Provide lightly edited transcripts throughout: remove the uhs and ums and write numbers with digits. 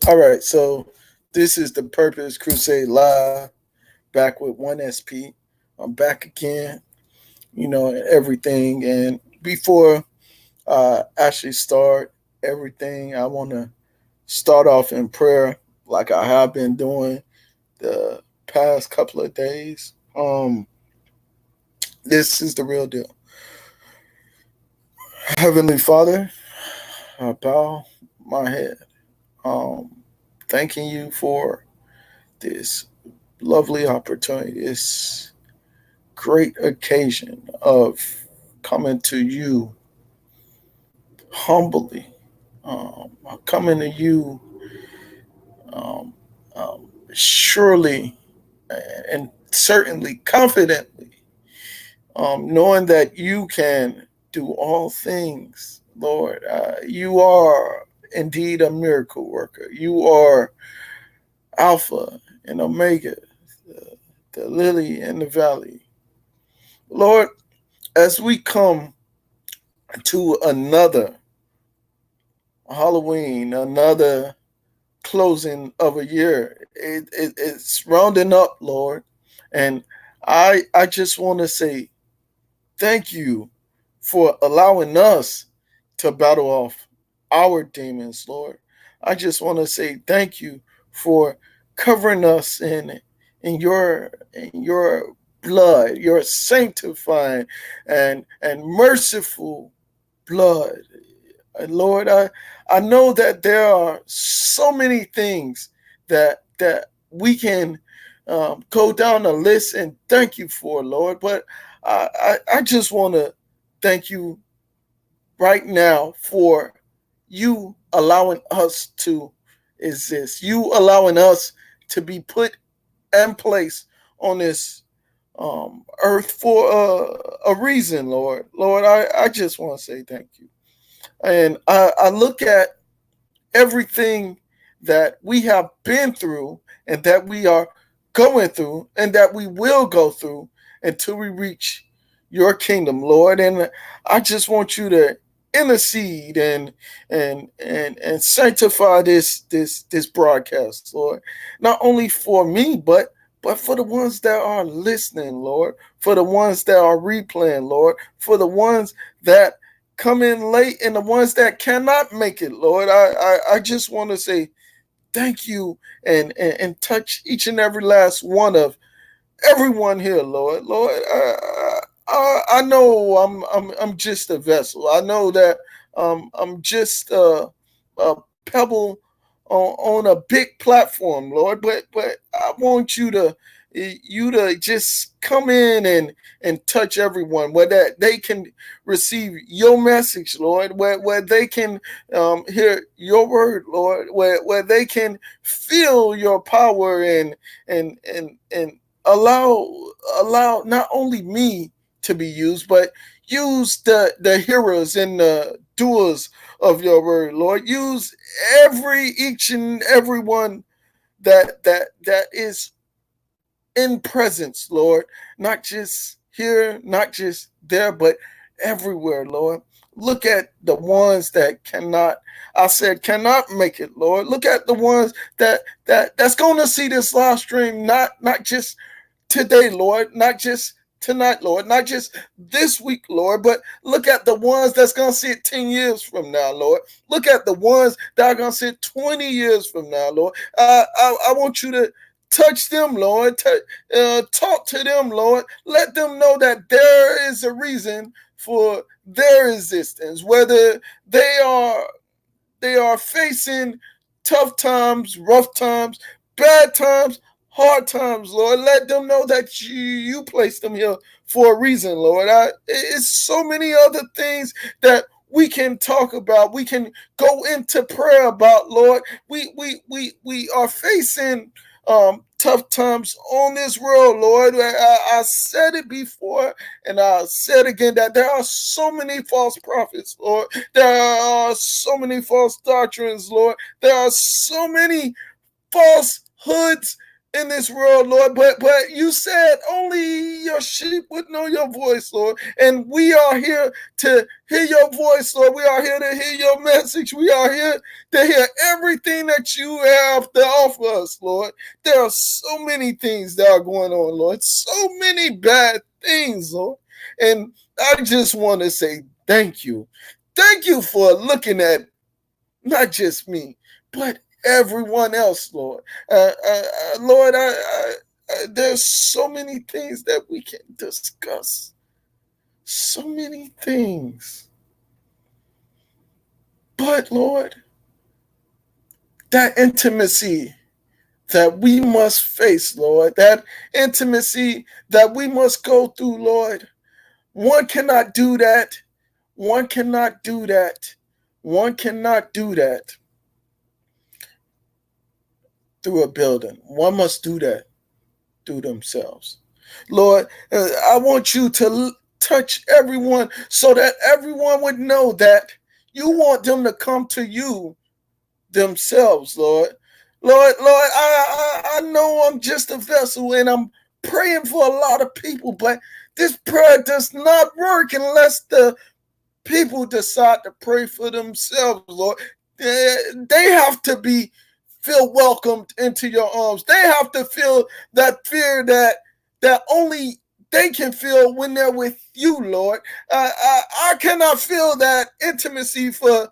All right, so this is the Purpose Crusade Live, back with one SP. I'm back again, and everything. And before I actually start everything, I want to start off in prayer, like I have been doing the past couple of days. This is the real deal. Heavenly Father, I bow my head, um, thanking you for this lovely opportunity, this great occasion of coming to you humbly, coming to you um, um, surely and certainly confidently, knowing that you can do all things, Lord. You are indeed a miracle worker. You are Alpha and Omega, the lily in the valley. Lord, as we come to another Halloween, another closing of a year. It's rounding up, Lord. And I just want to say thank you for allowing us to battle off our demons, Lord. I just want to say thank you for covering us in your blood, your sanctifying and merciful blood. Lord, I know that there are so many things that we can go down the list and thank you for, Lord. But I just want to thank you right now for you allowing us to exist, you allowing us to be put in place on this earth for a reason, Lord. Lord, I just want to say thank you. And I look at everything that we have been through and that we are going through and that we will go through until we reach your kingdom, Lord. And I just want you to intercede and sanctify this broadcast, Lord. Not only for me, but for the ones that are listening, Lord, for the ones that are replaying, Lord, for the ones that come in late and the ones that cannot make it, Lord. I just want to say thank you and touch each and every last one of everyone here, Lord. Lord, I know I'm just a vessel. I know that I'm just a pebble on a big platform, Lord. But I want you to just come in and touch everyone where that they can receive your message, Lord, where they can hear your word, Lord, where they can feel your power and allow allow not only me to be used, but use the hearers and the doers of your word, Lord. Use each and every one that is in presence, Lord, not just here, not just there, but everywhere, Lord. Look at the ones that cannot, I said, cannot make it, Lord. Look at the ones that's going to see this live stream, not just today, Lord, not just tonight, Lord, not just this week, Lord, but look at the ones that's going to see it 10 years from now, Lord. Look at the ones that are going to see it 20 years from now, Lord. I want you to touch them, Lord. Talk to them, Lord. Let them know that there is a reason for their existence, whether they are facing tough times, rough times, bad times, hard times, Lord. Let them know that you placed them here for a reason, Lord. It's so many other things that we can talk about. We can go into prayer about, Lord. We are facing tough times on this world, Lord. I said it before and I said again that there are so many false prophets, Lord. There are so many false doctrines, Lord. There are so many falsehoods in this world, Lord, but you said only your sheep would know your voice, Lord. And we are here to hear your voice, Lord. We are here to hear your message. We are here to hear everything that you have to offer us, Lord. There are so many things that are going on, Lord. So many bad things, Lord. And I just want to say thank you. Thank you for looking at not just me, but everyone else, Lord. Lord, there's so many things that we can discuss. So many things. But, Lord, that intimacy that we must face, Lord, that intimacy that we must go through, Lord, one cannot do that. One cannot do that. One cannot do that through a building. One must do that through themselves. Lord, I want you to touch everyone so that everyone would know that you want them to come to you themselves, Lord. Lord, I know I'm just a vessel and I'm praying for a lot of people, but this prayer does not work unless the people decide to pray for themselves, Lord. They have to feel welcomed into your arms. They have to feel that fear that only they can feel when they're with you, Lord. I cannot feel that intimacy for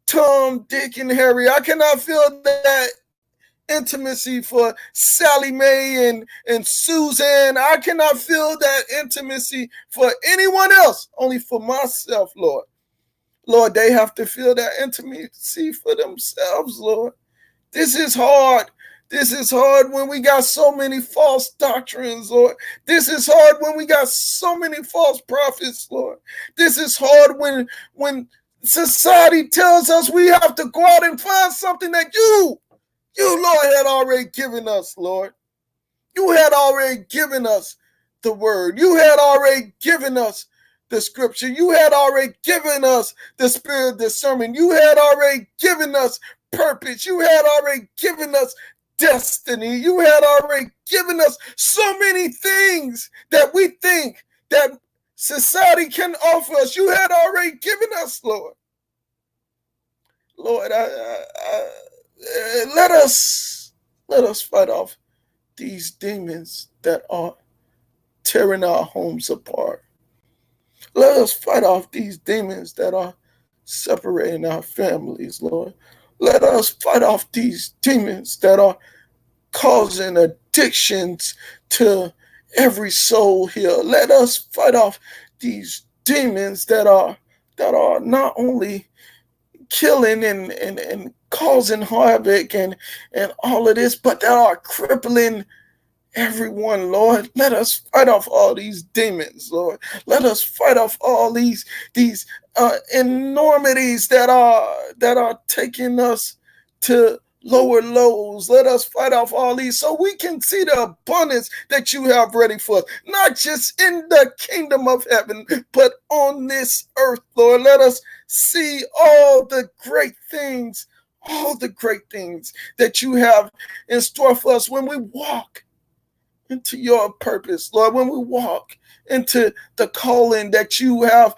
Tom, Dick, and Harry. I cannot feel that intimacy for Sally Mae and Susan. I cannot feel that intimacy for anyone else, only for myself, Lord. Lord, they have to feel that intimacy for themselves, Lord. This is hard. This is hard when we got so many false doctrines, Lord. This is hard when we got so many false prophets, Lord. This is hard when society tells us we have to go out and find something that you, Lord, had already given us, Lord. You had already given us the word. You had already given us the scripture. You had already given us the spirit of discernment. You had already given us purpose. You had already given us destiny. You had already given us so many things that we think that society can offer us. You had already given us, Lord. Lord, let us fight off these demons that are tearing our homes apart. Let us fight off these demons that are separating our families, Lord. Let us fight off these demons that are causing addictions to every soul here. Let us fight off these demons that are not only killing and causing havoc and all of this, but that are crippling everyone, Lord. Let us fight off all these demons, Lord. Let us fight off all these enormities that are taking us to lower lows. Let us fight off all these so we can see the abundance that you have ready for us, not just in the kingdom of heaven, but on this earth, Lord. Let us see all the great things that you have in store for us when we walk into your purpose, Lord, when we walk into the calling that you have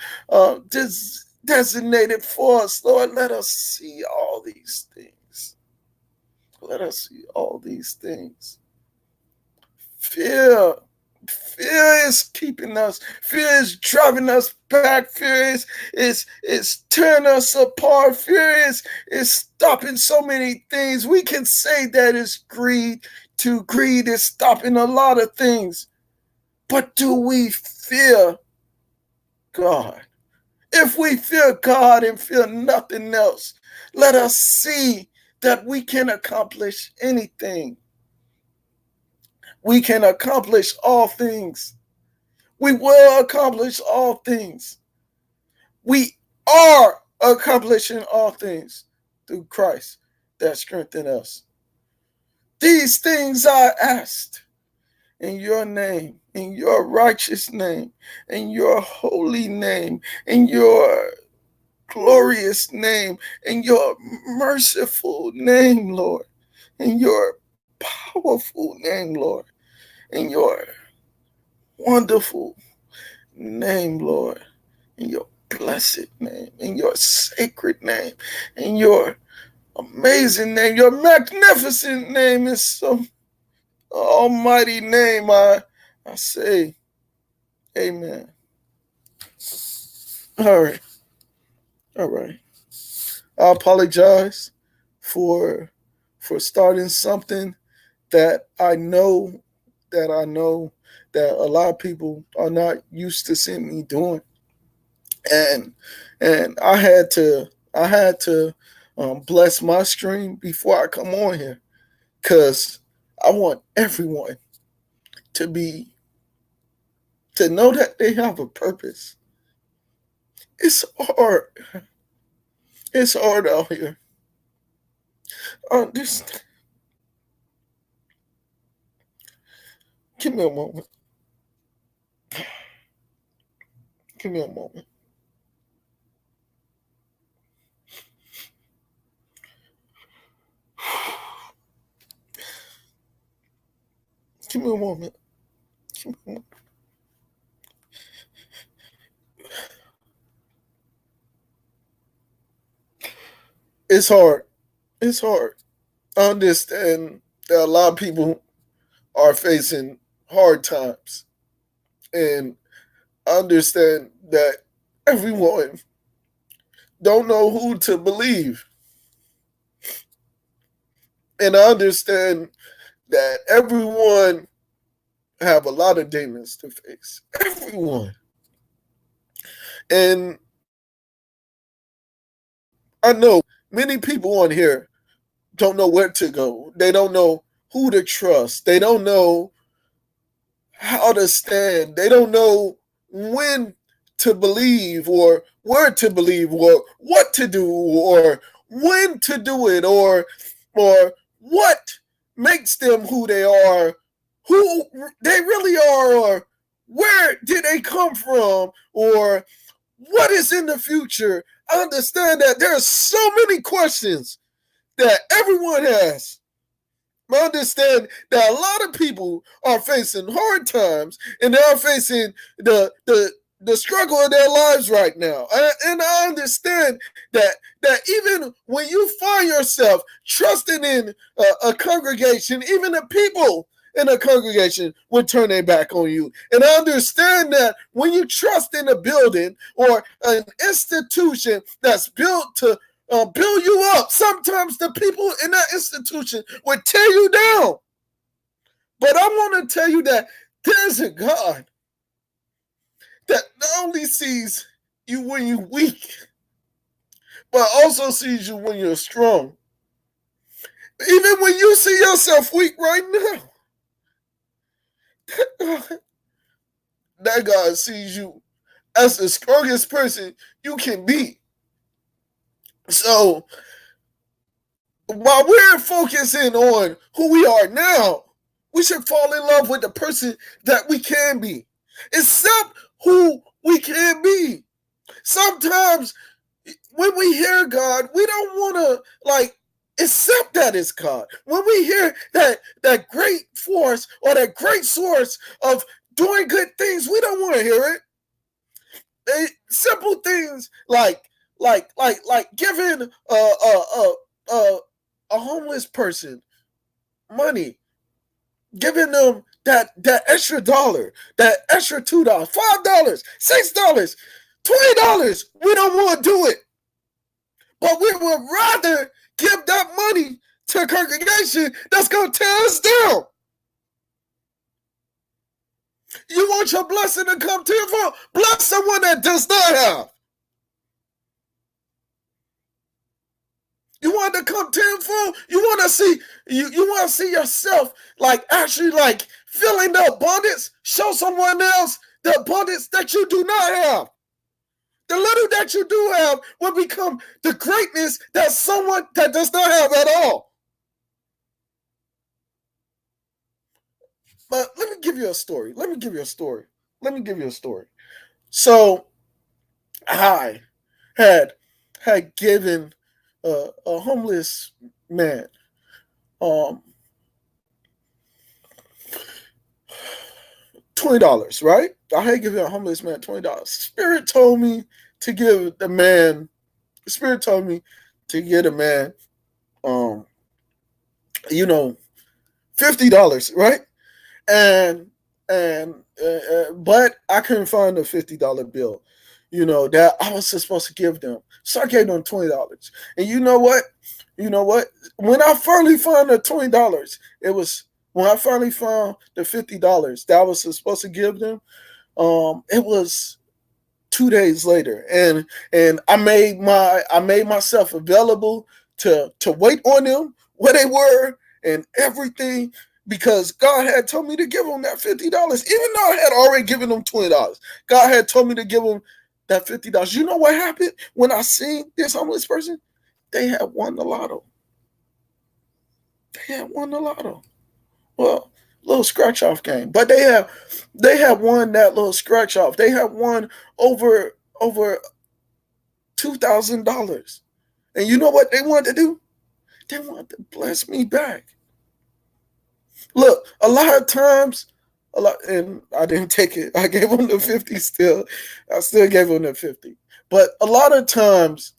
designated for us, Lord. Let us see all these things. Let us see all these things. Fear is keeping us. Fear is driving us back. Fear is tearing us apart. Fear is stopping so many things. We can say that it's greed. Greed is stopping a lot of things. But do we fear God? If we fear God and fear nothing else, let us see that we can accomplish anything. We can accomplish all things. We will accomplish all things. We are accomplishing all things through Christ that strengthens us. These things I asked in your name, in your righteous name, in your holy name, in your glorious name, in your merciful name, Lord, in your powerful name, Lord, in your wonderful name, Lord, in your blessed name, in your sacred name, in your amazing name, your magnificent name, is so almighty name. I say, amen. All right. All right. I apologize for starting something that I know that a lot of people are not used to seeing me doing, and I had to bless my stream before I come on here, because I want everyone to know that they have a purpose. It's hard. It's hard out here. Just give me a moment. Give me a moment. Give me a moment. Give me a moment. It's hard. It's hard. I understand that a lot of people are facing hard times, and I understand that everyone don't know who to believe, and I understand that everyone have a lot of demons to face. Everyone. And I know many people on here don't know where to go. They don't know who to trust. They don't know how to stand. They don't know when to believe, or where to believe, or what to do, or when to do it, or what makes them who they are, who they really are, or where did they come from, or what is in the future. I understand that there are so many questions that everyone has. I understand that a lot of people are facing hard times, and they are facing the struggle of their lives right now. And I understand that even when you find yourself trusting in a congregation, even the people in a congregation will turn their back on you. And I understand that when you trust in a building or an institution that's built to build you up, sometimes the people in that institution would tear you down. But I want to tell you that there's a God that not only sees you when you're weak, but also sees you when you're strong. Even when you see yourself weak right now, that God sees you as the strongest person you can be. So while we're focusing on who we are now, we should fall in love with the person that we can be. Accept who we can be. Sometimes when we hear God, we don't want to accept that it's God. When we hear that great force or that great source of doing good things, we don't want to hear it. Simple things like giving a homeless person money, giving them that extra dollar, that extra $2, $5, $6, $20. We don't want to do it, but we would rather give that money to a congregation that's going to tear us down. You want your blessing to come to you? Bless someone that does not have. You want to come tenfold? You want to see you want to see yourself actually feeling the abundance? Show someone else the abundance that you do not have. The little that you do have will become the greatness that someone that does not have at all. But let me give you a story. So I had given a homeless man $20, right? I had given a homeless man $20. Spirit told me to give the man, the Spirit told me to give the man, $50, right? And but I couldn't find a $50 bill, that I was supposed to give them. So I gave them $20. And you know what? When I finally found the $20, it was when I finally found the $50 that I was supposed to give them. It was 2 days later, and I made myself available to wait on them where they were and everything, because God had told me to give them that $50, even though I had already given them $20. God had told me to give them that $50. You know what happened when I seen this homeless person? They had won the lotto. Well, little scratch off game, but they have won that little scratch off. They have won over $2,000, and you know what they wanted to do? They wanted to bless me back. Look, a lot of times, and I didn't take it. I gave them the 50 still. I still gave them the 50. But a lot of times,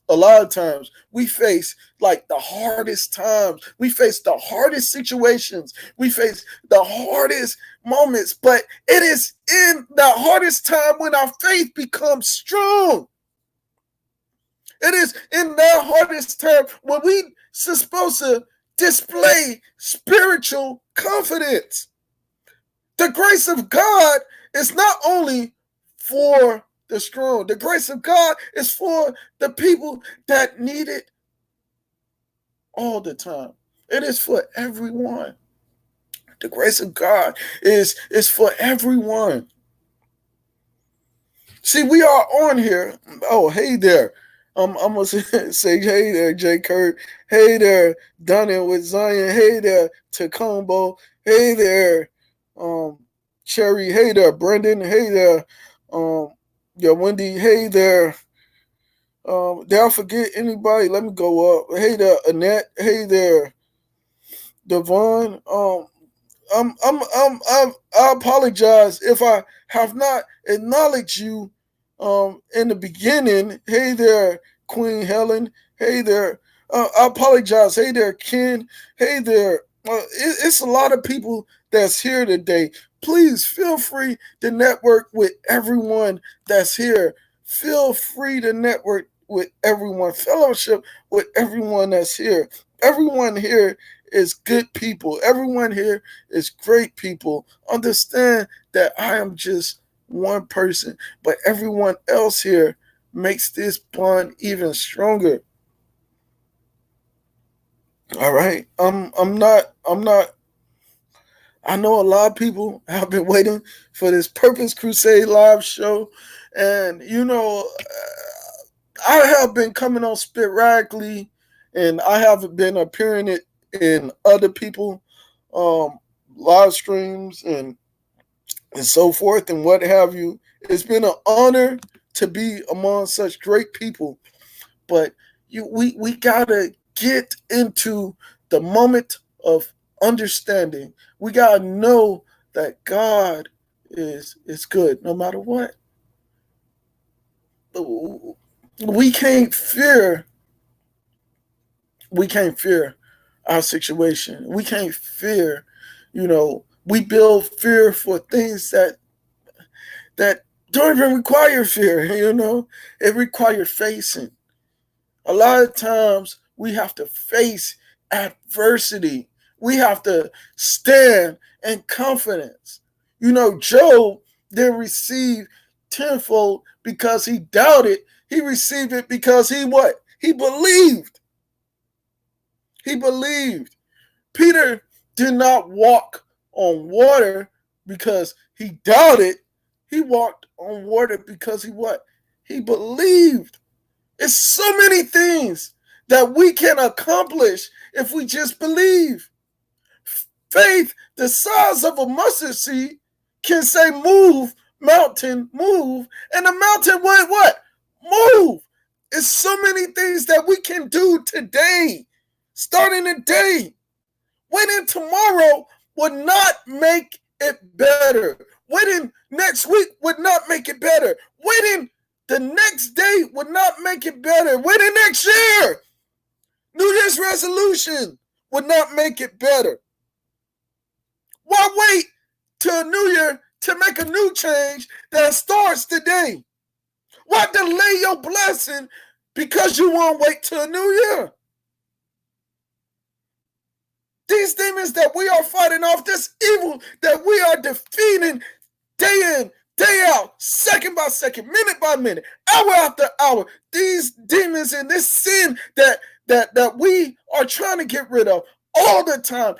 we face like the hardest times. We face the hardest situations. We face the hardest moments. But it is in the hardest time when our faith becomes strong. It is in the hardest time when we supposed to display spiritual confidence. The grace of God is not only for the strong. The grace of God is for the people that need it all the time. It is for everyone. The grace of God is for everyone. See, we are on here. Oh, hey there. I'm gonna say hey there, Jay Kurt. Hey there, Dunning with Zion. Hey there, Tacombo. Hey there, Cherry. Hey there, Brendan. Hey there, Wendy. Hey there. Did I forget anybody? Let me go up. Hey there, Annette. Hey there, Devon. I apologize if I have not acknowledged you in the beginning. Hey there, Queen Helen. Hey there. I apologize. Hey there, Ken. Hey there. It's a lot of people that's here today. Please feel free to network with everyone that's here. Feel free to network with everyone. Fellowship with everyone that's here. Everyone here is good people. Everyone here is great people. Understand that I am just one person, but everyone else here makes this bond even stronger. All right. I'm not I know a lot of people have been waiting for this Purpose Crusade live show, and I have been coming on sporadically, and I have been appearing in other people live streams and so forth and what have you. It's been an honor to be among such great people, but we gotta get into the moment of understanding. We gotta know that God is good no matter what. We can't fear our situation. We can't fear, we build fear for things that don't even require fear, It requires facing. A lot of times we have to face adversity. We have to stand in confidence. Job didn't receive tenfold because he doubted. He received it because he what? He believed. He believed. Peter did not walk on water because he doubted. He walked on water because he what? He believed. It's so many things that we can accomplish if we just believe. Faith, the size of a mustard seed, can say move, mountain, move, and the mountain would what? Move. It's so many things that we can do today, starting today. Waiting tomorrow would not make it better, Waiting next week would not make it better. Waiting the next day would not make it better. Waiting next year, New Year's resolution would not make it better. Why wait till New Year to make a new change that starts today? Why delay your blessing because you won't wait till a new year? These demons that we are fighting off, this evil that we are defeating day in, day out, second by second, minute by minute, hour after hour, these demons and this sin that we are trying to get rid of all the time,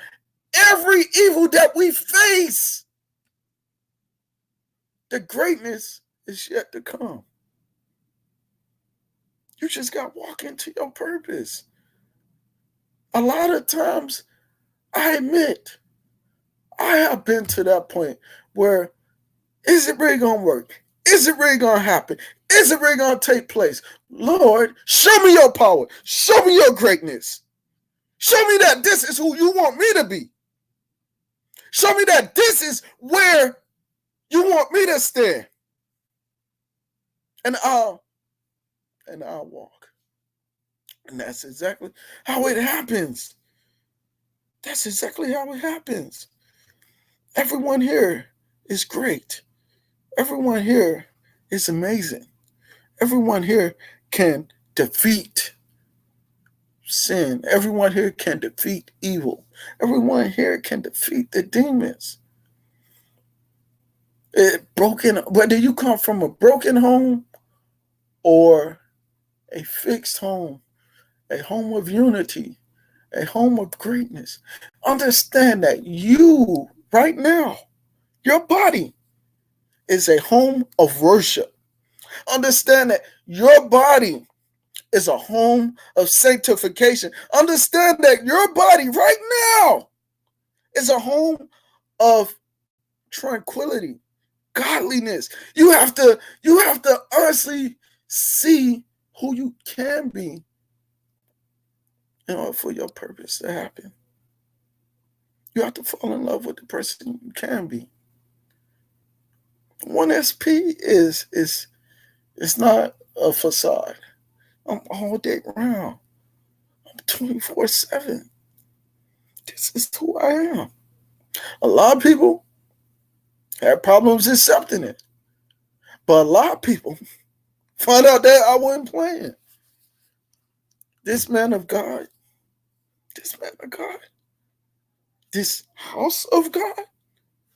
every evil that we face, the greatness is yet to come. You just got to walk into your purpose. A lot of times, I admit, I have been to that point where, is it really going to work? Is it really going to happen? Is it really going to take place? Lord, show me your power. Show me your greatness. Show me that this is who you want me to be. Show me that this is where you want me to stand. And I'll walk. And that's exactly how it happens. That's exactly how it happens. Everyone here is great. Everyone here is amazing. Everyone here can defeat sin. Everyone here can defeat evil. Everyone here can defeat the demons. Whether you come from a broken home or a fixed home, a home of unity, a home of greatness. Understand that you, right now, your body is a home of worship. Understand that your body is a home of sanctification. Understand that your body right now is a home of tranquility, godliness. You have to honestly see who you can be in order for your purpose to happen. You have to fall in love with the person you can be. 1SP is not a facade. I'm all day round. I'm 24/7. This is who I am. A lot of people have problems accepting it. But a lot of people find out that I wasn't playing. This man of God, this house of God,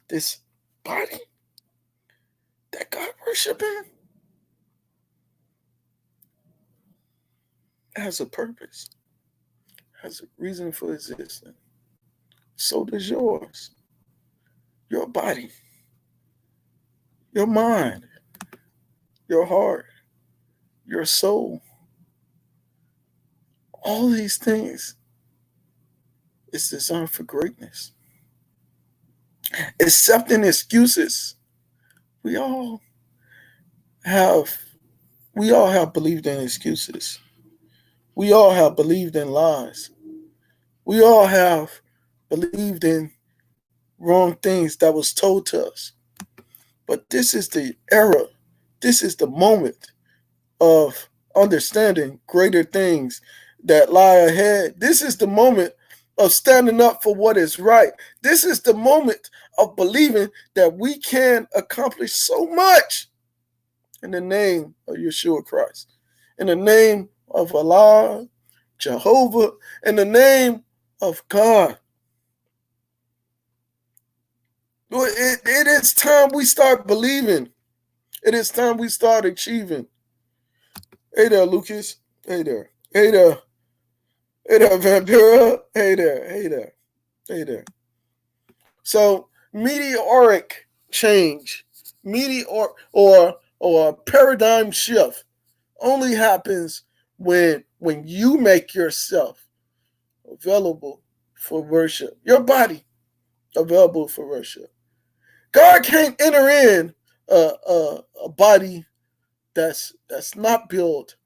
this body that God worshiping has a purpose, has a reason for existing. So does yours. Your body, your mind, your heart, your soul. All these things is designed for greatness. Accepting excuses. We all have believed in excuses. We all have believed in lies. We all have believed in wrong things that was told to us. But this is the era. This is the moment of understanding greater things that lie ahead. This is the moment of standing up for what is right. This is the moment of believing that we can accomplish so much in the name of Yeshua Christ, in the name of Allah, Jehovah, in the name of God. It is time we start believing. It is time we start achieving. Hey there, Lucas. Hey there. Hey there. Hey there, Vampira. Hey there. Hey there. Hey there. So, meteoric change, or paradigm shift only happens when you make yourself available for worship. Your body available for worship. God can't enter in a body that's not built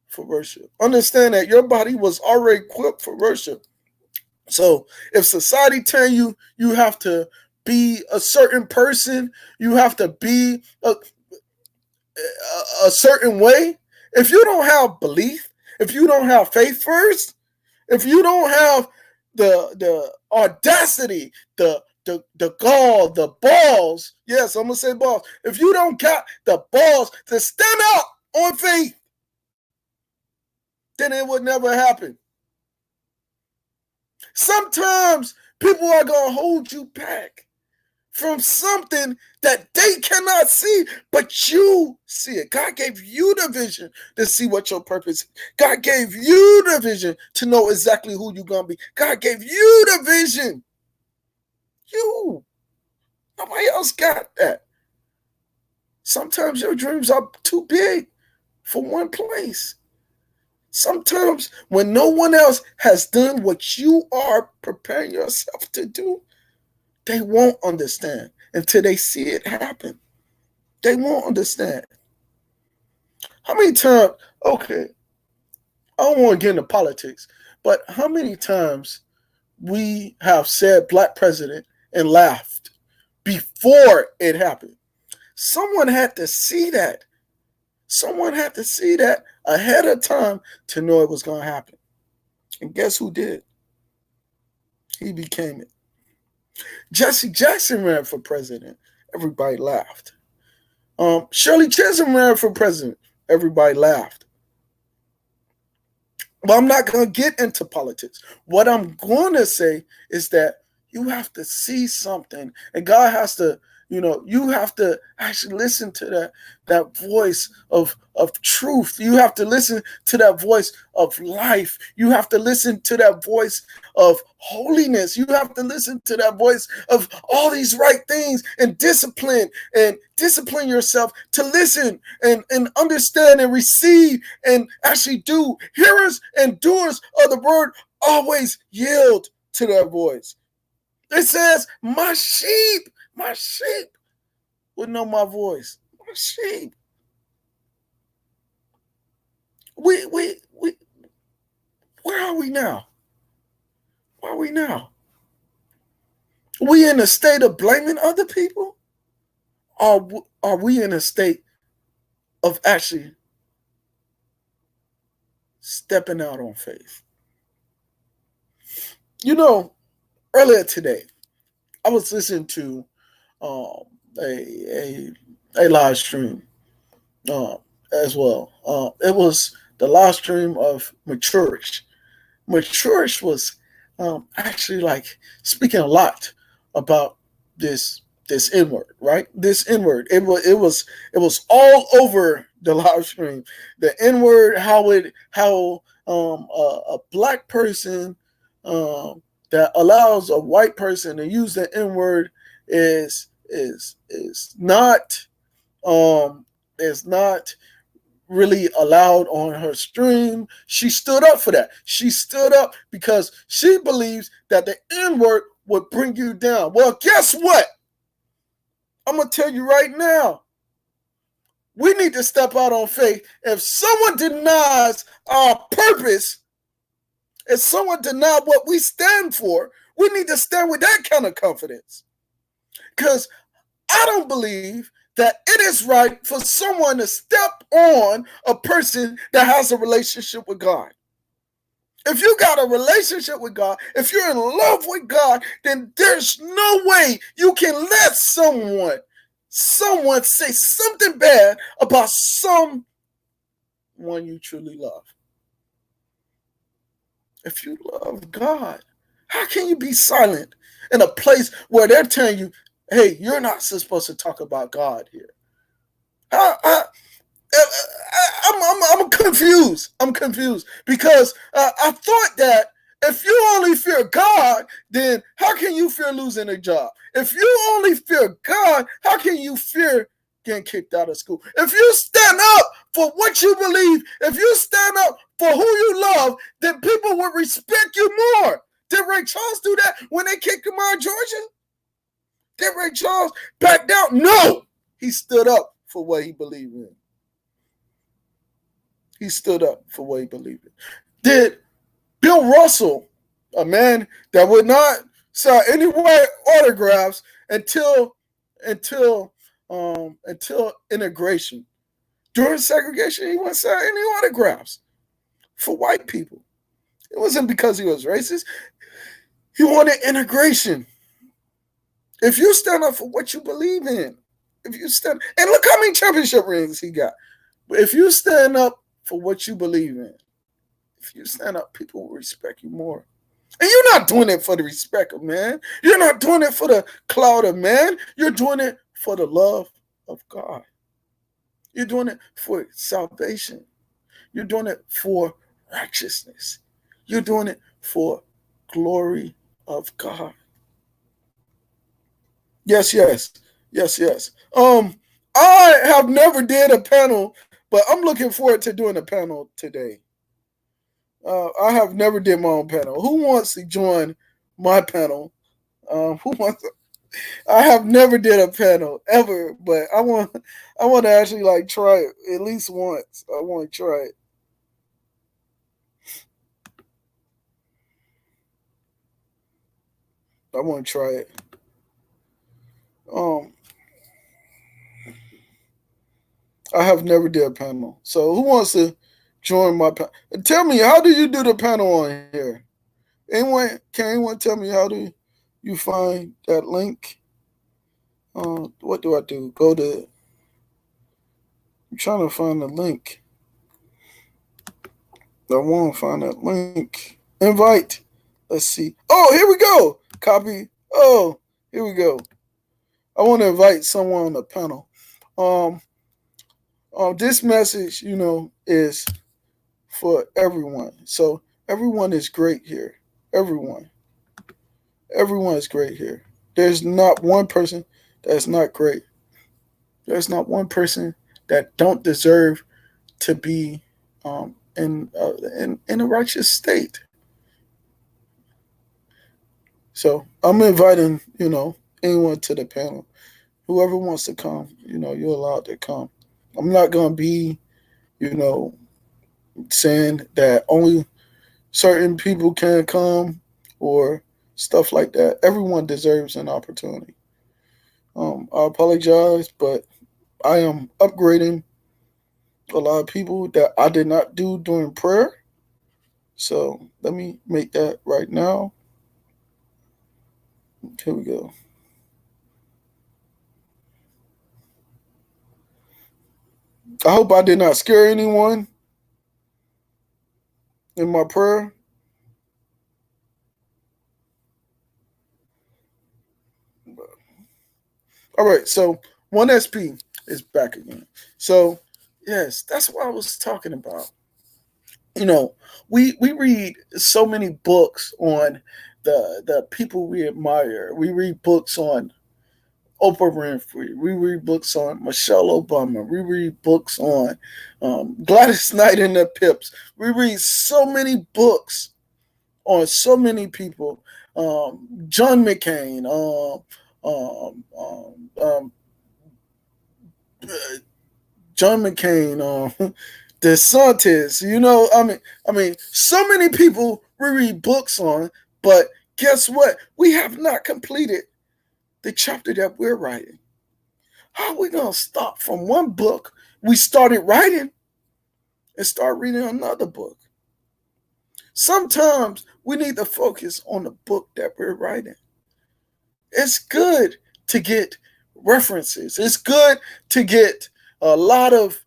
for worship. Understand that your body was already equipped for worship. So if society tell you have to be a certain person. You have to be a certain way. If you don't have belief, if you don't have faith first, if you don't have the audacity, the gall, the balls, yes, I'm gonna say balls. If you don't got the balls to stand up on faith, then it would never happen. Sometimes people are gonna hold you back from something that they cannot see, but you see it. God gave you the vision to see what your purpose is. God gave you the vision to know exactly who you're going to be. God gave you the vision. You. Nobody else got that. Sometimes your dreams are too big for one place. Sometimes when no one else has done what you are preparing yourself to do, they won't understand until they see it happen. They won't understand. How many times, okay, I don't want to get into politics, but how many times we have said black president and laughed before it happened? Someone had to see that. Someone had to see that ahead of time to know it was going to happen. And guess who did? He became it. Jesse Jackson ran for president. Everybody laughed. Shirley Chisholm ran for president. Everybody laughed. But I'm not going to get into politics. What I'm going to say is that you have to see something, and God has to, you have to actually listen to that voice of truth. You have to listen to that voice of life. You have to listen to that voice of holiness. You have to listen to that voice of all these right things and discipline yourself to listen and understand and receive and actually do. Hearers and doers of the word always yield to that voice. It says, my sheep would know my voice. My sheep. We where are we now? Where are we now? We in a state of blaming other people? Or are we in a state of actually stepping out on faith? Earlier today, I was listening to a live stream as well. It was the live stream of Maturish. Maturish was actually like speaking a lot about this N-word, right? This N-word. It was all over the live stream. The N-word, how a black person that allows a white person to use the N-word is not really allowed on her stream. She stood up for that. She stood up because she believes that the N-word would bring you down. Well, guess what? I'm going to tell you right now. We need to step out on faith. If someone denies our purpose, if someone denies what we stand for, we need to stand with that kind of confidence. Because I don't believe that it is right for someone to step on a person that has a relationship with God. If you got a relationship with God, if you're in love with God, then there's no way you can let someone say something bad about someone you truly love. If you love God, how can you be silent in a place where they're telling you, hey, you're not supposed to talk about God here? I'm confused. I'm confused because I thought that if you only fear God, then how can you fear losing a job? If you only fear God, how can you fear getting kicked out of school? If you stand up for what you believe, if you stand up for who you love, then people will respect you more. Did Ray Charles do that when they kicked him out of Georgia? Did Ray Charles back down? No. He stood up for what he believed in. He stood up for what he believed in. Did Bill Russell, a man that would not sign any white autographs until integration. During segregation, he wasn't signing any autographs for white people. It wasn't because he was racist. He wanted integration. If you stand up for what you believe in, if you stand, and look how many championship rings he got. But if you stand up for what you believe in, if you stand up, people will respect you more. And you're not doing it for the respect of man. You're not doing it for the clout of man. You're doing it for the love of God. You're doing it for salvation. You're doing it for righteousness. You're doing it for glory of God. Yes, yes. Yes, yes. I have never did a panel, but I'm looking forward to doing a panel today. I have never did my own panel. Who wants to join my panel? Who wants? I have never did a panel ever, but I want to actually like try it at least once. I want to try it. I want to try it. I have never did a panel. So who wants to join my panel? Tell me, how do you do the panel on here? Can anyone tell me how do you find that link? What do I do? I'm trying to find the link. I want to find that link. Invite. Let's see. Oh, here we go. Copy. Oh, here we go. I want to invite someone on the panel. This message, is for everyone. So everyone is great here. Everyone is great here. There's not one person that's not great. There's not one person that don't deserve to be in a righteous state. So I'm inviting, anyone to the panel. Whoever wants to come, you're allowed to come. I'm not gonna be, saying that only certain people can come or stuff like that. Everyone deserves an opportunity. I apologize, but I am upgrading a lot of people that I did not do during prayer. So let me make that right now. Here we go. I hope I did not scare anyone in my prayer. All right, so 1SP is back again. So, yes, that's what I was talking about. We read so many books on the people we admire. We read books on Oprah Winfrey. We read books on Michelle Obama. We read books on Gladys Knight and the Pips. We read so many books on so many people. John McCain. John McCain. DeSantis. So many people we read books on, but guess what? We have not completed the chapter that we're writing. How are we going to stop from one book we started writing and start reading another book? Sometimes we need to focus on the book that we're writing. It's good to get references. It's good to get a lot of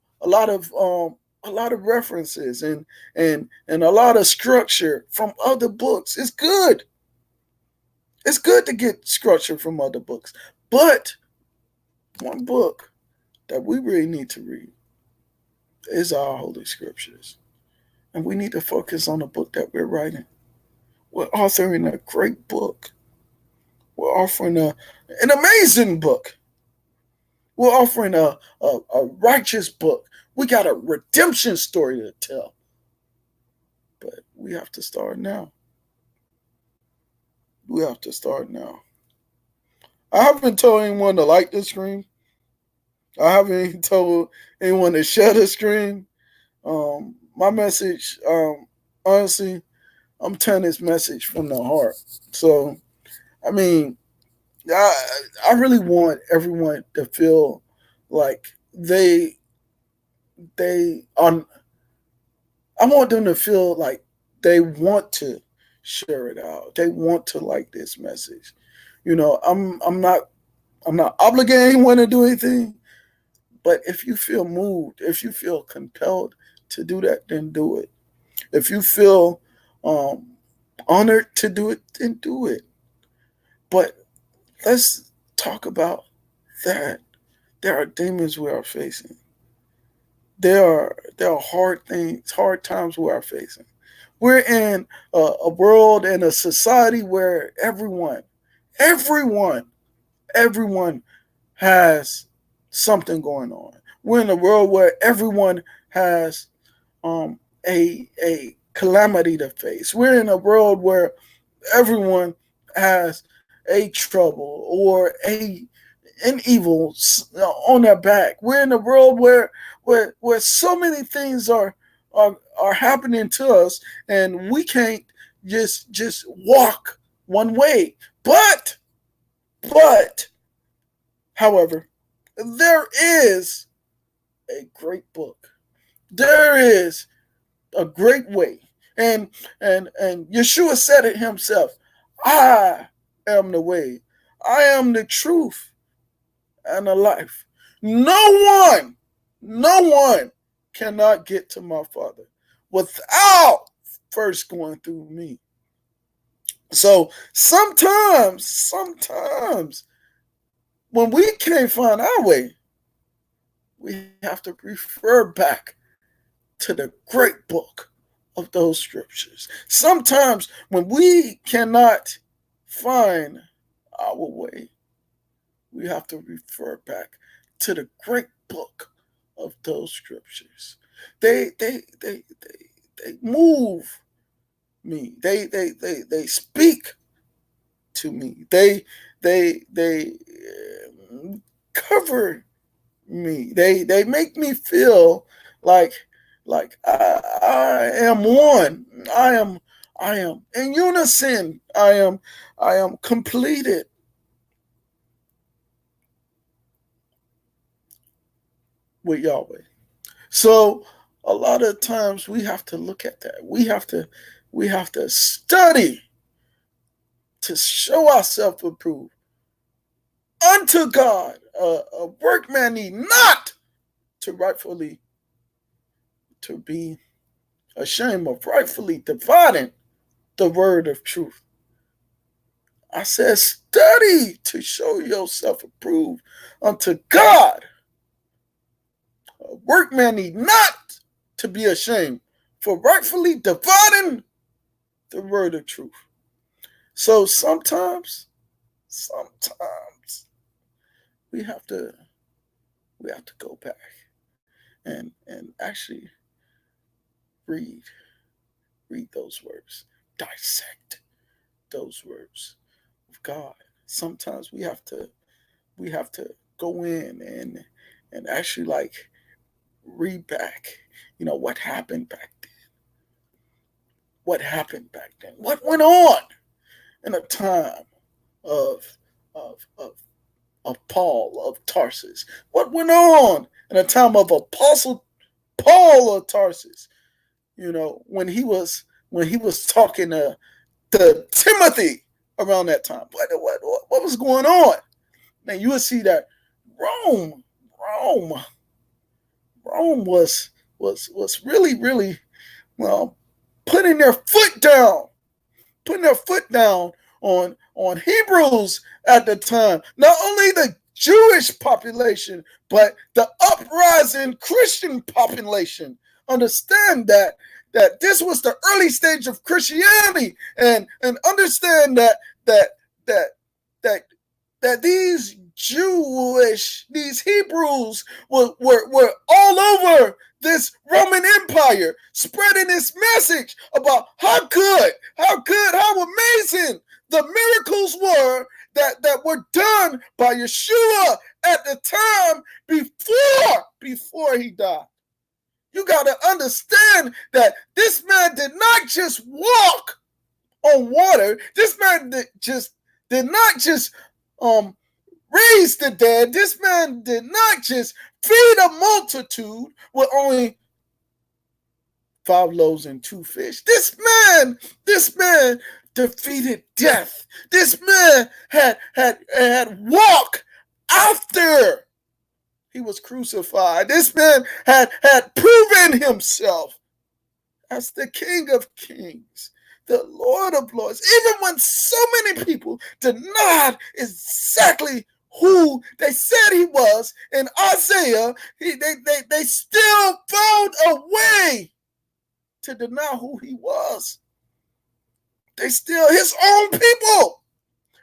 references and a lot of structure from other books. It's good. It's good to get structure from other books. But one book that we really need to read is our Holy Scriptures. And we need to focus on the book that we're writing. We're authoring a great book. We're offering an amazing book. We're offering a righteous book. We got a redemption story to tell. But we have to start now. We have to start now. I haven't told anyone to like the stream. I haven't even told anyone to share the stream. My message, honestly, I'm telling this message from the heart. So, I really want everyone to feel like they on. I want them to feel like they want to share it out. They want to like this message. I'm not obligating anyone to do anything, but if you feel moved, if you feel compelled to do that, then do it. If you feel um, honored to do it, then do it. But let's talk about that. There are demons we are facing. There are hard things, hard times we are facing. We're in a world and a society where everyone, everyone has something going on. We're in a world where everyone has a calamity to face. We're in a world where everyone has a trouble or an evil on their back. We're in a world where so many things are happening to us, and we can't just walk one way. But however, there is a great book. There is a great way. And Yeshua said it himself. I am the way. I am the truth and the life. No one cannot get to my Father without first going through me. So sometimes when we can't find our way, we have to refer back to the great book of those scriptures. Sometimes when we cannot find our way, we have to refer back to the great book of those scriptures. They move me. They speak to me. They cover me. They make me feel like I am one. I am in unison. I am completed. With Yahweh. So a lot of times we have to look at that. We have to study to show ourselves approved unto God. A workman need not to rightfully to be ashamed of rightfully dividing the word of truth. I said, study to show yourself approved unto God. A workman need not to be ashamed for rightfully dividing the word of truth. So sometimes we have to go back and actually read those words, dissect those words of God. Sometimes we have to go in and actually like read back, what happened back then. What happened back then? What went on in a time of of of of Paul of Tarsus? What went on in a time of Apostle Paul of Tarsus? When he was talking to Timothy around that time. What was going on? Now you will see that Rome, Rome, Rome was really well putting their foot down, on Hebrews at the time. Not only the Jewish population, but the uprising Christian population. Understand that this was the early stage of Christianity, and understand that that that that these Hebrews were all over this Roman Empire, spreading this message about how amazing the miracles were that were done by Yeshua at the time before he died. You got to understand that this man did not just walk on water. This man did not just raise the dead. This man did not just feed a multitude with only 5 loaves and 2 fish. This man defeated death. This man had walked after he was crucified. This man had proven himself as the King of Kings, the Lord of Lords. Even when so many people denied exactly who they said he was in Isaiah, they still found a way to deny who he was. They still his own people.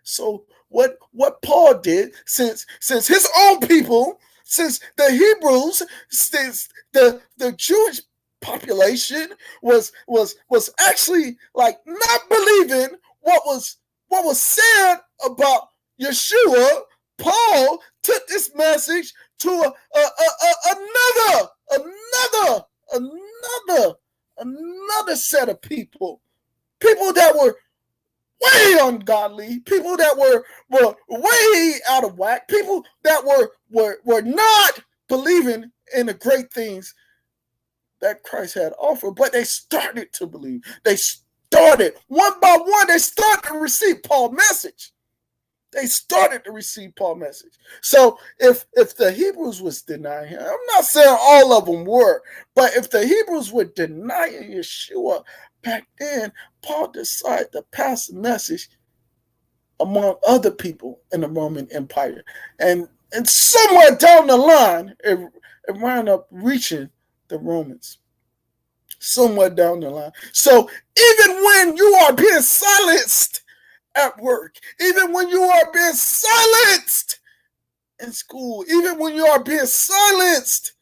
So what Paul did, since his own people, since the Hebrews, since the Jewish population was actually like not believing what was said about Yeshua, Paul took this message to another set of people that were way ungodly, people that were way out of whack, people that were not believing in the great things that Christ had offered, but they started to believe. They started one by one. They started to receive Paul's message. They started to receive Paul's message. So if the Hebrews was denying him, I'm not saying all of them were, but if the Hebrews were denying Yeshua back then, Paul decided to pass the message among other people in the Roman Empire. And somewhere down the line, it wound up reaching the Romans. Somewhere down the line. So even when you are being silenced at work, even when you are being silenced in school, even when you are being silenced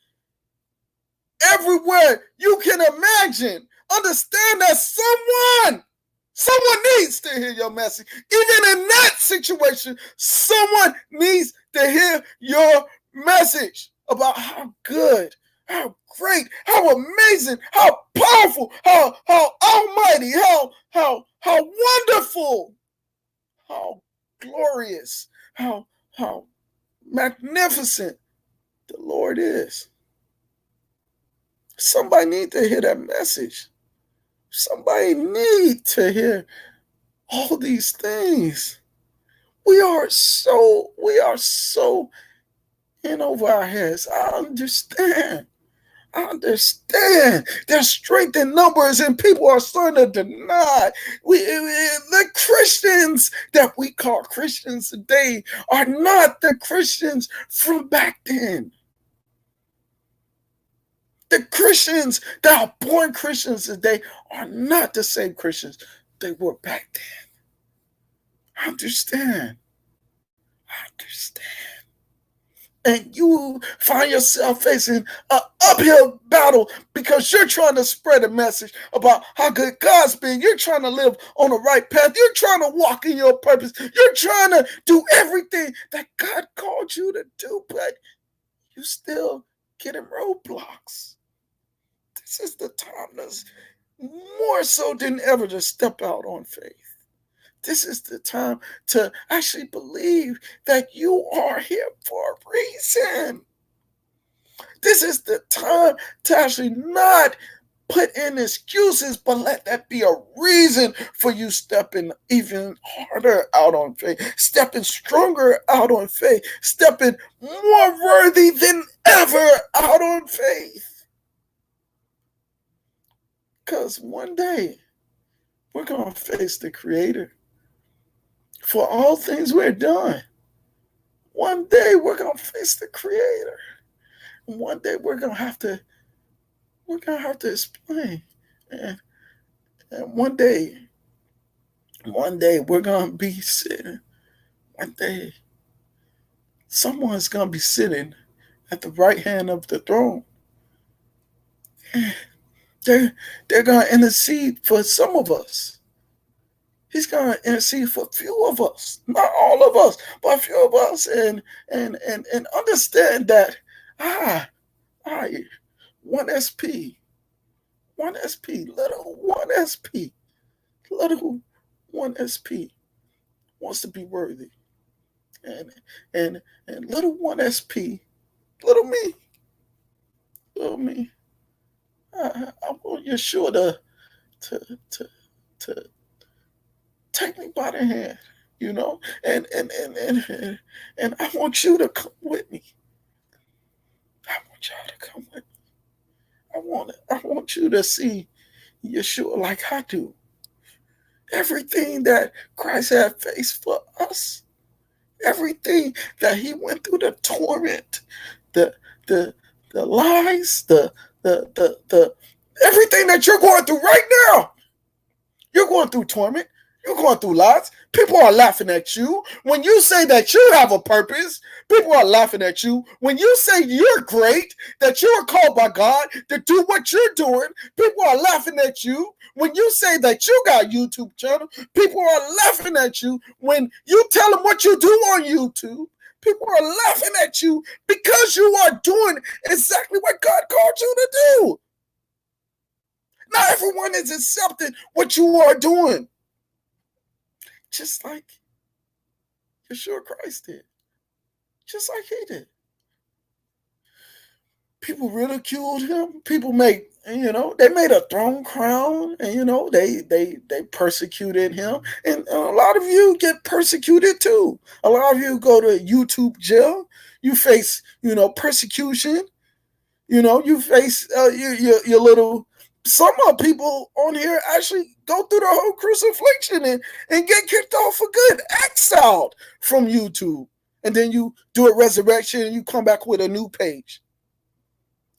everywhere you can imagine, understand that someone needs to hear your message. Even in that situation, someone needs to hear your message about how good, how great, how amazing, how powerful, how almighty, how wonderful, how glorious, how magnificent the Lord is. Somebody need to hear that message. Somebody need to hear all these things. We are so in over our heads. I understand. There's strength in numbers, and people are starting to deny. The Christians that we call Christians today are not the Christians from back then. The Christians that are born Christians today are not the same Christians they were back then. I understand. And you find yourself facing an uphill battle because you're trying to spread a message about how good God's been. You're trying to live on the right path. You're trying to walk in your purpose. You're trying to do everything that God called you to do, but you still getting roadblocks. This is the time that's more so than ever to step out on faith. This is the time to actually believe that you are here for a reason. This is the time to actually not put in excuses, but let that be a reason for you stepping even harder out on faith, stepping stronger out on faith, stepping more worthy than ever out on faith. Because one day we're going to face the Creator. For all things we're done. One day we're going to face the Creator. And one day we're going to have to explain. And one day we're going to be sitting. One day someone's going to be sitting at the right hand of the throne. And they're going to intercede for some of us. He's going to intercede for a few of us, not all of us, but a few of us, and understand that one SP, little one SP wants to be worthy. And and little one SP, little me, little me. I want Yeshua to to to take me by the hand, you know, and I want you to come with me. I want y'all to come with me. I want you to see Yeshua like I do. Everything that Christ had faced for us, everything that he went through, the torment, the the the lies, the everything that you're going through right now. You're going through torment. You're going through lots. People are laughing at you. When you say that you have a purpose, people are laughing at you. When you say you're great, that you're called by God to do what you're doing, people are laughing at you. When you say that you got a YouTube channel, people are laughing at you. When you tell them what you do on YouTube, people are laughing at you because you are doing exactly what God called you to do. Not everyone is accepting what you are doing. Just like Yeshua Christ did. Just like he did. People ridiculed him. People made, they made a throne crown, and they persecuted him. And a lot of you get persecuted too. A lot of you go to YouTube jail. You face, persecution. You face your little. Some people on here actually go through the whole crucifixion and get kicked off for good, exiled from YouTube. And then you do a resurrection and you come back with a new page.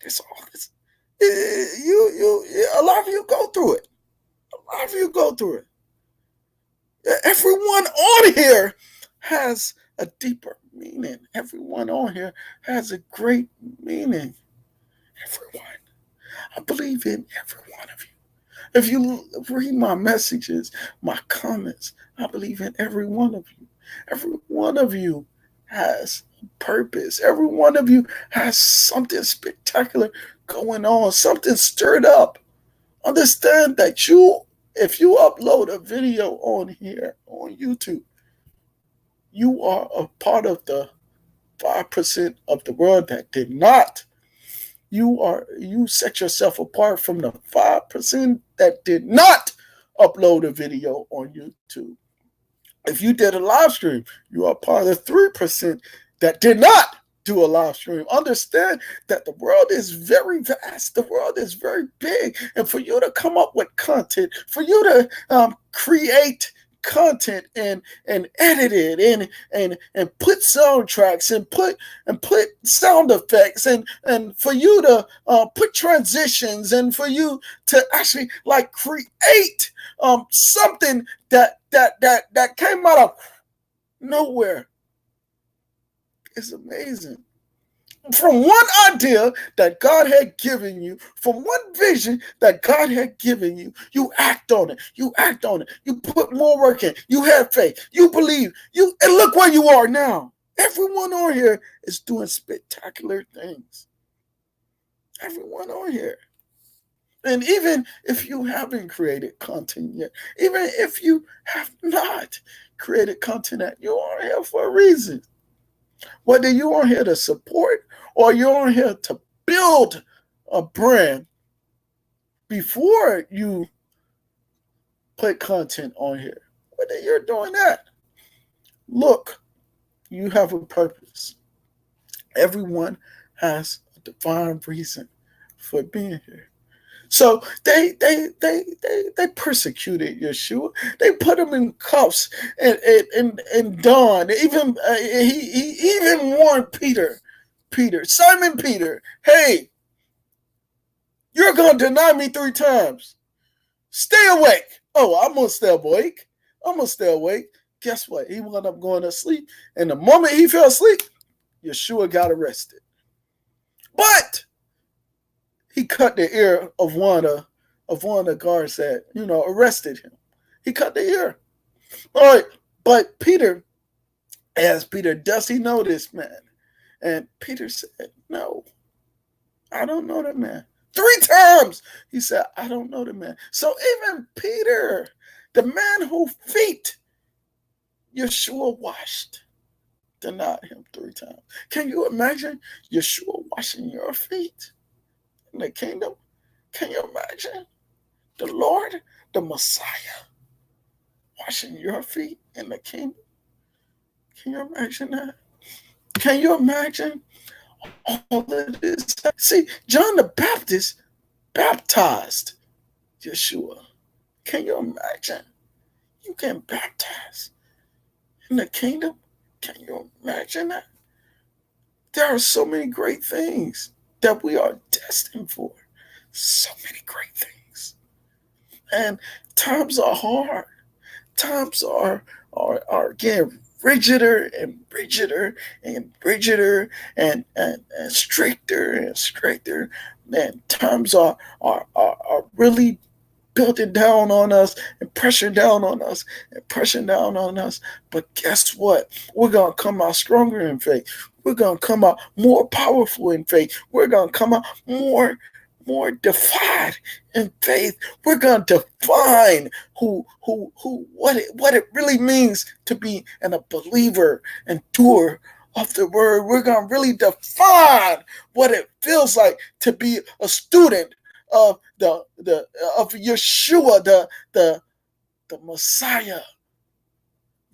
It's all this. A lot of you go through it. A lot of you go through it. Everyone on here has a deeper meaning. Everyone on here has a great meaning. Everyone. I believe in every one of you. If you read my messages, my comments, I believe in every one of you. Every one of you has purpose. Every one of you has something spectacular going on, something stirred up. Understand that if you upload a video on here, on YouTube, you are a part of the 5% of the world that did not. You set yourself apart from the 5% that did not upload a video on YouTube. If you did a live stream, you are part of the 3% that did not do a live stream. Understand that the world is very vast. The world is very big. And for you to come up with content, for you to create content and edit it and put soundtracks and put sound effects and for you to put transitions and for you to actually like create something that came out of nowhere. It's amazing. From one idea that God had given you, from one vision that God had given you, you act on it. You act on it. You put more work in. You have faith. You believe. And look where you are now. Everyone on here is doing spectacular things. Everyone on here. And even if you haven't created content yet, even if you have not created content yet, you are here for a reason. Whether you're on here to support or you're on here to build a brand before you put content on here, whether you're doing that, look, you have a purpose. Everyone has a divine reason for being here. So they persecuted Yeshua. They put him in cuffs and Dawn. Even he even warned Simon Peter, hey, you're gonna deny me 3 times. Stay awake. Oh, I'm gonna stay awake. Guess what? He wound up going to sleep, and the moment he fell asleep, Yeshua got arrested. But he cut the ear of one of the guards that, arrested him. He cut the ear. All right, but Peter, does he know this man? And Peter said, no, I don't know the man. 3 times he said, I don't know the man. So even Peter, the man whose feet Yeshua washed, denied him 3 times. Can you imagine Yeshua washing your feet in the kingdom? Can you imagine the Lord, the Messiah, washing your feet in the kingdom? Can you imagine that? Can you imagine all of this? See, John the Baptist baptized Yeshua. Can you imagine? You can baptize in the kingdom? Can you imagine that? There are so many great things that we are destined for. So many great things. And times are hard. Times are getting rigider and rigider and rigider and stricter and stricter. And times are really building down on us and pressure down on us and pressure down on us. But guess what? We're going to come out stronger in faith. We're going to come out more powerful in faith. We're going to come out more defied in faith. We're going to define what it really means to be a believer and doer of the word. We're going to really define what it feels like to be a student of of Yeshua, the Messiah,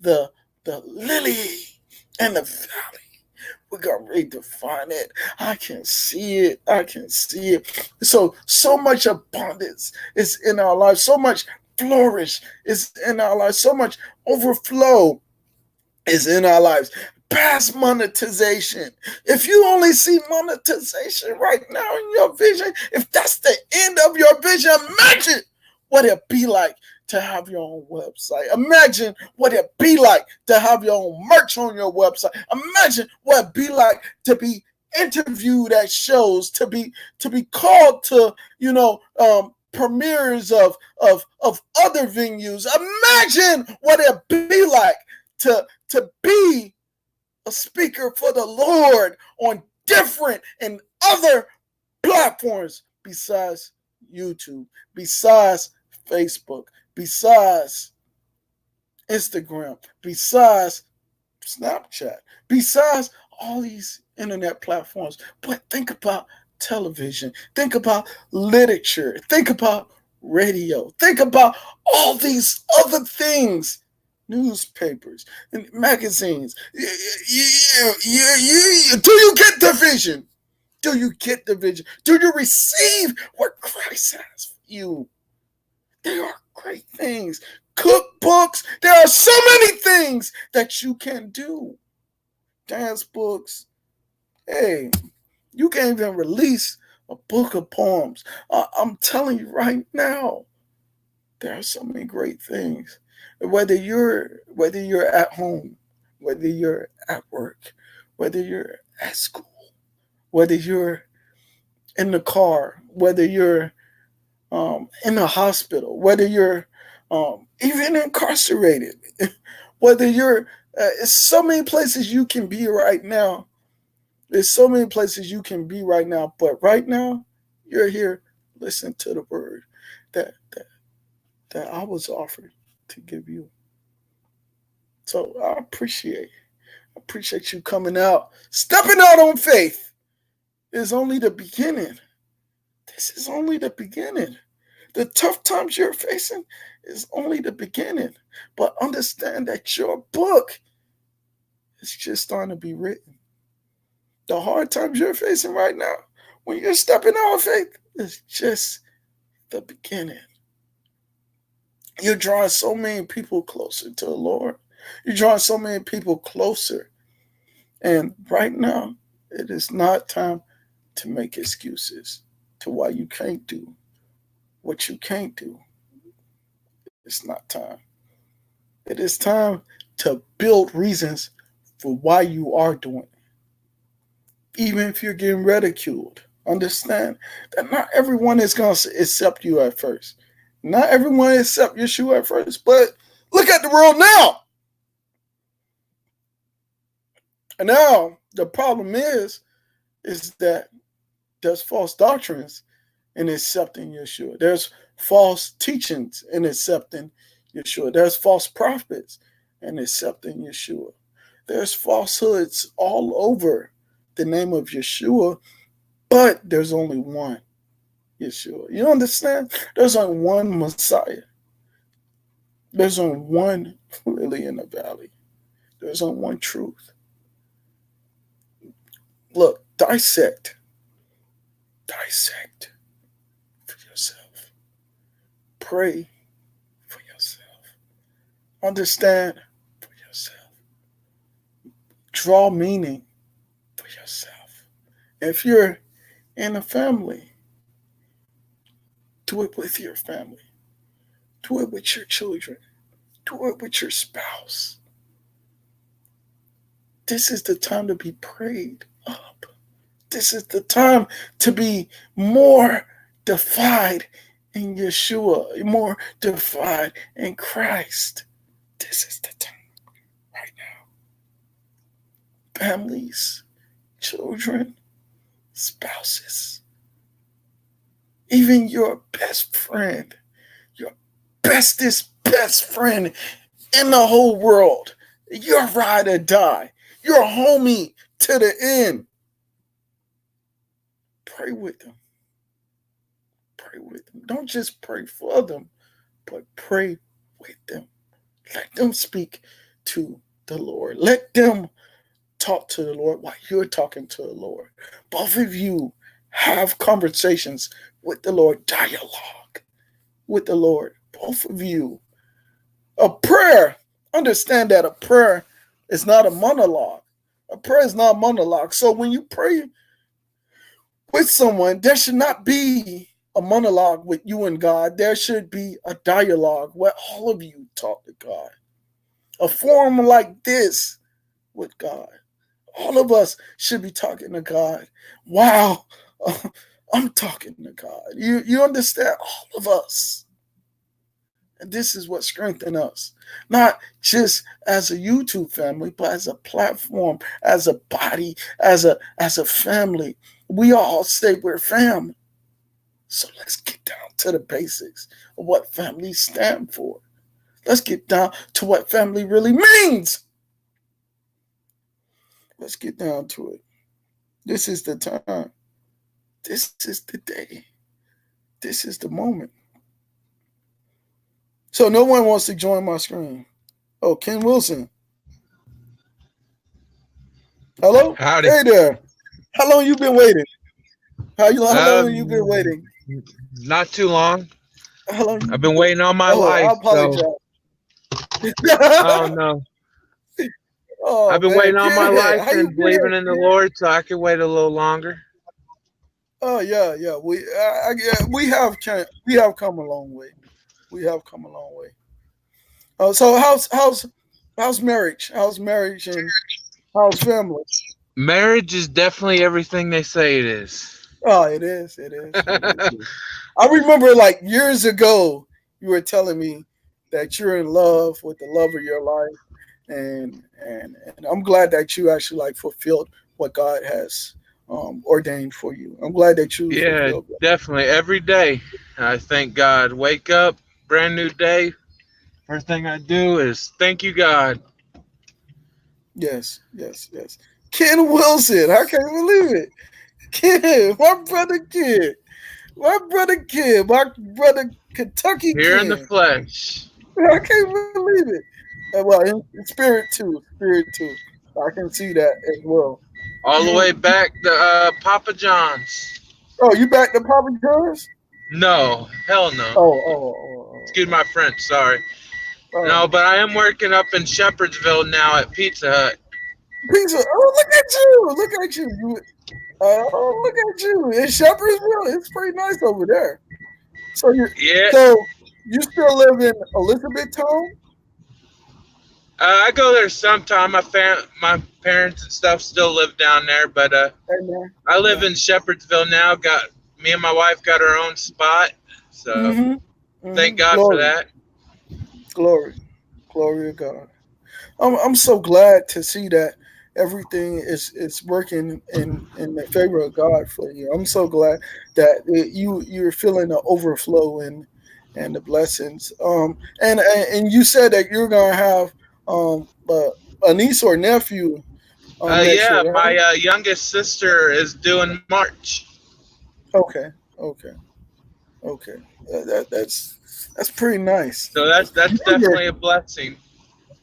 the lily and the valley. We're gonna redefine it. I can see it. I can see it. So much abundance is in our lives. So much flourish is in our lives. So much overflow is in our lives. Past monetization. If you only see monetization right now in your vision, if that's the end of your vision, imagine what it'd be like to have your own website. Imagine what it'd be like to have your own merch on your website. Imagine what it'd be like to be interviewed at shows, to be called to, premieres of other venues. Imagine what it'd be like to be a speaker for the Lord on different and other platforms besides YouTube, besides Facebook, besides Instagram, besides Snapchat, besides all these internet platforms. But think about television, think about literature, think about radio, think about all these other things. Newspapers and magazines. Do you get the vision? Do you get the vision? Do you receive what Christ has for you? They are great things. Cookbooks. There are so many things that you can do. Dance books. Hey, you can't even release a book of poems. I'm telling you right now, there are so many great things. Whether you're at home, whether you're at work, whether you're at school, whether you're in the car, whether you're in the hospital, whether you're even incarcerated, whether you're it's so many places you can be right now. There's so many places you can be right now, but right now you're here. Listen to the word that I was offered to give you. So I appreciate you coming out, stepping out on faith. Is only the beginning. This is only the beginning. The tough times you're facing is only the beginning. But understand that your book is just starting to be written. The hard times you're facing right now, when you're stepping out on faith, is just the beginning. You're drawing so many people closer to the Lord. You're drawing so many people closer. And right now, it is not time to make excuses to why you can't do what you can't do. It's not time. It is time to build reasons for why you are doing it. Even if you're getting ridiculed, understand that not everyone is going to accept you at first. Not everyone accept Yeshua at first, but look at the world now. And now the problem is that there's false doctrines in accepting Yeshua. There's false teachings in accepting Yeshua. There's false prophets in accepting Yeshua. There's falsehoods all over the name of Yeshua, but there's only one Yeshua. You understand? There's only one Messiah. There's only one lily in the valley. There's only one truth. Look, dissect for yourself. Pray for yourself. Understand for yourself. Draw meaning for yourself. If you're in a family, do it with your family. Do it with your children. Do it with your spouse. This is the time to be prayed up. This is the time to be more defied in Yeshua, more defied in Christ. This is the time right now. Families, children, spouses, even your best friend, your bestest best friend in the whole world, your ride or die, your homie to the end. Pray with them. Pray with them. Don't just pray for them, but pray with them. Let them speak to the Lord. Let them talk to the Lord while you're talking to the Lord. Both of you have conversations with the Lord, dialogue with the Lord. Both of you. A prayer, understand that a prayer is not a monologue. A prayer is not a monologue. So when you pray with someone, there should not be a monologue with you and God. There should be a dialogue where all of you talk to God. A forum like this with God. All of us should be talking to God. Wow, I'm talking to God. You understand? All of us. And this is what strengthens us. Not just as a YouTube family, but as a platform, as a body, as a family. We all say we're family. So let's get down to the basics of what family stand for. Let's get down to what family really means. Let's get down to it. This is the time. This is the day. This is the moment. So no one wants to join my screen. Oh, Ken Wilson. Hello? Howdy. Hey there. How long you been waiting? How long you been waiting? Not too long. How long I've been waiting all my I life. apologize. Oh no. Oh I've been man, waiting all my Ken, life how you and believing been? in the Lord, so I can wait a little longer. Oh yeah. We have come a long way. We have come a long way. So how's marriage? How's marriage and how's family? Marriage is definitely everything they say it is. Oh, it is. It is. It is. I remember like years ago, you were telling me that you're in love with the love of your life, and I'm glad that you actually like fulfilled what God has ordained for you. I'm glad that you Yeah, fulfilled that. definitely. Every day, I thank God. Wake up, brand new day. First thing I do is thank you, God. Yes. Ken Wilson, I can't believe it. Ken, my brother Kid, my brother Kentucky Here in the Kid. flesh. I can't believe it. Well, in spirit too. I can see that as well. All the way You, back to Papa John's. oh, you back to Papa John's? No, hell no. Excuse Oh. my French, sorry. No, Oh. but I am working up in Shepherdsville now at Pizza Hut. Pizza. Oh, look at you! Look at you! Oh, look at you! In Shepherdsville, it's pretty nice over there. So Yeah, you still live in Elizabethtown? I go there sometime. My parents and stuff still live down there, but Amen. I live Yeah. in Shepherdsville now. Got me and my wife got our own spot, so thank God for Glory, that. glory, glory to God. I'm so glad to see that everything is working in the favor of God for you. I'm so glad that you're feeling the overflow and the blessings. And you said that you're gonna have a niece or nephew next Yeah, year, right? my youngest sister is doing March. Okay, okay, okay. That's pretty nice. So that's Younger, definitely a blessing.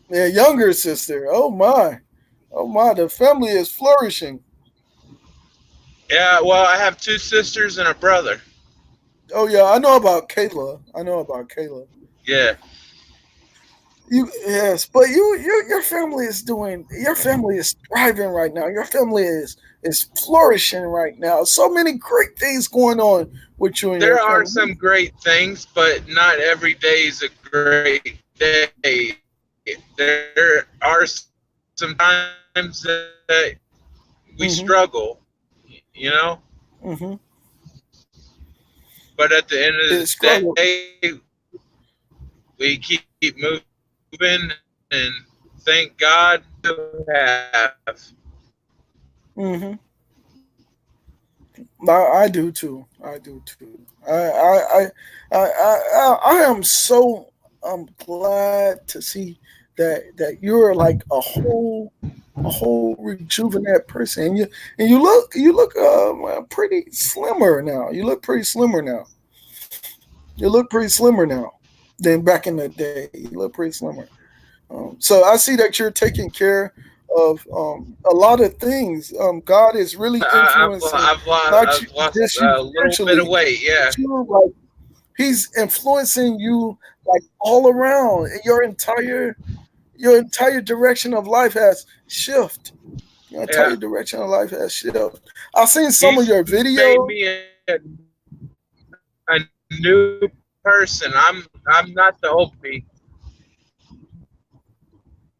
yeah, younger sister. Oh my. The family is flourishing. Yeah, well, I have two sisters and a brother. Oh yeah, I know about Kayla. I know about Kayla. Yeah, You yes, but your family is doing. Your family is thriving right now. Your family is flourishing right now. So many great things going on with you and your there are family. some great things, but not every day is a great day. There are some times that we struggle, Mm-hmm. you know. Mm-hmm. But at the end of It's the struggle. day, we keep moving and thank God to have. Mm-hmm. I do too. I do too. I am so glad to see that you're like a whole rejuvenated person. And you look pretty slimmer now. You look pretty slimmer now. You look pretty slimmer now than back in the day. You look pretty slimmer. So I see that you're taking care of a lot of things. God is really influencing not I've lost just you a little bit of spiritually, weight. but Yeah, you like He's influencing you like all around. Your entire direction of life has shifted. Your yeah. entire direction of life has shifted. I've seen some of He's your made videos. me a new person. I'm not the old me.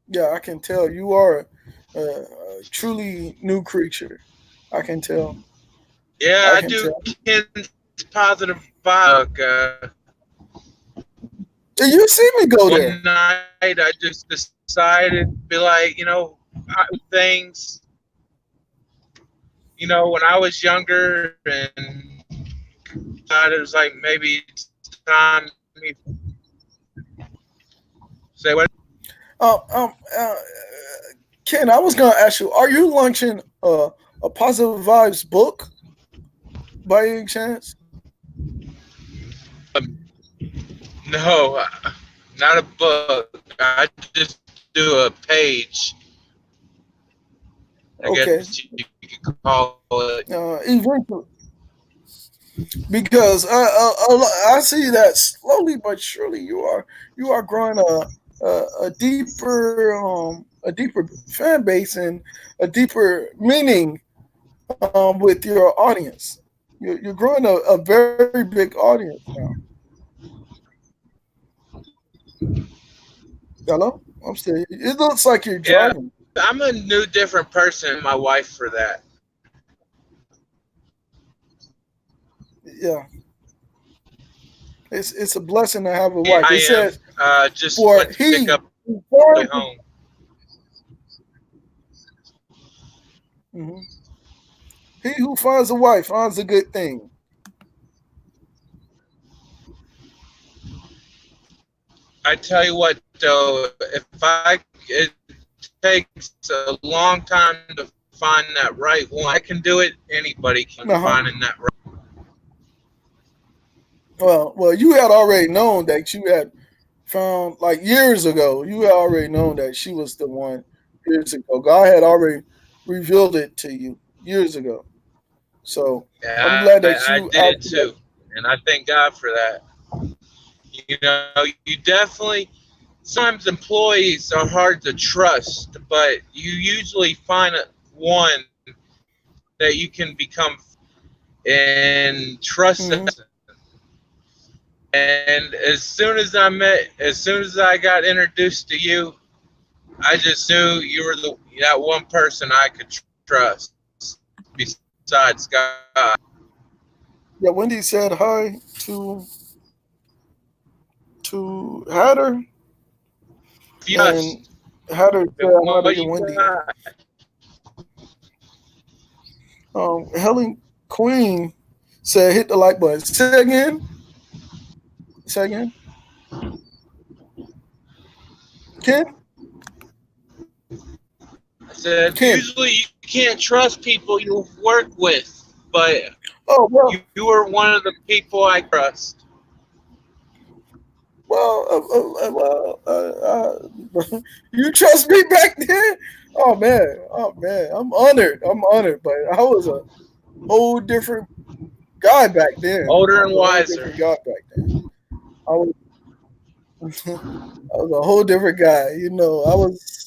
Yeah, I can tell you are a truly new creature. I can tell. Yeah, I I can do tell. Ken's positive vibe. You see me go there. One night I just decided to be like, things. When I was younger and thought it was like maybe it's time to say what. Um, um, uh, Ken, I was gonna ask you: are you launching a positive vibes book by any chance? No, not a book. I just do a page. I Okay, guess you could call it. eventually, because I see that slowly but surely you are growing a deeper fan base and a deeper meaning with your audience. You're growing a very big audience now. Hello, I'm still. It looks like you're Yeah, driving. I'm a new, different person. My wife for that. Yeah, it's a blessing to have a Yeah, wife. I It am. says, Just "For went to pick he up who way finds home. mhm. He who finds a wife finds a good thing." I tell you what, though, it takes a long time to find that right one. I can do it. Anybody can Uh huh. find in that right. Well, you had already known that you had found like years ago. You had already known that she was the one years ago. God had already revealed it to you years ago. So I'm Yeah, glad that I you did it actually. too, and I thank God for that. You definitely. Sometimes employees are hard to trust, but you usually find one that you can become and trust that Mm-hmm. person. And as soon as I got introduced to you, I just knew you were that one person I could trust besides God. Yeah, Wendy said hi to Hatter, and Trust. Hatter said hi What to you Wendy. got? Helen Queen said hit the like button. Say again. Say again. Ken. I said, Ken. usually you can't trust people you work with, but Oh well. you were one of the people I trust. Well, you trust me back then? Oh man, I'm honored. I'm honored, but I was a whole different guy back then. I Older was and a whole wiser. different guy back then. I was, I was a whole different guy. You know, I was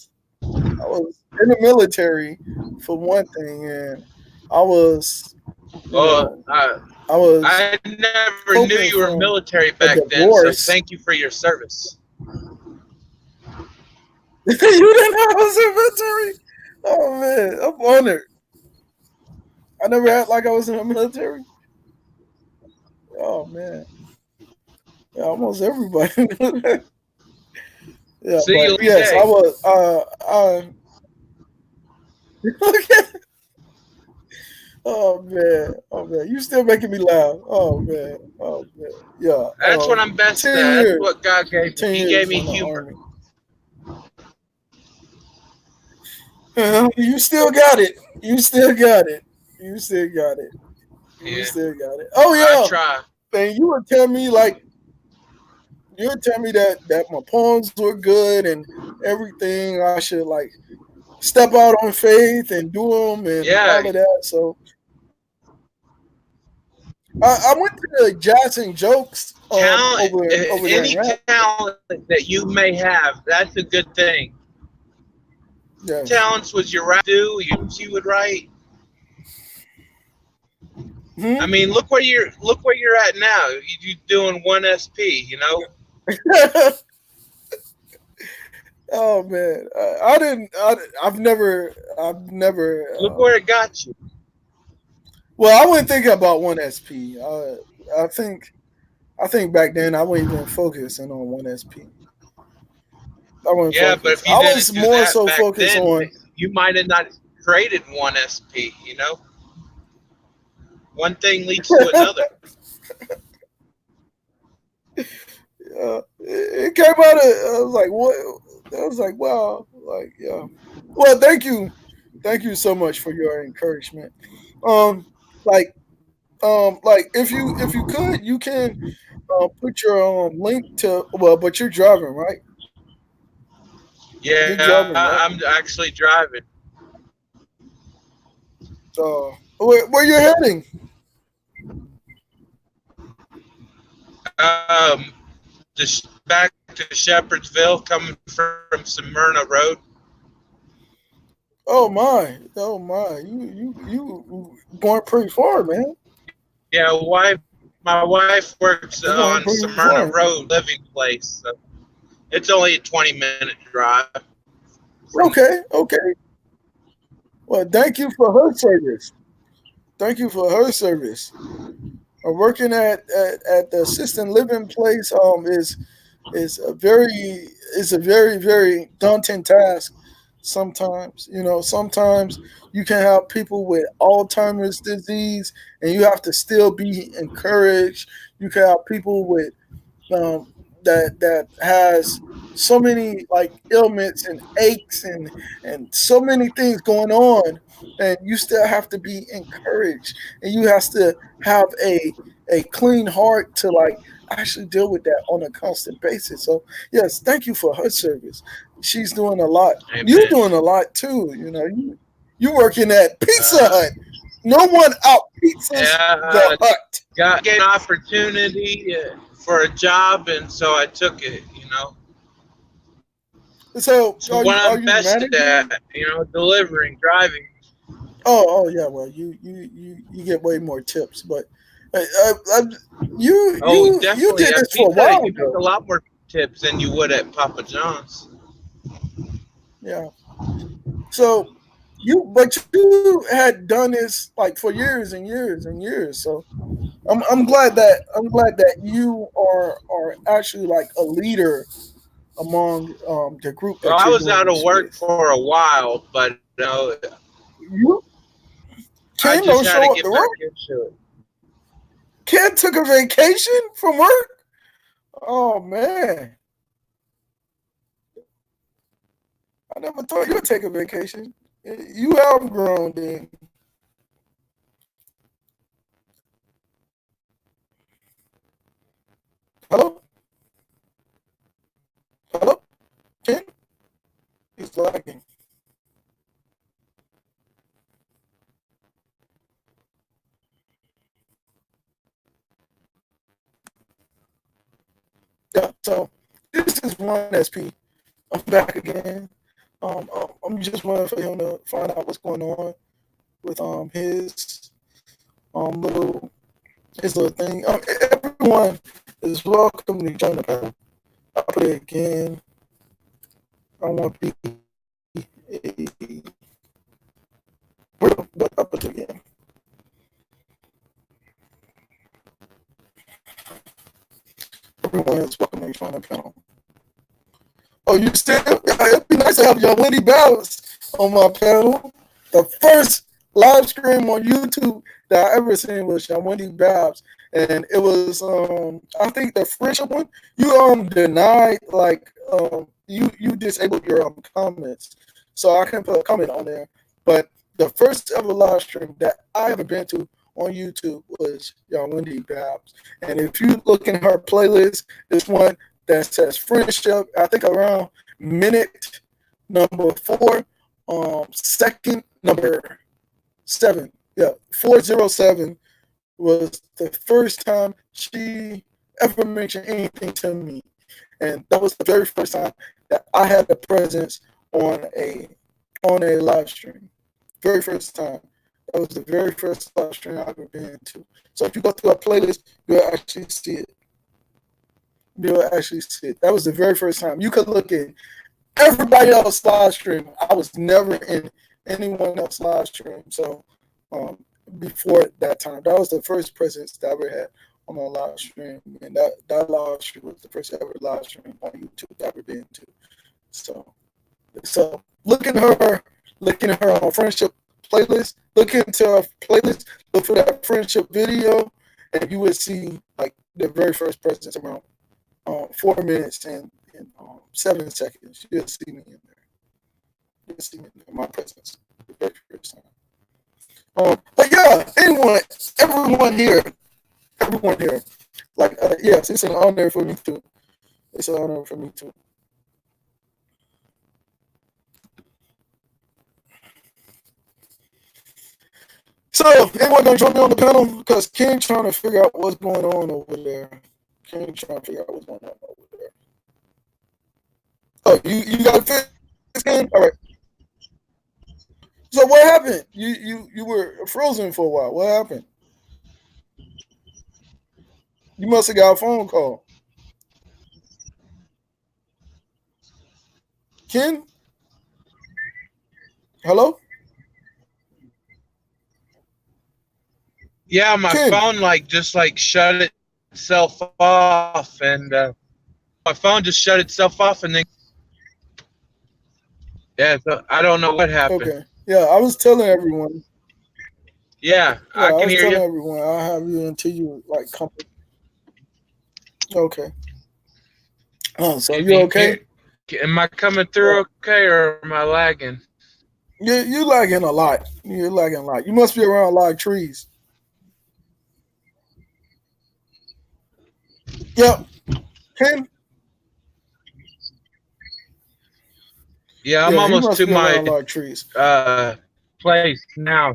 in the military for one thing, and I was, you Oh, know, I was I never knew coping you were from military a back then, so divorce. thank you for your service. You didn't know I was in the military? Oh man, I'm honored. I never Yeah. act like I was in the military. Oh man, yeah, almost everybody knew that. Yeah, See but you every yes, I day. was. Oh man, you still making me laugh. Oh man, yeah. That's what I'm best 10 at. That's years, what God gave me. 10 He gave years me in the humor. army. You still got it. You still got it. You still got it. You Yeah, still got it. Oh I yeah, try. and you would tell me that my poems were good and everything. I should like step out on faith and do them and Yeah, all of that. So I went to the Jazz and Jokes talent, over there in any rap. talent that you may have, that's a good thing. Yes. Talents was your rap do, you would write. I Hmm? mean, look where you're at now. You doing one SP, you know. Oh man, I didn't. I've never. Look where it got you. Well, I wasn't thinking about one SP. I think I think back then I wasn't even focusing on one SP. I wasn't Yeah, but focused. if you I was didn't do more that so back focused then, on. you might have not created one SP. You know, one thing leads to another. It came out of. I was like, what? I was like, wow. Like, yeah. Well, thank you so much for your encouragement. Um, like, if you could, you can put your link to. Well, but you're driving, right? You're Yeah, driving, right? I'm actually driving. Where you heading? Um, just back to Shepherdsville, coming from Smyrna Road. Oh my! You going pretty far, man. Yeah, my wife works You're going on pretty Smyrna far. Road living place. So it's only a 20-minute drive from. Okay. Well, thank you for her service. Thank you for her service. Working at the assisted living place is a very daunting task. Sometimes, sometimes you can have people with Alzheimer's disease, and you have to still be encouraged. You can have people with um, that has so many like ailments and aches and so many things going on, and you still have to be encouraged, and you have to have a clean heart to like actually deal with that on a constant basis. So yes, thank you for her service. She's doing a lot. You Amen. doing a lot too. You working at Pizza Uh, Hut. No one out pizzas the yeah, hut. got an opportunity for a job, and so I took it. You know, So it's what are I'm you best managing? at. You know, delivering, driving. Oh yeah. Well, you get way more tips, but uh, uh, uh, Oh, you definitely did at this for a Pizza Hut, while you make a ago. lot more tips than you would at Papa John's. Yeah. So but you had done this like for years and years and years. So I'm glad that you are actually like a leader among the group Well, that I you're was doing out of this work with. for a while, but You I Ken just don't had to show up to get back work. into it. Ken took a vacation from work. Oh man, I never thought you would take a vacation. You have grown then. Hello? Hello? Ken? He's lagging. Yeah, so this is one SP. I'm back again. I'm just waiting for him to find out what's going on with his little thing. Everyone is welcome to join the panel. I'll put it again. I want to be a real, but I'll put it again. Everyone is welcome to join the panel. Oh, you still? It'd be nice to have your Wendy Balance on my panel. The first live stream on YouTube that I ever seen was Wendy Babs, and it was I think the friendship one. You denied you disabled your comments, so I can put a comment on there. But the first ever live stream that I ever been to on YouTube was Wendy Babs, and if you look in her playlist, it's one that says friendship. I think around minute number 4, second number 7. Yeah, 407 was the first time she ever mentioned anything to me, and that was the very first time that I had a presence on a live stream. Very first time. That was the very first live stream I've ever been to. So if you go through our playlist, you'll actually see it. You'll actually see it. That was the very first time. You could look at everybody else live stream. I was never in anyone else live stream. So before that time, that was the first presence that I ever had on a live stream, and that live stream was the first ever live stream on YouTube that I've ever been to. So look at her on friendship playlist. Look into her playlist. Look for that friendship video, and you would see like the very first presence around 4 minutes and 7 seconds. You'll see me in there. You'll see me in my presence the very first time. But yeah, everyone here, like yes, it's an honor for me too. It's an honor for me too. So, anyone gonna join me on the panel? Because King trying to figure out what's going on over there. King trying to figure out what's going on over there. Oh, you got a fix, King? All right. So what happened? You were frozen for a while. What happened? You must have got a phone call. Ken? Hello? Yeah, my Ken. phone just shut itself off, and my phone just shut itself off, and then yeah, so I don't know what happened. Okay. Yeah, I was telling everyone. Yeah, Yeah, I I can was hear telling you. everyone I'll have you until you like come. Okay. Oh, so Can you you okay? am I coming through okay, or am I lagging? You lagging a lot. You're lagging a lot. You must be around a lot of trees. Yep. Ken? Yeah, I'm Yeah, he almost must to be around my a lot of trees. place now.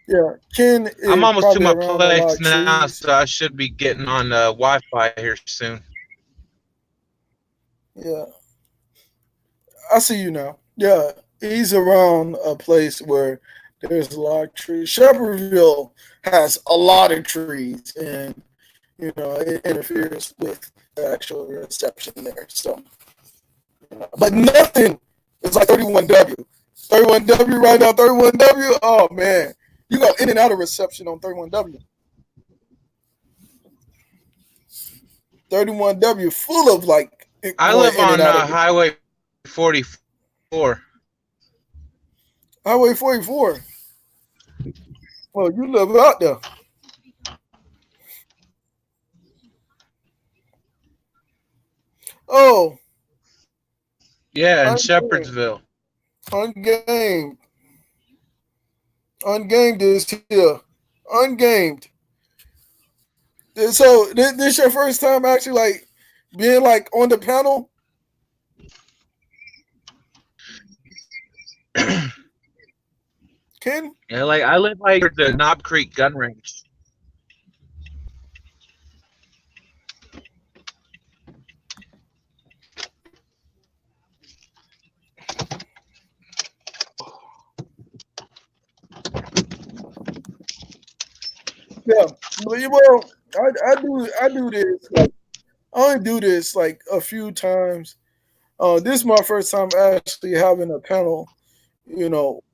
Yeah, Ken I'm is almost to probably my around a lot place of now, trees. so I should be getting on Wi-Fi here soon. Yeah, I see you now. Yeah, he's around a place where there's a lot of trees. Shepherdville has a lot of trees, and it interferes with the actual reception there. So, but nothing is like 31W. 31W right now. 31W. Oh man, you go in and out of reception on 31W. 31W full of like I going live in and on out of it. Highway 44. Highway 44. Well, you live out there. Oh, Yeah, in I know. Shepherdsville. Ungamed. Ungamed is here. Ungamed. So this your first time actually like being like on the panel, Ken? Yeah, like I live like the Knob Creek gun range. Yeah. Well, I do this. Like, I only do this like a few times. This is my first time actually having a panel,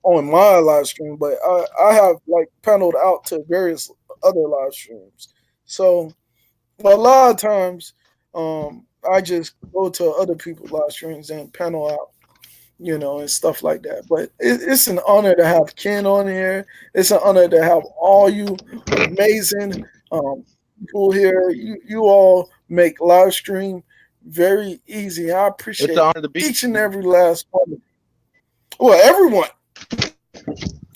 on my live stream, but I have like paneled out to various other live streams. So a lot of times, I just go to other people's live streams and panel out, and stuff like that. But it's an honor to have Ken on here. It's an honor to have all you amazing people here. You all make live stream very easy. I It's an appreciate honor to be. each and every last one. Well, everyone.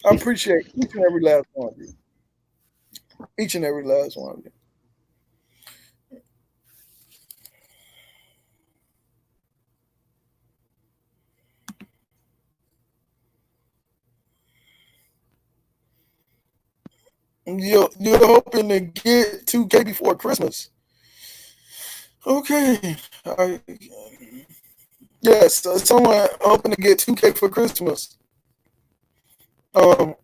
I appreciate each and every last one of you. Each and every last one of you. You're hoping to get 2K before Christmas. Okay. Yes, someone hoping to get 2K for Christmas. Um,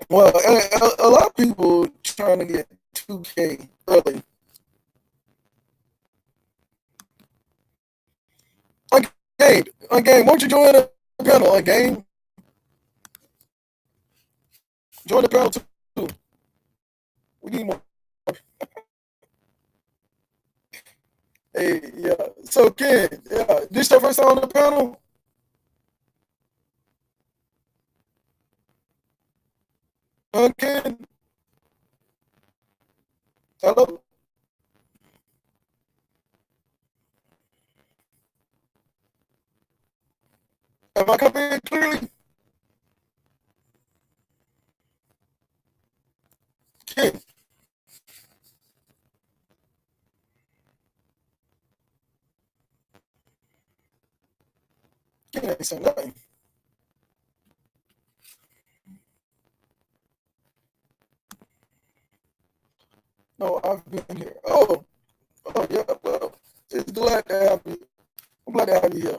well, a lot of people trying to get 2K early. Game. Won't you join the panel? Game. Join the panel too. We need more. Hey, yeah. So, Ken, yeah, this your first time on the panel? Ken? Hello? Am I coming in clearly? Ken? Ken ain't saying nothing. No, I've been here. Oh, yeah, well, it's glad to have you. I'm glad to have you here.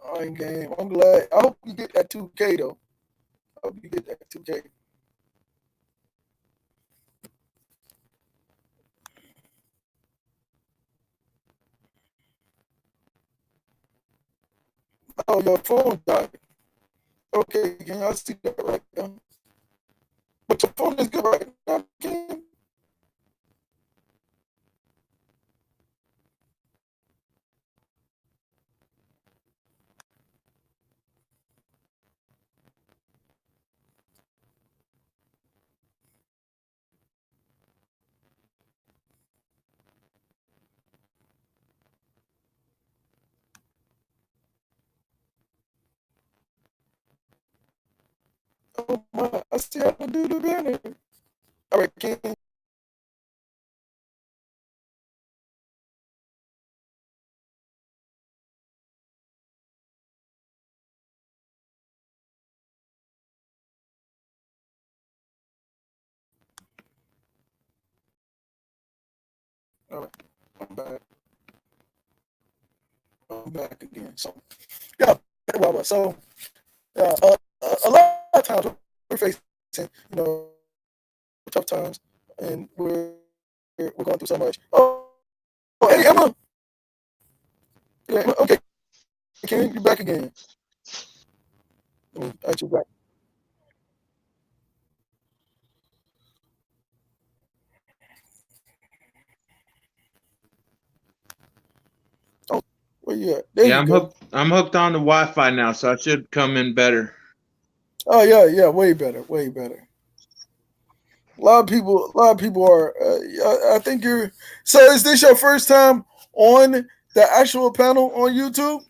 I ain't game. I'm glad. I hope you get that 2K though. I hope you get that 2K. Oh, your phone died. Okay, can I see that right now? But your phone is good right now, Ken. Oh my, I still have to do the banner. All right, Ken. All right, I'm back. I'm back again. So yeah, well, so a lot of times we're facing, you know, tough times, and we're going through so much. Hey Emma. Yeah, okay, Ken, you're back again. Add you back. Oh, where you at? There Yeah, you go. I'm hooked on the Wi-Fi now, so I should come in better. Oh yeah, way better, way better. A lot of people are. I think you're. So is this your first time on the actual panel on YouTube?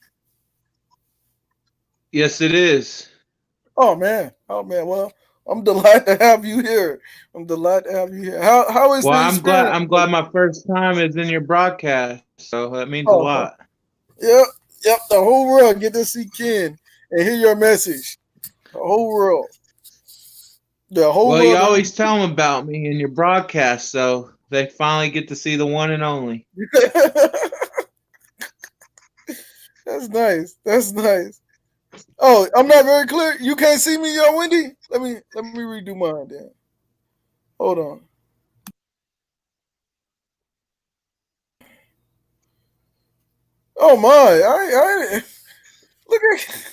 Yes, it is. Oh man. Oh man. Well, I'm delighted to have you here. I'm delighted to have you here. How is Well, the I'm glad. experience? I'm glad my first time is in your broadcast, so that means a Oh, lot. yep, yep. The whole world get to see Ken and hear your message. The whole world. The whole Well, you world. always tell them about me in your broadcast, so they finally get to see the one and only. That's nice. That's nice. Oh, I'm not very clear. You can't see me, yo, Wendy. Let me redo mine then. Hold on. Oh my! I look at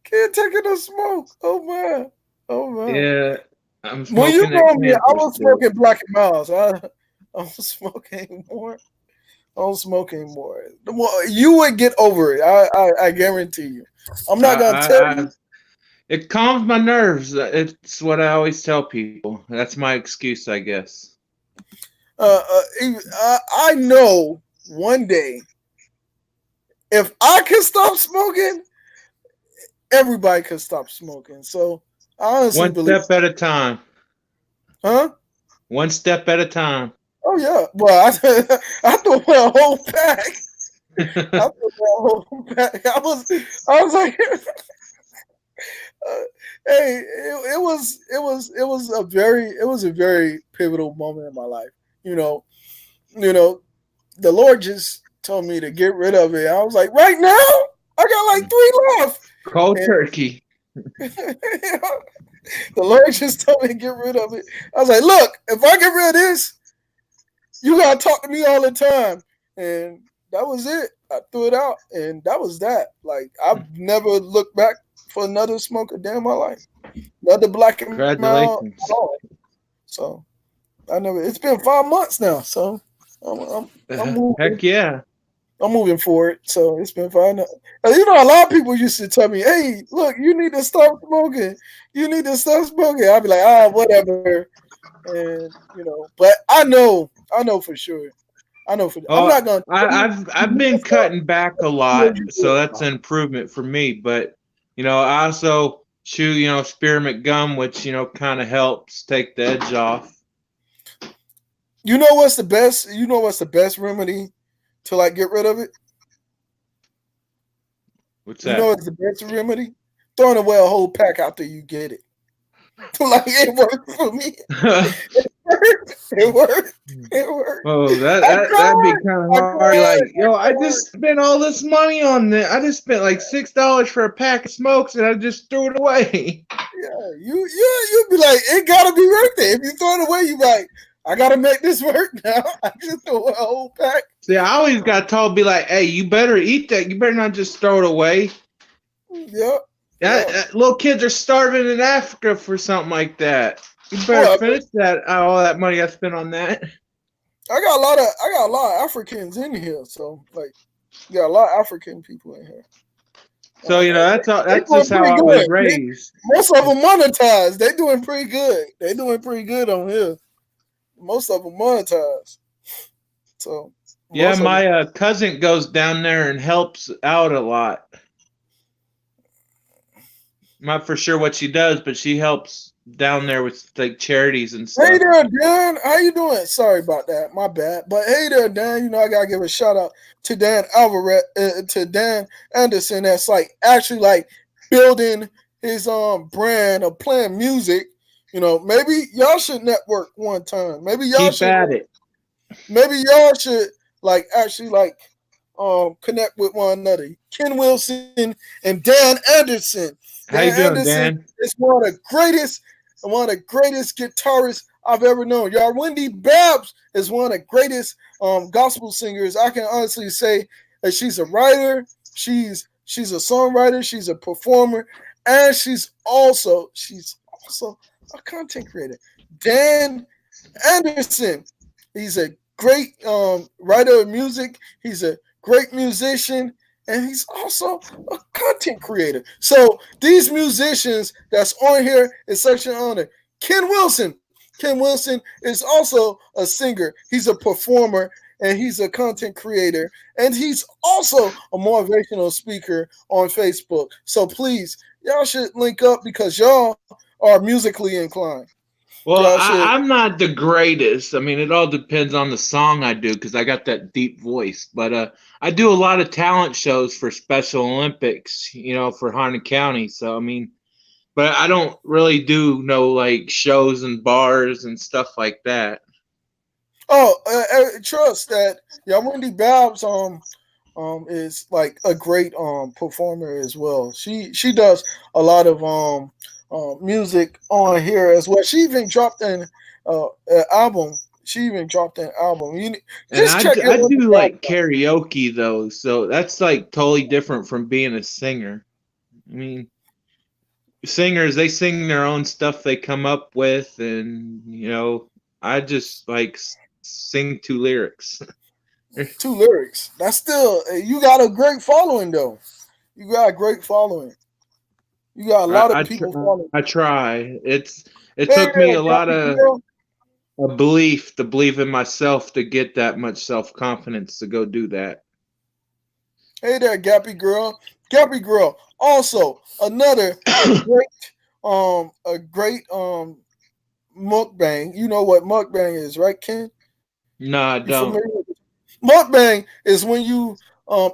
kid taking a smoke. Oh my! Oh my! Yeah, I'm When you smoking that know me, I camper was still. smoking Black and Miles. I don't smoke anymore. I don't smoke anymore. The more, you would get over it. I guarantee you. I'm not gonna tell I you. it calms my nerves. It's what I always tell people. That's my excuse, I guess. I know one day if I can stop smoking, everybody can stop smoking. So I honestly One believe, step at a time. huh? One step at a time. Oh yeah. Well, I threw away a whole pack. I threw away a whole pack. I was like, hey, it was a very pivotal moment in my life. You know, you know, the Lord just told me to get rid of it. I was like, right now, I got like 3 left. Cold turkey. And the Lord just told me to get rid of it. I was like, look, if I get rid of this, you gotta talk to me all the time. And that was it. I threw it out, and that was that. Like I've never looked back for another smoke a day in my life. Another Black and Mild at Congratulations. all. So I never. It's been 5 months now, so I'm moving. Heck yeah. I'm moving forward. So it's been fine. You know, a lot of people used to tell me, "Hey, look, you need to stop smoking. You need to stop smoking." I'd be like, "Ah, whatever." And but I know for sure. I know for. I'm Oh, not gonna tell I, you. I've You I've need to been stop cutting back a until lot, you do so it. that's an improvement for me. But I also chew, spearmint gum, which kind of helps take the edge off. You know what's the best? You know what's the best remedy to like get rid of it? What's You know that? what's the best remedy? Throwing away a whole pack after you get it. Like it worked for me. It worked. It worked. Oh, that I that that'd be tried. kind of I hard. tried. Like, I just spent all this money on this. I just spent like $6 for a pack of smokes, and I just threw it away. Yeah, you'd be like, it gotta be worth it. If you throw it away, you be like, I gotta make this work now. I just threw away a whole pack. See, I always got told, be like, hey, you better eat that. You better not just throw it away. Yep. Yeah, Yep. little kids are starving in Africa for something like that. You better Well, finish that. All that money I spent on that. I got a lot of Africans in here, so like, you got a lot of African people in here. So that's all. They That's doing just how pretty I was good. raised. Most of them monetized. They doing pretty good. They doing pretty good on here. Most of them monetized. So Yeah, most of them. my cousin goes down there and helps out a lot. I'm not for sure what she does, but she helps down there with like charities and Hey stuff. there, Dan. How you doing? Sorry about that. My bad. But hey there, Dan. You know I gotta give a shout out to Dan Alvarez, to Dan Anderson. That's like actually like building his brand of playing music. Maybe y'all should network one time. Keep at it. Maybe y'all should like actually like connect with one another. Ken Wilson and Dan Anderson. How you Dan doing, Anderson Dan? is one of the greatest guitarists I've ever known. Y'all, Wendy Babs is one of the greatest gospel singers. I can honestly say that she's a writer, she's a songwriter, she's a performer, and she's also a content creator. Dan Anderson, he's a great writer of music. He's a great musician, and he's also a content creator. So these musicians that's on here is such an honor. Ken Wilson. Ken Wilson is also a singer. He's a performer, and he's a content creator, and he's also a motivational speaker on Facebook. So please, y'all should link up because y'all are musically inclined. Well, Y'all should. I'm not the greatest. I mean, it all depends on the song I do because I got that deep voice. But I do a lot of talent shows for Special Olympics, for Harnett County. So, I mean, but I don't really do no like shows and bars and stuff like that. Oh, trust that. Yeah, Wendy Babs is like a great performer as well. She does a lot of music on here as well. She even dropped an album. She even dropped an album. And Just check your I Wendy do Babs like out. karaoke though, so that's like totally different from being a singer. I mean, singers they sing their own stuff they come up with, and I just like sing two lyrics. Two lyrics. That's still you got a great following though. You got a great following. You got a lot of people following. I try. It Hey took me there, a lot Gappy of girl. a belief to believe in myself to get that much self confidence to go do that. Hey there, Gappy girl. Gappy girl. Also, another great mukbang. You know what mukbang is, right, Ken? No, I You familiar don't. with it? Mukbang is when you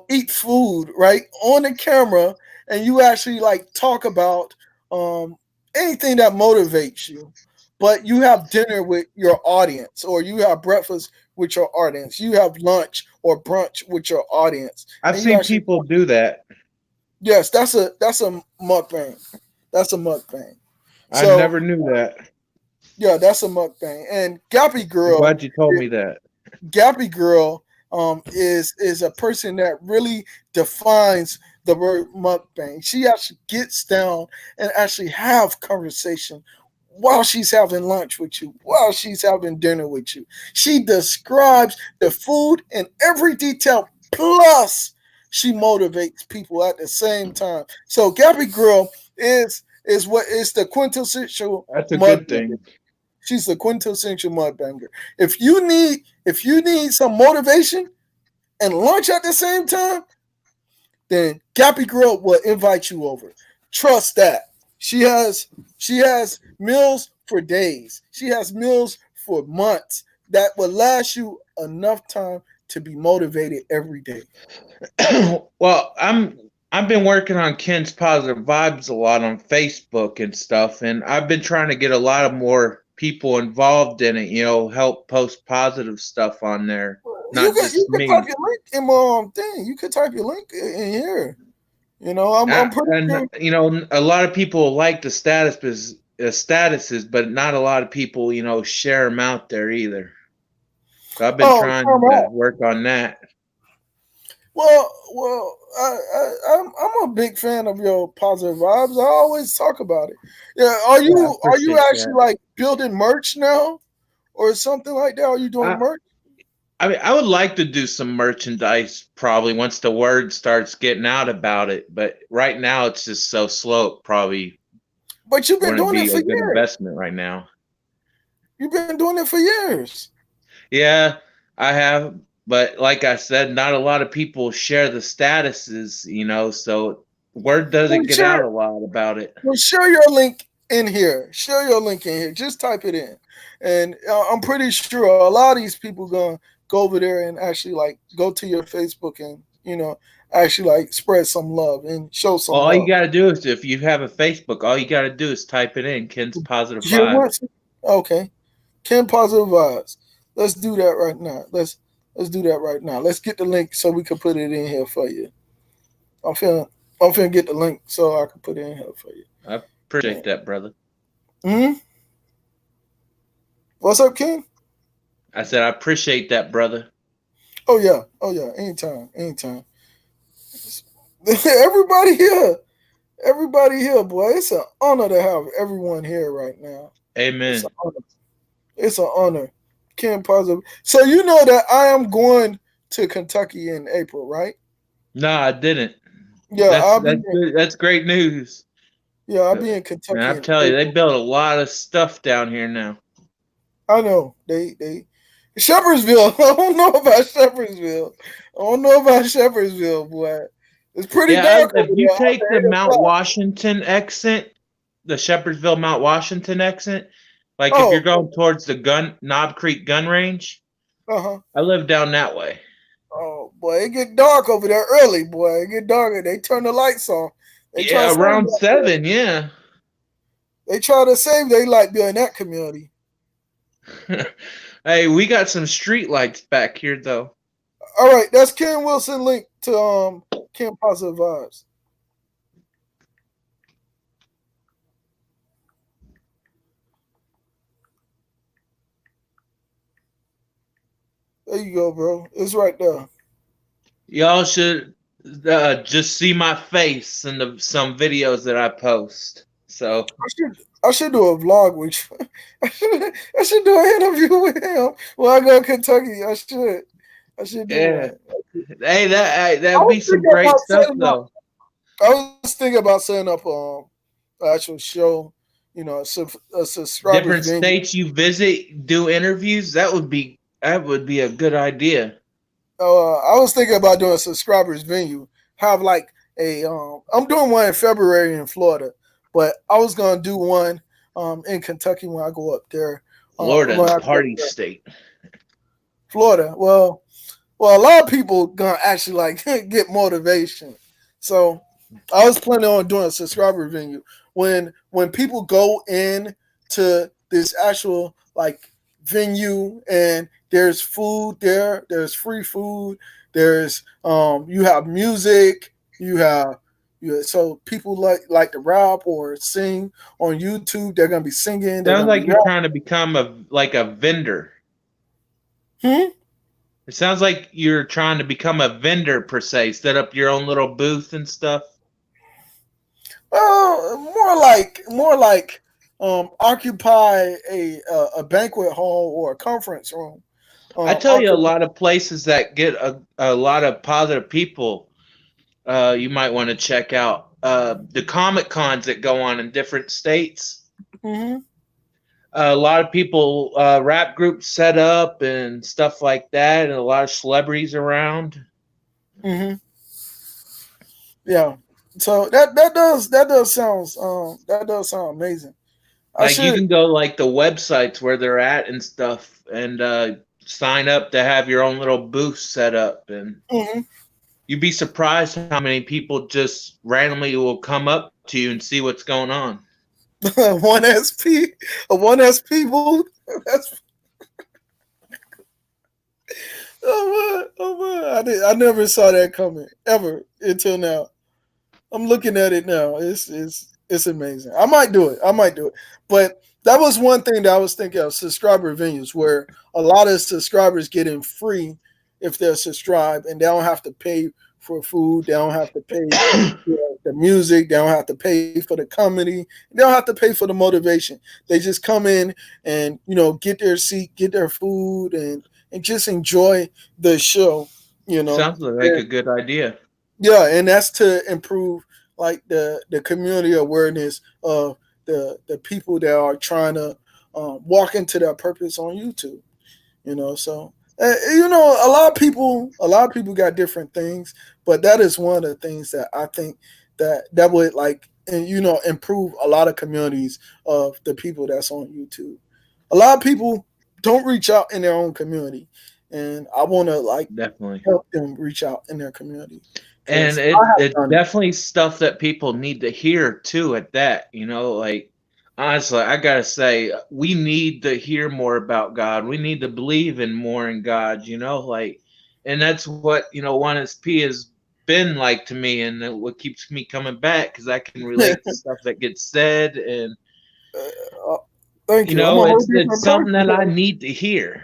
eat food, right, on the camera and you actually like talk about um anything that motivates you. But you have dinner with your audience, or you have breakfast with your audience, you have lunch or brunch with your audience, I've and you seen actually people do that. yes, that's a mukbang. That's a mukbang. I So never knew that. yeah, that's a mukbang. And Gappy I'm Girl, glad you told me that. Gappy Girl, is a person that really defines the word mukbang. She actually gets down and actually have conversation while she's having lunch with you, while she's having dinner with you. She describes the food in every detail, plus she motivates people at the same time. So Gappy Girl is what is the quintessential That's a good mukbanger. thing. She's the quintessential mudbanger. If you need some motivation and lunch at the same time, then Gappy Girl will invite you over. Trust that. She has meals for days. She has meals for months that will last you enough time to be motivated every day. Well, I've been working on Ken's positive vibes a lot on Facebook and stuff, and I've been trying to get a lot of more people involved in it. Help post positive stuff on there, You not can you just can type me. your link in my thing. You can type your link in here. I'm pretty And sure. a lot of people like the statuses, but not a lot of people share them out there either. So I've been Oh, trying come to on. work on that. Well, I'm a big fan of your positive vibes. I always talk about it. Yeah, are Yeah, I you appreciate actually that. like building merch now or something like that? Are you doing I, merch? I mean, I would like to do some merchandise probably once the word starts getting out about it, but right now it's just so slow. It probably But you've been wouldn't doing it be for a good years. investment right now. You've been doing it for years. Yeah, I have, but like I said, not a lot of people share the statuses, so word Well, doesn't get share out a lot about it. well, share your link in here. Share your link in here. Just type it in, and I'm pretty sure a lot of these people gonna go over there and actually like go to your Facebook and actually like spread some love and show some All you love. got to do is if you have a Facebook, all you got to do is type it in, Ken's Positive Here Vibes. once. Okay. 10 positive vibes. Let's do that right now. Let's do that right now. Let's get the link so we can put it in here for you. I'm feeling I'm finna get the link so I can put it in here for you. I appreciate that, brother. Hmm. What's up, King? I said I appreciate that, brother. Oh yeah. Oh yeah. Anytime. Anytime. Everybody here. Everybody here, boy. It's an honor to have everyone here right now. It's an Amen. honor. It's an honor. Ken Positive. So you know that I am going to Kentucky in April, right? No, I didn't. Yeah, That's I'll be that's good. That's great news. yeah, I'll be Man, in Kentucky I'm in telling you, they April. built a lot of stuff down here now. I know they Shepherdsville. I don't know about Shepherdsville. I don't know about Shepherdsville, boy. It's pretty Yeah, dark over if you there take after the 8 Mount o'clock. Washington exit, the Shepherdsville Mount Washington exit, like if you're Oh, going towards the gun Knob Creek gun range, uh-huh. I live down that way. Oh boy, it get dark over there early, boy. It get darker. They turn the lights on. They try to Yeah, save around that bill. 7, yeah. They try to save their light bill in that community. Hey, we got some street lights back here though. All right, that's Ken Wilson link to Ken Positive Vibes. There you go, bro. It's right there. Y'all should just see my face in some videos that I post. So, I should do a vlog with you. I should do an interview with him when I go to Kentucky. I should do yeah. one. Hey, I that'd was be some thinking great about stuff setting up. though. I was thinking about setting up an actual show. A subscribers Different venue. states you visit, do interviews. That would be a good idea. I was thinking about doing a subscribers venue. Have like a I'm doing one in February in Florida, but I was gonna do one in Kentucky when I go up there. Florida, When the I go up party there. state. Florida. Well, a lot of people gonna actually like get motivation. So I was planning on doing a subscriber venue when people go in to this actual like venue and there's food there, there's free food, there's you have music, so people like to rap or sing on YouTube. They're gonna be singing. They're Sounds gonna be like you're rapping. trying to become a vendor. Hmm? It sounds like you're trying to become a vendor per se, set up your own little booth and stuff. More like occupy a banquet hall or a conference room. I tell you, a Occupy. lot of places that get a lot of positive people, you might want to check out. The Comic Cons that go on in different states. Hmm. A lot of people, rap groups set up and stuff like that, and a lot of celebrities around. Hmm. Yeah. So that does sound amazing. I Like you should. can go like the websites where they're at and stuff, and sign up to have your own little booth set up, and Hmm. you'd be surprised how many people just randomly will come up to you and see what's going on. One SP, a one SP booth. That's oh man. I never saw that coming ever until now. I'm looking at it now. It's amazing. I might do it. But that was one thing that I was thinking of subscriber venues where a lot of subscribers get in free if they're subscribed and they don't have to pay for food. They don't have to pay for the music. They don't have to pay for the comedy. They don't have to pay for the motivation. They just come in and get their seat, get their food, and just enjoy the show. You know, Sounds like a good idea. yeah, and that's to improve like the community awareness of the people that are trying to walk into their purpose on YouTube. So a lot of people got different things, but that is one of the things that I think that would like and improve a lot of communities of the people that's on YouTube. A lot of people don't reach out in their own community, and I want to like Definitely. help them reach out in their community And because I have it's done it. definitely stuff that people need to hear too at that, like honestly, I gotta say, we need to hear more about God. We need to believe in more in God, and that's what, One SP has been like to me, and what keeps me coming back because I can relate to stuff that gets said, and Uh, Thank you. I'm a whole it's different something that I person. need to hear.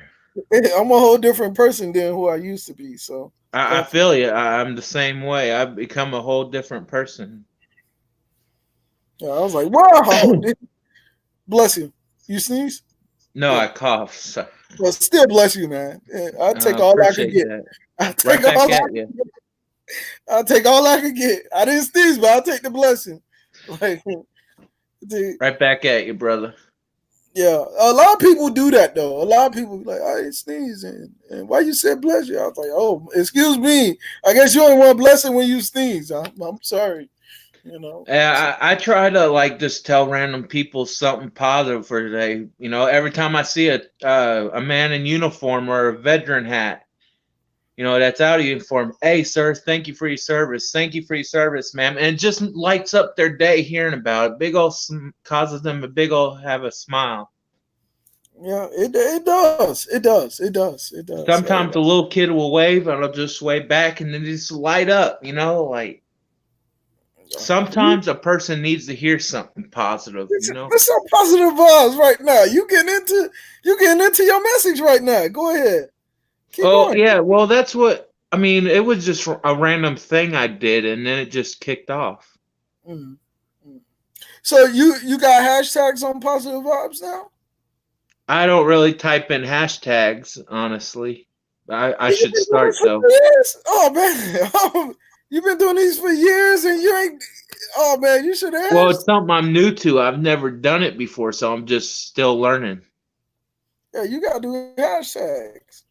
I'm a whole different person than who I used to be. So I thank you. feel you. I'm the same way. I've become a whole different person. Yeah, I was like, wow. Bless you. You sneeze? No, Yeah. I cough. So Well, still bless you, man. Yeah, I'll I take all I could appreciate get. that. I'll Right take back all I at you. could get. I'll take all I could get. I didn't sneeze, but I'll take the blessing. Like, dude, Right back at you, brother. Yeah, a lot of people do that though. A lot of people be like, I ain't sneeze, and why you said bless you? I was like, oh, excuse me. I guess you only want blessing when you sneeze. I'm sorry, you know. So, I try to like just tell random people something positive for today. You know, every time I see a man in uniform or a veteran hat, you know, that's out of uniform. Hey, sir, thank you for your service. Thank you for your service, ma'am. And it just lights up their day hearing about it. Big old causes them a big old have a smile. yeah, it does. It does. It does. It does. Sometimes a little kid will wave and I'll just wave back and then just light up, you know, like sometimes a person needs to hear something positive, you know. There's some positive vibes right now. You getting into your message right now. Go ahead. Keep Oh, going. yeah, well, that's what I mean. It was just a random thing I did and then it just kicked off. Mm. So you got hashtags on positive vibes now? I don't really type in hashtags, honestly. I You've should been doing start this for though. years. Oh man, you've been doing these for years, and you ain't. Oh man, you should Well, have. it's something I'm new to. I've never done it before, so I'm just still learning. Yeah, you gotta do hashtags.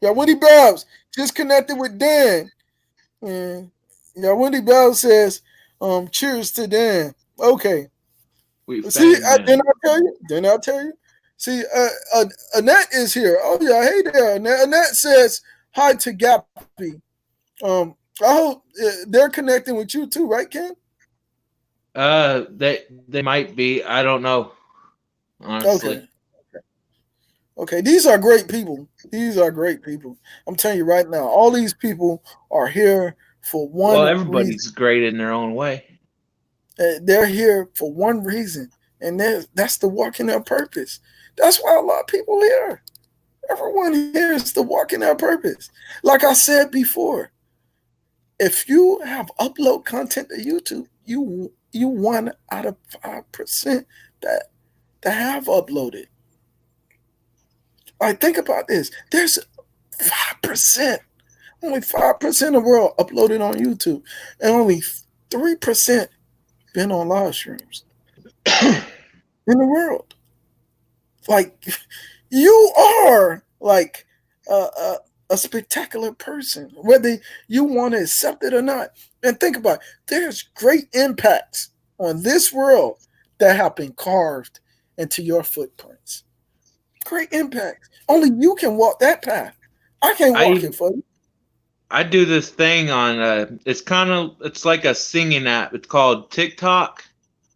Yeah, Wendy Babs just connected with Dan. And yeah, Wendy Babs says, cheers to Dan. Okay. We See, bang man. didn't I tell you? Didn't I tell you? See, Annette is here. Oh yeah, hey there, Annette. Annette says hi to Gappy. I hope they're connecting with you too, right, Ken? They might be. I don't know, honestly. Okay. Okay. These are great people. These are great people. I'm telling you right now, all these people are here for Well, one reason. everybody's great in their own way. They're here for one reason, and that's to walk in their purpose. That's why a lot of people here. Everyone here is to walk in their purpose. Like I said before, if you have upload content to YouTube, you 1 out of 5% that have uploaded. All right, think about this. There's 5%, only 5% of the world uploaded on YouTube, and only 3% been on live streams in the world. Like, you are like a spectacular person, whether you want to accept it or not. And think about it, there's great impacts on this world that have been carved into your footprints. Great impacts. Only you can walk that path. I can't walk I it for you. I do this thing on it's like a singing app. It's called TikTok.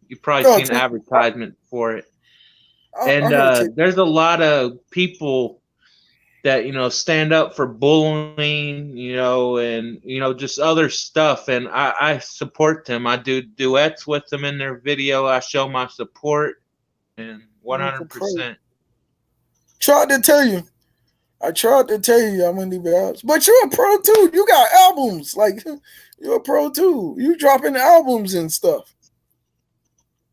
You've probably Oh, seen advertisement for it. I And heard it. there's a lot of people that stand up for bullying, and just other stuff. And I support them. I do duets with them in their video. I show my support, and Beautiful praise. 100%. Tried to tell you. I tried to tell you I'm gonna be out. But you're a pro too. You got albums. Like you're a pro too. You dropping albums and stuff.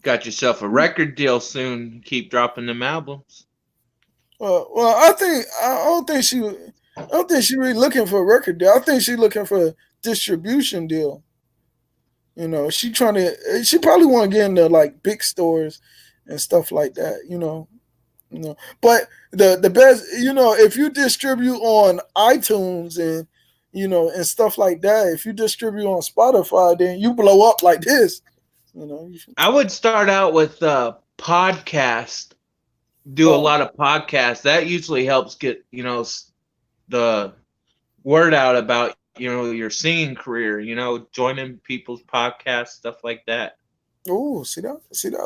Got yourself a record deal soon. Keep dropping them albums. Well, I don't think she really looking for a record deal. I think she's looking for a distribution deal. You know, she probably want to get into like big stores and stuff like that. But the best, if you distribute on iTunes and and stuff like that, if you distribute on Spotify, then you blow up like this. I would start out with podcast. Do a lot of podcasts. That usually helps get the word out about your singing career. Joining people's podcasts, stuff like that. Oh, see that?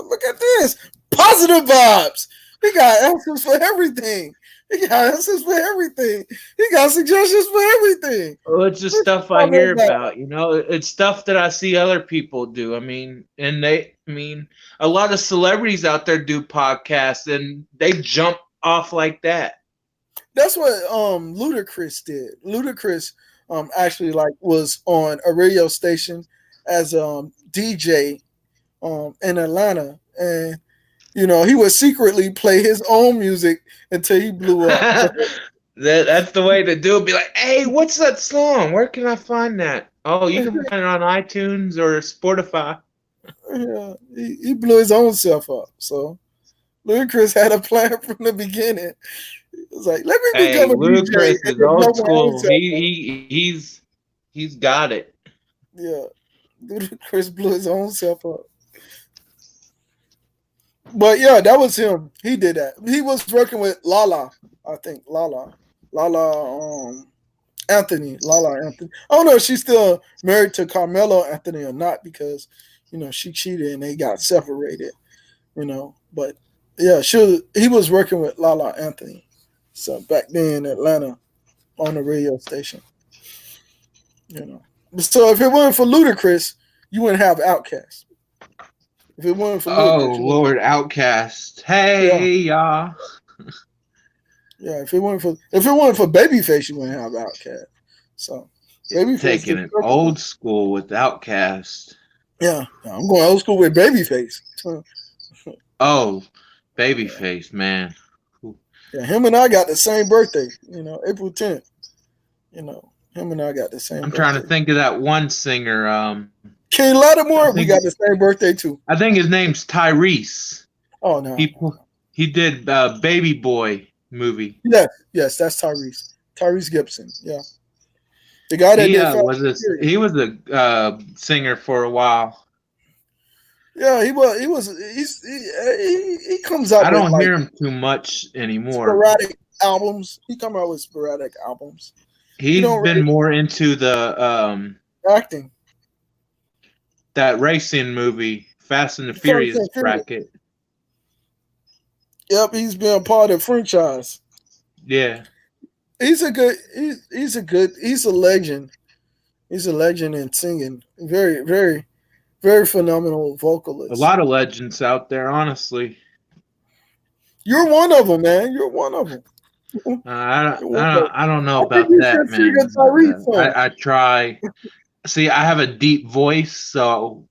Look at this. Positive vibes. He got answers for everything. He got answers for everything. He got suggestions for everything. Well, it's just stuff I hear about. It's stuff that I see other people do. I mean, a lot of celebrities out there do podcasts, and they jump off like that. That's what Ludacris did. Ludacris actually was on a radio station as DJ in Atlanta, and he would secretly play his own music until he blew up. That's the way to do it. Be like, hey, what's that song? Where can I find that? Oh, you can find it on iTunes or Spotify. Yeah, he blew his own self up. So Ludacris had a plan from the beginning. It was like, let me Hey, become a DJ Ludacris and is then blow old my own school. self up. He's got it. Yeah, Ludacris blew his own self up. But yeah, that was him. He did that. He was working with Lala, I think. Lala Anthony. Lala Anthony. I don't know if she's still married to Carmelo Anthony or not because, she cheated and they got separated, But yeah, he was working with Lala Anthony. So back then in Atlanta on the radio station. So if it wasn't for Ludacris, you wouldn't have Outkast. If it wasn't for Oh Ludacris, Lord, Outcast. yeah. Hey y'all. Yeah, if it wasn't for Babyface, you wouldn't have Outkast. So Babyface Taking just it old school with Outcast. yeah, I'm going old school with Babyface. Oh, Babyface, man. Yeah, him and I got the same birthday. April 10th. Him and I got the same I'm birthday. trying to think of that one singer. King Lattimore, we got the same birthday too. I think his name's Tyrese. Oh no, he did Baby Boy movie. Yes, that's Tyrese. Tyrese Gibson. Yeah, the guy that he was a singer for a while. Yeah, he was. He comes out. I don't hear him too much anymore. Sporadic albums. He come out with sporadic albums. He's been more into the acting. That racing movie, Fast and the Furious bracket. Yep, he's been a part of the franchise. Yeah. He's a legend. He's a legend in singing. Very, very, very phenomenal vocalist. A lot of legends out there, honestly. You're one of them, man. You're one of them. I don't know about that, man. I try. See, I have a deep voice, so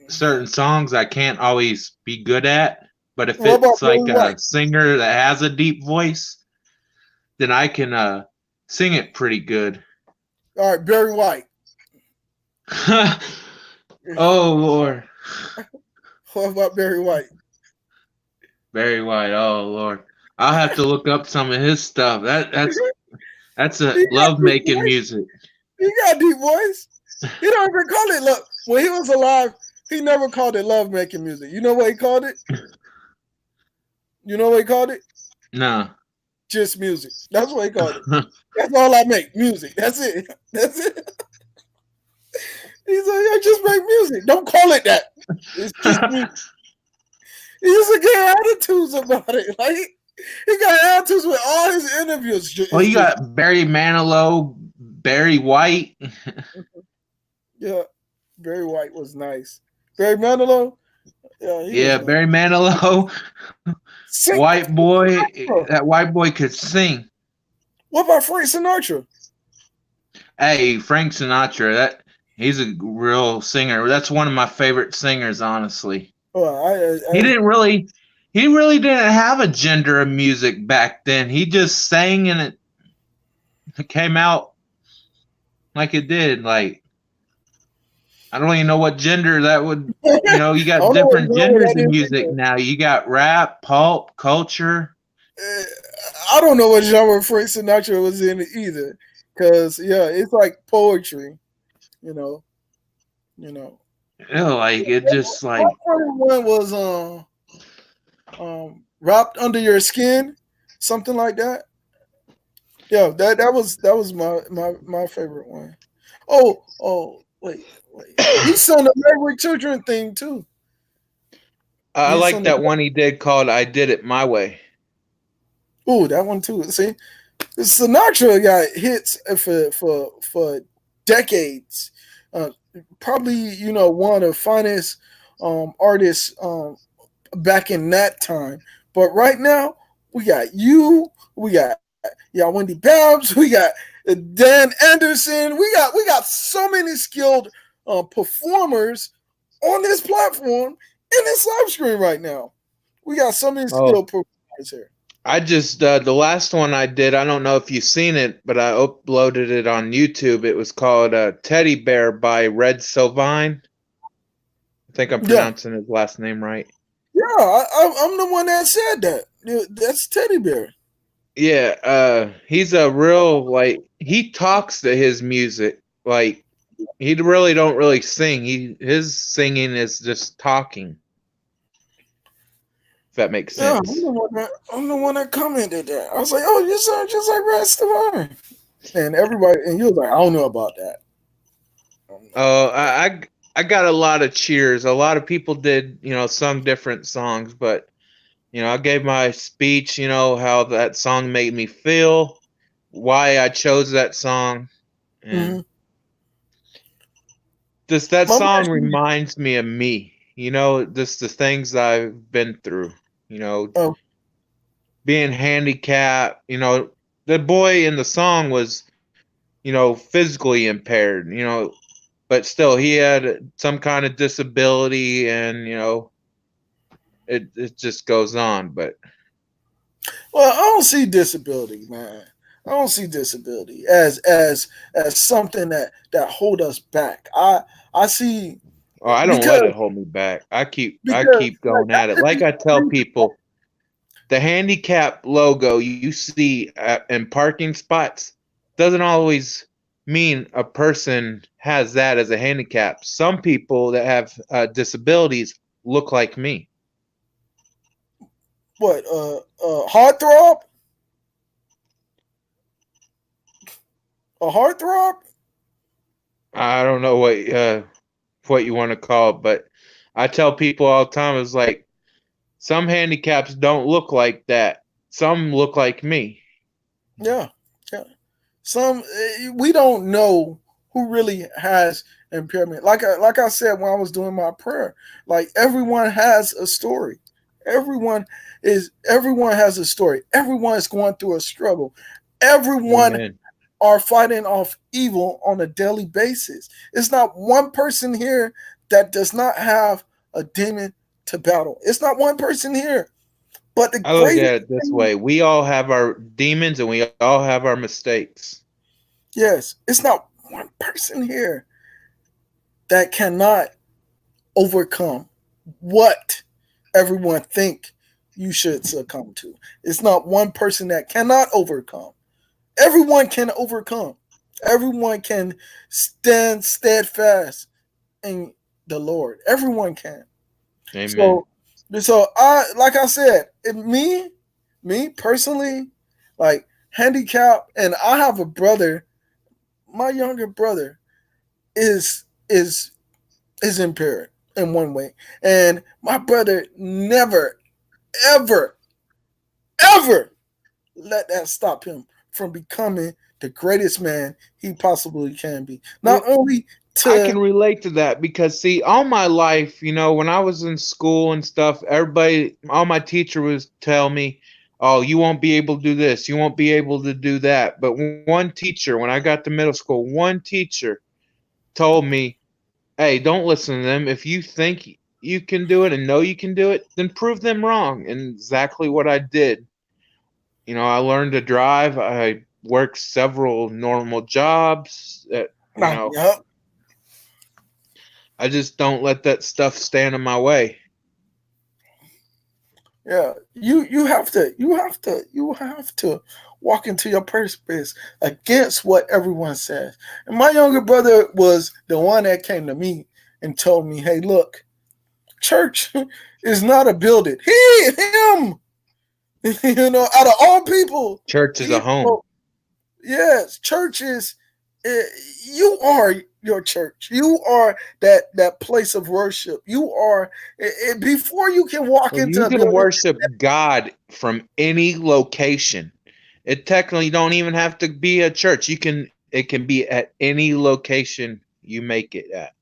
certain songs I can't always be good at. But if it's like a singer that has a deep voice, then I can sing it pretty good. All right, Barry White. Oh Lord. What about Barry White? Barry White. Oh Lord. I'll have to look up some of his stuff. That's a love making music. He got a deep voice. He don't even call it love. When he was alive, he never called it love making music. You know what he called it? No. Just music. That's what he called it. That's all I make. Music. That's it. He's like, I just make music. Don't call it that. It's just music. He used to get attitudes about it. Like he got attitudes with all his interviews. Well, you got Barry Manilow, Barry White. Yeah, Barry White was nice. Barry Manilow. Yeah, Barry Manilow. White boy. That white boy could sing. What about Frank Sinatra? Hey, Frank Sinatra. He's a real singer. That's one of my favorite singers, honestly. He really didn't have a gender of music back then. He just sang and it came out like it did. Like, I don't even know what gender that would, you got different genders in music now. You got rap, pulp, culture. I don't know what genre Frank Sinatra was in either. Because, it's like poetry, Like, it just like. One was Wrapped Under Your Skin, something like that. Yeah, that was my favorite one. Oh, wait. He sung the Maverick Children theme too. I like that one he did called "I Did It My Way." Oh, that one too. See, Sinatra got hits for decades. Probably one of the finest artists back in that time. But right now we got Wendy Babs, we got Dan Anderson, we got so many skilled performers on this platform in this live stream right now. We got so many skilled performers here. I just the last one I did, I don't know if you've seen it, but I uploaded it on YouTube. It was called Teddy Bear by Red Sylvine. think I'm Yeah, pronouncing his last name right. yeah. I'm the one that said that. That's Teddy Bear. Yeah, he's a real like he talks to his music. Like he really don't really sing. His singing is just talking. If that makes Yeah, sense. I'm the one that commented that. I was like, oh, you sound just like Rastafari. And everybody, and you was like, I don't know about that. Oh, I got a lot of cheers. A lot of people did, sung different songs, but I gave my speech, how that song made me feel, why I chose that song, Mm-hmm. and just that My song question, reminds me of me, just the things I've been through, you know, oh, being handicapped, the boy in the song was, physically impaired, but still he had some kind of disability and, it just goes on, but well, I don't see disability, man. I don't see disability as something that hold us back. I see I don't let because it hold me back. I because keep like going that at it. could Like be I the tell reason. people, the handicap logo you see in parking spots doesn't always mean a person has that as a handicap. Some people that have disabilities look like me. What heartthrob, a heartthrob. I don't know what you want to call it, but I tell people all the time it's like some handicaps don't look like that. Some look like me. Yeah, yeah. Some we don't know who really has impairment. Like I said when I was doing my prayer, like everyone has a story. Everyone has a story. Everyone is going through a struggle. Everyone Amen. are fighting off evil on a daily basis. It's not one person here that does not have a demon to battle. It's not one person here. But the I look greatest at it this thing, way. We all have our demons and we all have our mistakes. yes, it's not one person here that cannot overcome what everyone think you should succumb to. It's not one person that cannot overcome. Everyone can overcome. Everyone can stand steadfast in the Lord. Everyone can. Amen. So, so I like I said, me personally, like handicap, and I have a brother. My younger brother is is is impaired in one way, and my brother never, ever, ever let that stop him from becoming the greatest man he possibly can be. Not You only I to can relate to that because see, all my life, when I was in school and stuff, all my teacher was tell me, "Oh, you won't be able to do this. You won't be able to do that." But one teacher, when I got to middle school, one teacher told me, "Hey, don't listen to them. If you think you can do it and know you can do it, then prove them wrong." And exactly what I did. I learned to drive. I worked several normal jobs. yep. I just don't let that stuff stand in my way. Yeah, you have to walk into your purpose against what everyone says. And my younger brother was the one that came to me and told me, "Hey, look, church is not a building." Him, out of all people, Church is a he home. told, yes, churches. You are your church. You are that place of worship. You are before you can walk Well, into you a can building. worship God from any location. It technically don't even have to be a church. It can be at any location you make it at.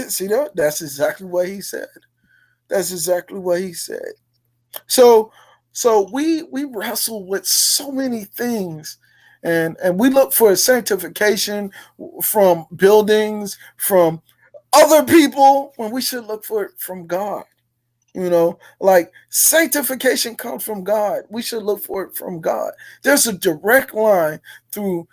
See that? That's exactly what he said. That's exactly what he said. So, so we wrestle with so many things, and we look for sanctification from buildings, from other people, when we should look for it from God. Like sanctification comes from God. We should look for it from God. There's a direct line through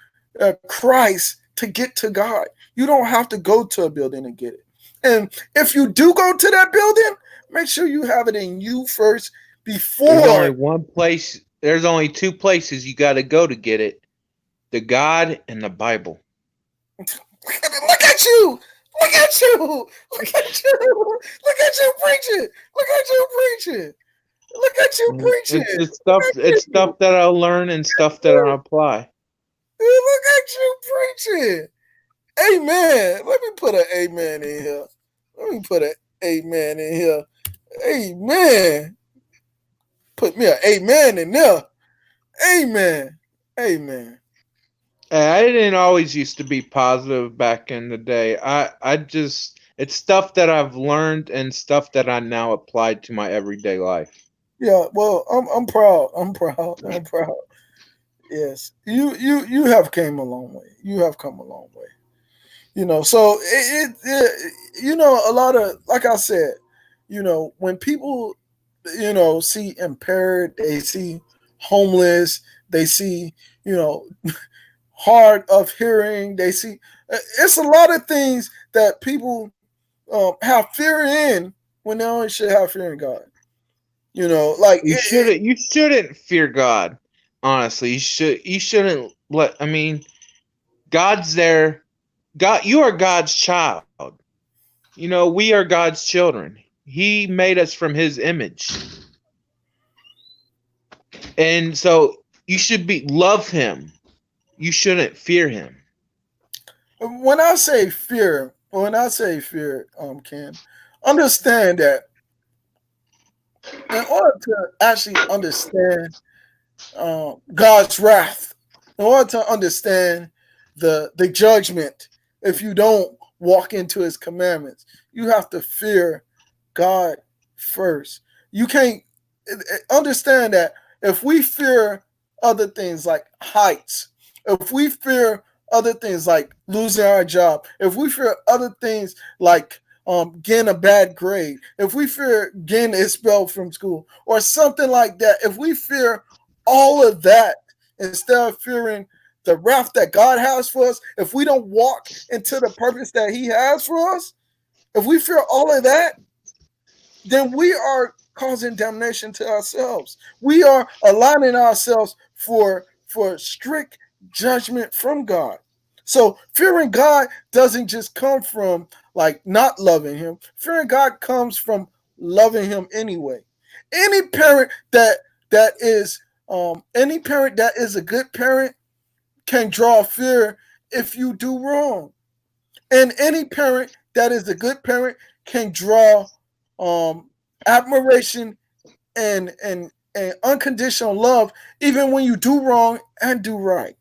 Christ to get to God. You don't have to go to a building and get it. And if you do go to that building, make sure you have it in you first There's only before. one place. There's only two places you got to go to get it: the God and the Bible. Look at you! Look at you! Look at you! Look at you preaching! Look at you preaching! Look at you preaching! It's Look stuff. at It's you! stuff that I learn and stuff that I apply. Look at you preaching! Amen. Let me put an amen in here. Let me put an amen in here. Amen. Put me an amen in there. Amen. Amen. I didn't always used to be positive back in the day. I just it's stuff that I've learned and stuff that I now apply to my everyday life. Yeah, well, I'm proud. I'm proud. I'm proud. Yes. You have came a long way. You have come a long way. So a lot of, like I said, when people see impaired, they see homeless, they see you know hard of hearing, they see it's a lot of things that people have fear in when they only should have fear in God. Like You shouldn't fear God. Honestly, you shouldn't let. I mean, God's there. God, you are God's child. We are God's children. He made us from His image, and so you should be love Him. You shouldn't fear Him. when I say fear, Ken, understand that in order to actually understand God's wrath, in order to understand the judgment, if you don't walk into His commandments, you have to fear God first. You can't understand that if we fear other things like heights, if we fear other things like losing our job, if we fear other things like getting a bad grade, if we fear getting expelled from school or something like that, if we fear all of that instead of fearing the wrath that God has for us, if we don't walk into the purpose that He has for us, if we fear all of that, then we are causing damnation to ourselves. We are aligning ourselves for strict judgment from God. So fearing God doesn't just come from like not loving Him. Fearing God comes from loving Him anyway. Any parent that is a good parent can draw fear if you do wrong, and any parent that is a good parent can draw um, admiration and unconditional love even when you do wrong and do right.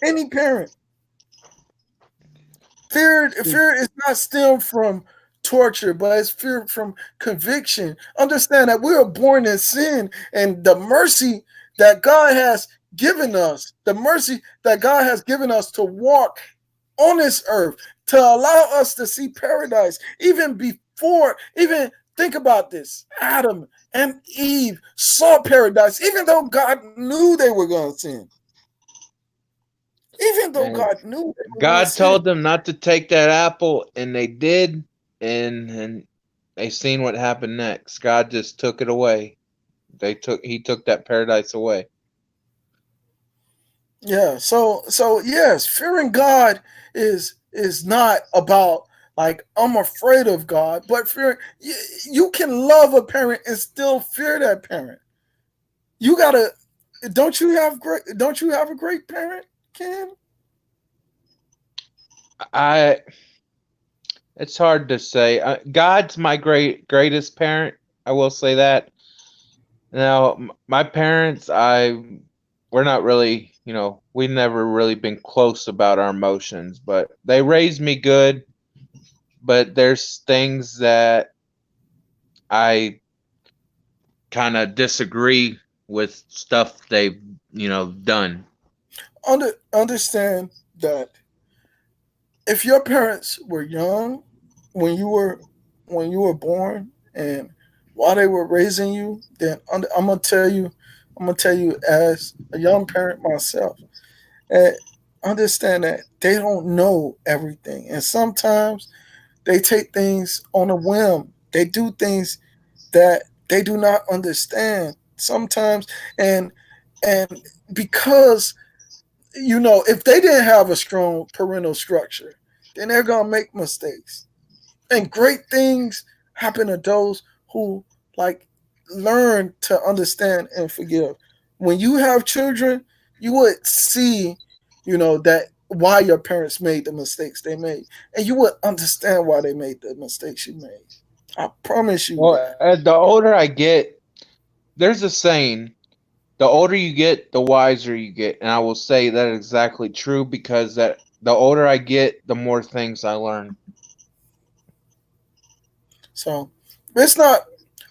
Any parent. Fear is not stemmed from torture, but it's fear from conviction. Understand that we are born in sin, and the mercy that God has given us, the mercy that God has given us to walk on this earth, to allow us to see paradise, even think about this. Adam and Eve saw paradise, even though God knew they were going to sin. Even though And God knew they were going to God sin. told them not to take that apple, and they did, and they seen what happened next. God just took it away. He took that paradise away. Yeah, so yes, fearing God is not about like I'm afraid of God, but you can love a parent and still fear that parent. You gotta don't you have a great parent, Ken? I It's hard to say. God's my greatest parent. I will say that. Now, my parents, we're not really, we never really been close about our emotions, but they raised me good. But there's things that I kind of disagree with stuff they've, done. Understand that if your parents were young when you were born and while they were raising you, then I'm gonna tell you as a young parent myself, and understand that they don't know everything, and sometimes They take things on a whim. They do things that they do not understand sometimes, and and because if they didn't have a strong parental structure, then they're gonna make mistakes. And great things happen to those who like learn to understand and forgive. When you have children, you would see, that why your parents made the mistakes they made, and you would understand why they made the mistakes you made. I promise you Well, that. the older I get, there's a saying: the older you get, the wiser you get, and I will say that is exactly true because that the older I get, the more things I learn. So it's not.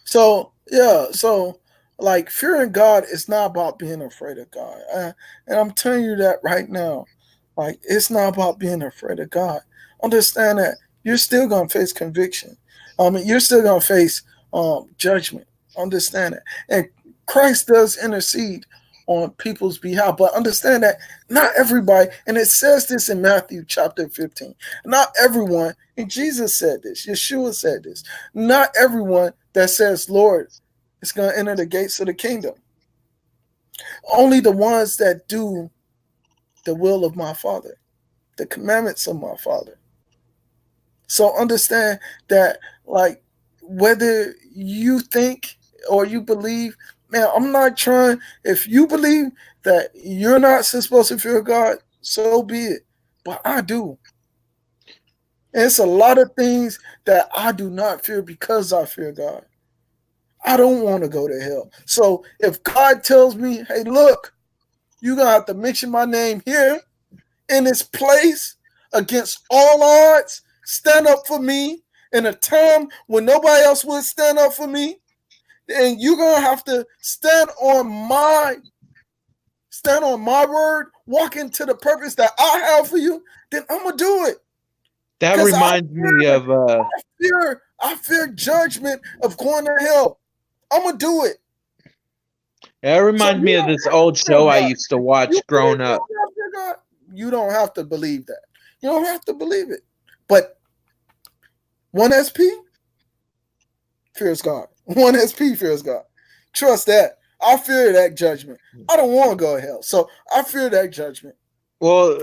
So yeah. So like fearing God is not about being afraid of God, and I'm telling you that right now. Like it's not about being afraid of God. Understand that you're still gonna face conviction. You're still gonna face judgment. Understand that, and Christ does intercede on people's behalf. But understand that not everybody, and it says this in Matthew chapter 15. Not everyone, and Jesus said this. Yeshua said this. Not everyone that says Lord is going to enter the gates of the kingdom. Only the ones that do the will of my Father, the commandments of my Father. So understand that, like, whether you think or you believe, man, I'm not trying. If you believe that you're not supposed to fear God, so be it. But I do. And it's a lot of things that I do not fear because I fear God. I don't want to go to hell. So if God tells me, hey, look, you're going to have to mention my name here in this place against all odds, stand up for me in a time when nobody else would stand up for me, and you're going to have to stand on my word, walk into the purpose that I have for you, then I'm going to do it. That Because reminds me of I fear judgment of going to hell. I'm going to do it. that So reminds you me of don't this have to old fear show I God. used to You watch believe growing you up. don't have to fear God. You don't have to believe that. You don't have to believe it. But one SP fears God. One SP fears God. Trust that. I fear that judgment. I don't want to go to hell. So I fear that judgment. Well,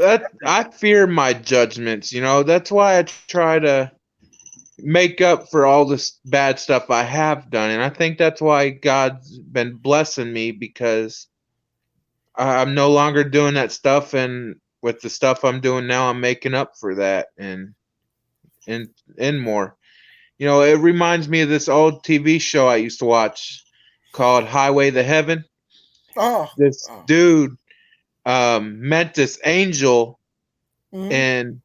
I fear my judgments. That's why I try to make up for all this bad stuff I have done, and I think that's why God's been blessing me because I'm no longer doing that stuff, and with the stuff I'm doing now, I'm making up for that and and more. It reminds me of this old TV show I used to watch called Highway to Heaven. Oh. This Oh. dude met this angel, Mm-hmm. and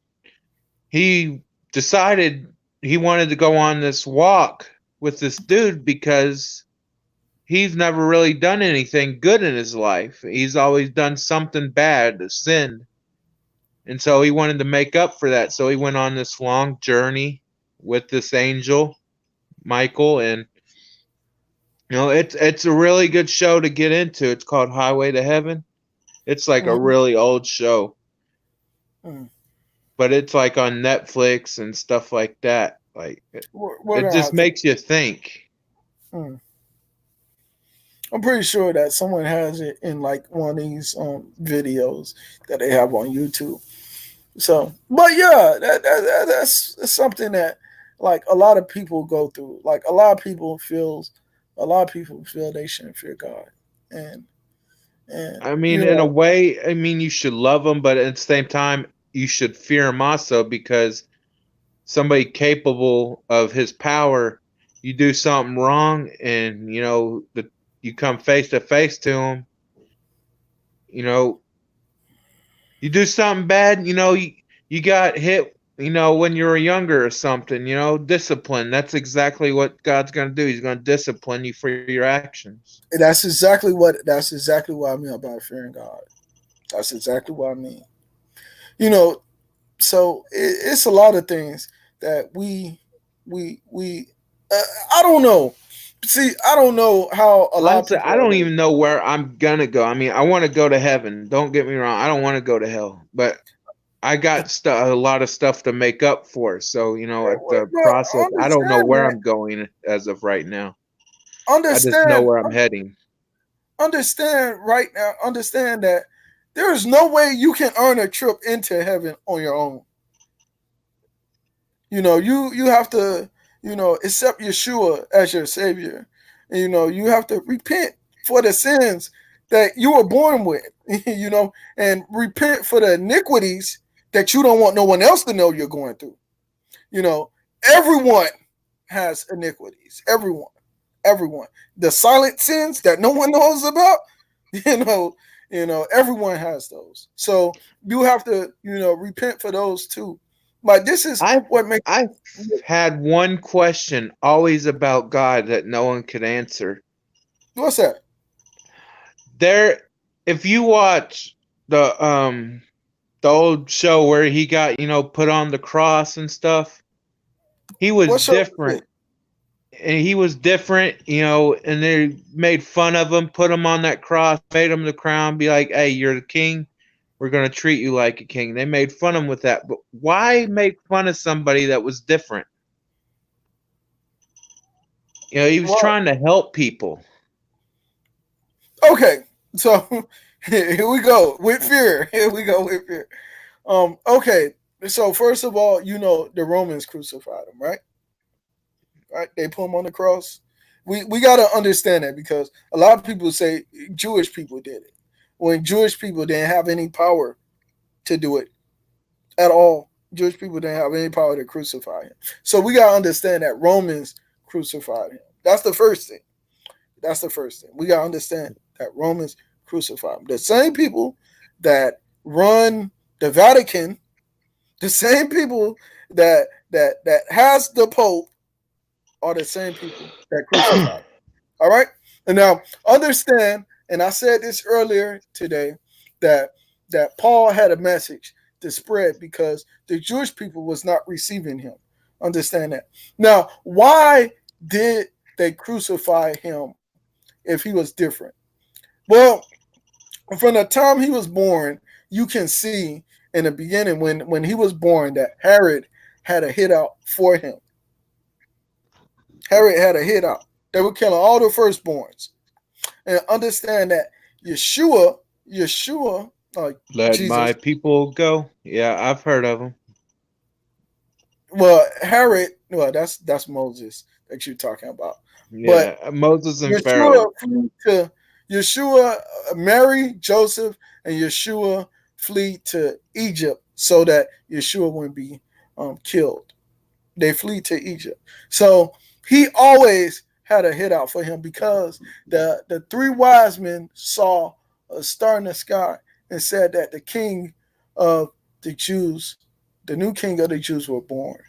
he decided he wanted to go on this walk with this dude because he's never really done anything good in his life. He's always done something bad, sinned. And so he wanted to make up for that. So he went on this long journey with this angel, Michael, and it's a really good show to get into. It's called Highway to Heaven. It's like a Mm-hmm. really old show, Mm-hmm. but it's like on Netflix and stuff like that. Like We're it gonna just have to. makes you think. Mm. I'm pretty sure that someone has it in like one of these videos that they have on YouTube. So, but yeah, that's something that like a lot of people go through. Like a lot of people feel they shouldn't fear God, and and I mean, in a way, I mean, you should love them, but at the same time, you should fear him also because somebody capable of his power, you do something wrong, and you come face to face to him. You know, you do something bad. You got hit. When you were younger or something. Discipline. That's exactly what God's going to do. He's going to discipline you for your actions. that's exactly what I mean about fearing God. That's exactly what I mean. You know, so it's a lot of things that we uh, I don't know. See, I don't know how a lot of Honestly, I people are don't raised. even know where I'm gonna go. I mean, I want to go to heaven. Don't get me wrong. I don't want to go to hell, but I got a lot of stuff to make up for. So, at the Well, process, I don't know understand where that. I'm going as of right now. I just know Understand. where I'm heading. Understand right now. Understand that there is no way you can earn a trip into heaven on your own. You have to, accept Yeshua as your savior. And, you have to repent for the sins that you were born with, and repent for the iniquities that you don't want no one else to know you're going through. You know, everyone has iniquities. Everyone. The silent sins that no one knows about, you know, everyone has those. So you have to, repent for those too. But this is I've what makes. I've had one question always about God that no one could answer. What's that? There, if you watch the old show where he got put on the cross and stuff, he was What show is different. it? And he was different, and they made fun of him, put him on that cross, made him the crown, be like, hey, you're the king. We're going to treat you like a king. They made fun of him with that. But why make fun of somebody that was different? He was Well, trying to help people. okay. So here we go with fear. Here we go with fear. Okay. So first of all, the Romans crucified him, right? Right? They put him on the cross. We got to understand that because a lot of people say Jewish people did it when Jewish people didn't have any power to do it at all. Jewish people didn't have any power to crucify him. So we got to understand that Romans crucified him. That's the first thing. That's the first thing. We got to understand that Romans crucified him. The same people that run the Vatican, the same people that has the Pope are the same people that crucified him. All right? And now understand, and I said this earlier today, that Paul had a message to spread because the Jewish people was not receiving him. Understand that. Now, why did they crucify him if he was different? Well, from the time he was born, you can see in the beginning when he was born that Herod had a hit out for him. Herod had a hit out. They were killing all the firstborns. And understand that Yeshua, Let my Jesus. people go. Yeah, I've heard of them. Well, Herod. Well, that's Moses that you're talking about. But Yeah, Moses and Yeshua Pharaoh. flew to Yeshua, Mary, Joseph, and Yeshua flee to Egypt so that Yeshua wouldn't be killed. They flee to Egypt. So he always had a hit out for him because the three wise men saw a star in the sky and said that the king of the Jews, the new king of the Jews, were born.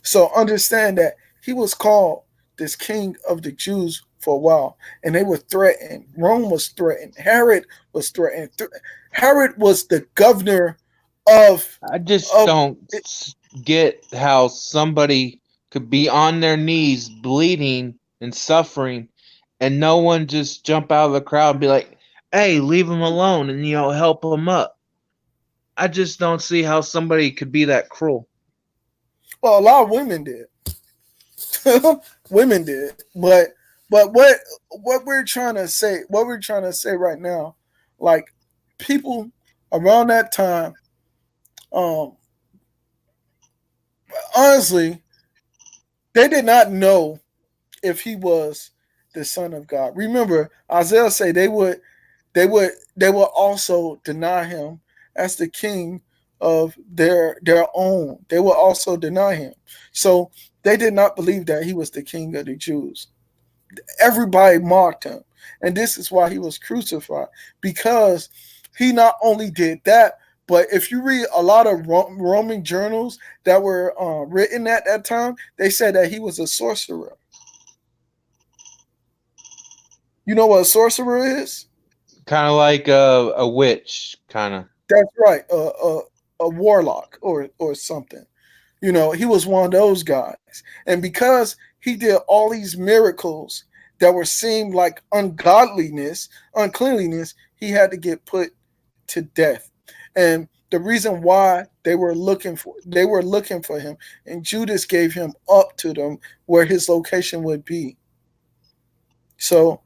So understand that he was called this king of the Jews for a while, and they were threatened. Rome was threatened. Herod was threatened. Herod was the governor of I just of don't get how somebody could be on their knees bleeding and suffering and no one just jump out of the crowd and be like, hey, leave him alone and help him up. I just don't see how somebody could be that cruel. well, a lot of women did. Women did, but what we're trying to say right now, like people around that time, um, honestly, they did not know if he was the son of God. Remember, Isaiah say they would also deny him as the king of their own. They will also deny him. So they did not believe that he was the king of the Jews. Everybody mocked him. And this is why he was crucified. Because he not only did that, but if you read a lot of Roman journals that were written at that time, they said that he was a sorcerer. You know what a sorcerer is? Kind of like a witch, kind of. That's right, a warlock or something. He was one of those guys, and because he did all these miracles that were seemed like ungodliness, uncleanliness, he had to get put to death. And The reason why they were looking for him, and Judas gave him up to them where his location would be. So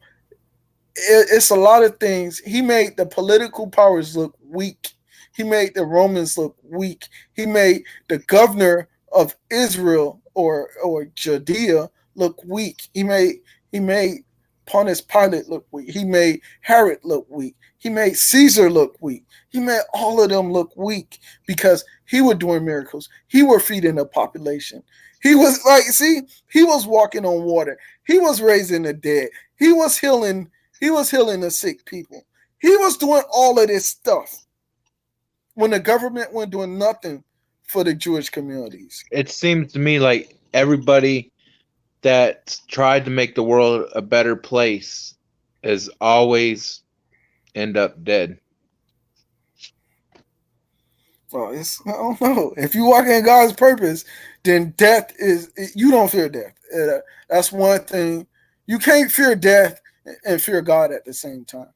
it's a lot of things. He made the political powers look weak. He made the Romans look weak. He made the governor of Israel or Judea look weak. He made Pontius Pilate look weak. He made Herod look weak. He made Caesar look weak. He made all of them look weak because he was doing miracles. He was feeding the population. He was like, see, he was walking on water. He was raising the dead. He was healing the sick people. He was doing all of this stuff when the government wasn't doing nothing for the Jewish communities. It seems to me like everybody that tried to make the world a better place is always end up dead. Well, I don't know. If you walk in God's purpose, then death is, you don't fear death. That's one thing. You can't fear death and fear God at the same time.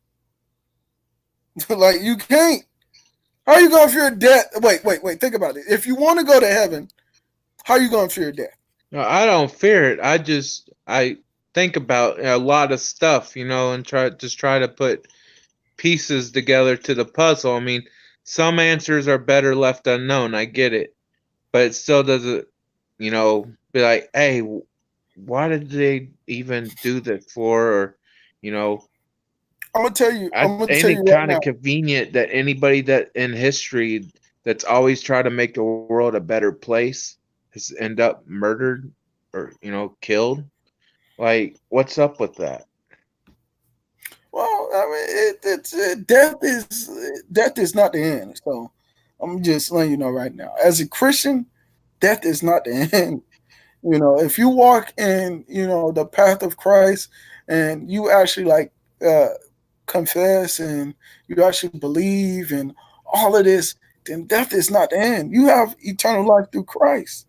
Like, you can't. How are you going to fear death? Wait. Think about it. If you want to go to heaven, how are you going to fear death? No, I don't fear it. I think about a lot of stuff, and try to put pieces together to the puzzle. I mean, some answers are better left unknown. I get it, but it still doesn't, be like, hey, why did they even do this for? Or, I'm gonna tell you. I'm gonna ain't tell you it right kind now. of convenient that anybody that in history that's always tried to make the world a better place has end up murdered or killed? Like, what's up with that? Well, I mean, death is not the end. So I'm just letting you know right now. As a Christian, death is not the end. If you walk in, the path of Christ, and you actually like uh, confess and you actually believe and all of this, then death is not the end. You have eternal life through Christ.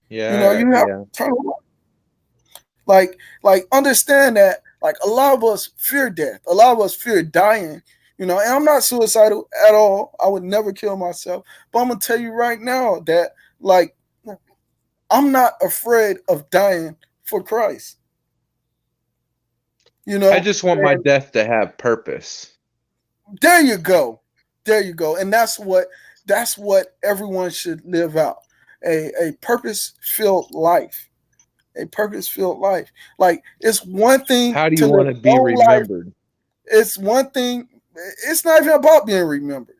Yeah, You have yeah. eternal life. Like understand that like a lot of us fear death. A lot of us fear dying. And I'm not suicidal at all. I would never kill myself. But I'm gonna tell you right now that like I'm not afraid of dying for Christ. I just want my And death to have purpose. there you go. There you go. And that's what everyone should live out. A purpose filled life. A purpose filled life. Like it's one thing How do to you live want to a be long life. remembered? It's one thing. It's not even about being remembered.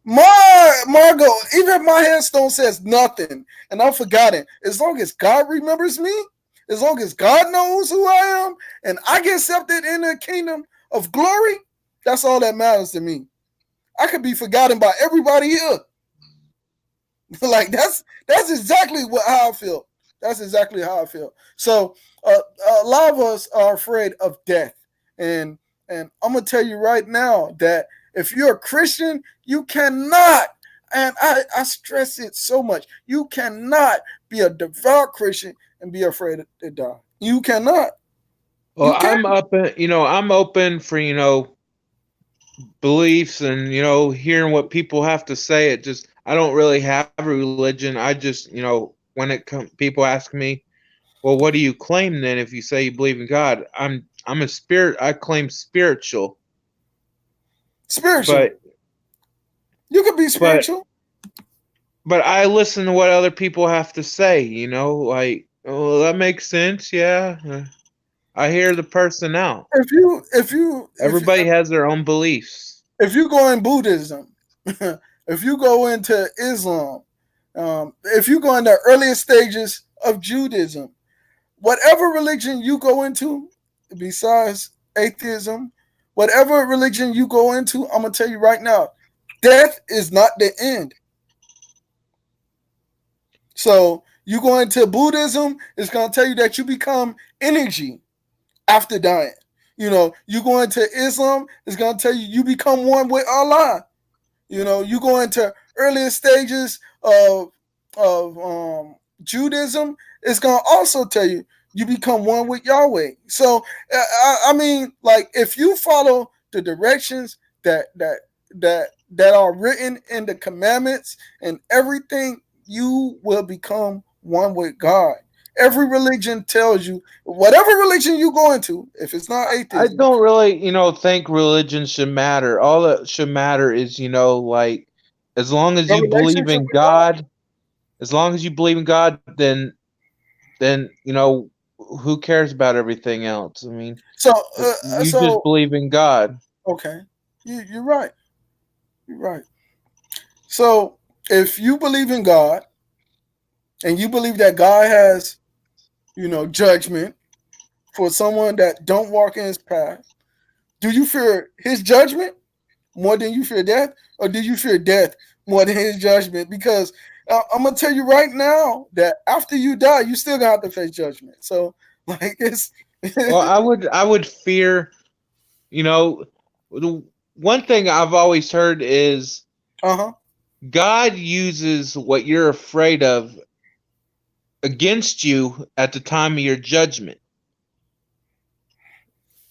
Margot, even my headstone says nothing, and I'm forgotten. As long as God remembers me, as long as God knows who I am, and I get accepted in the kingdom of glory, that's all that matters to me. I could be forgotten by everybody here. Like that's exactly how I feel. That's exactly how I feel. So a lot of us are afraid of death, and I'm gonna tell you right now that if you're a Christian, you cannot. And I stress it so much. You cannot be a devout Christian and be afraid to die. You cannot. Well, You can't. I'm open for, beliefs and, hearing what people have to say. It just, I don't really have a religion. I just, when people ask me, well, what do you claim then if you say you believe in God? I'm a spirit. I claim spiritual, Spiritual. but, You could be but, spiritual. but I listen to what other people have to say, like, oh, that makes sense. Yeah. I hear the person out. If you if you if Everybody has their own beliefs. if you go in Buddhism, if you go into Islam, if you go in the earliest stages of Judaism, whatever religion you go into, besides atheism, whatever religion you go into, I'm gonna tell you right now, death is not the end. So you go into Buddhism, it's gonna tell you that you become energy after dying. You go into Islam, it's gonna tell you you become one with Allah. You go into earlier stages of Judaism, it's gonna also tell you you become one with Yahweh. So I mean, like if you follow the directions that that are written in the commandments and everything, you will become one with God. Every religion tells you, whatever religion you go into, if it's not I atheism, don't really, think religion should matter. All that should matter is, like, as long as your you believe relationship in with God. God, as long as you believe in God, then who cares about everything else? I mean, So, you just so believe in God. okay, you're right. You're right. So, if you believe in God and you believe that God has, judgment for someone that don't walk in His path, do you fear His judgment more than you fear death, or do you fear death more than His judgment? Because I'm gonna tell you right now that after you die, you still gonna have to face judgment. So, like, it's Well, I would fear, the one thing I've always heard is uh huh. God uses what you're afraid of against you at the time of your judgment.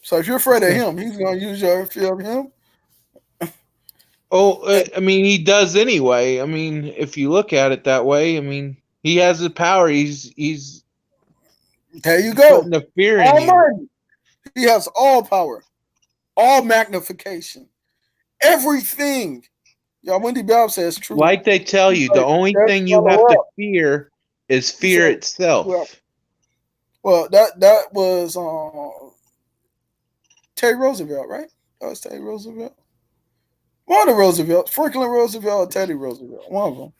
So if you're afraid of Him, He's gonna use your fear of Him. Oh, And I mean, he does anyway. I mean, if you look at it that way, I mean, he has the power. there you He's go. putting the fear in you. Almighty. He has all power, all magnification, everything. Y'all, Wendy Bell says true. Like they tell He's you, the like, only just thing you have follow to up. fear is He said, fear well, itself. well, that was Teddy Roosevelt, right? That was Teddy Roosevelt. One of the Roosevelts, Franklin Roosevelt or Teddy Roosevelt, one of them.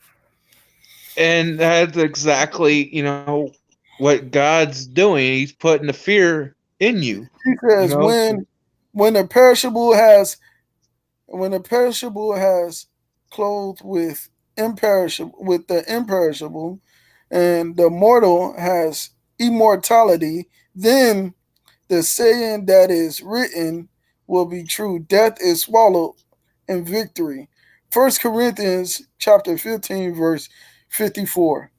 And that's exactly, what God's doing. He's putting the fear in you, He you says know. when the perishable has when the perishable has clothed with the imperishable, and the mortal has immortality, then the saying that is written will be true. Death is swallowed in victory. First Corinthians chapter 15, verse 54.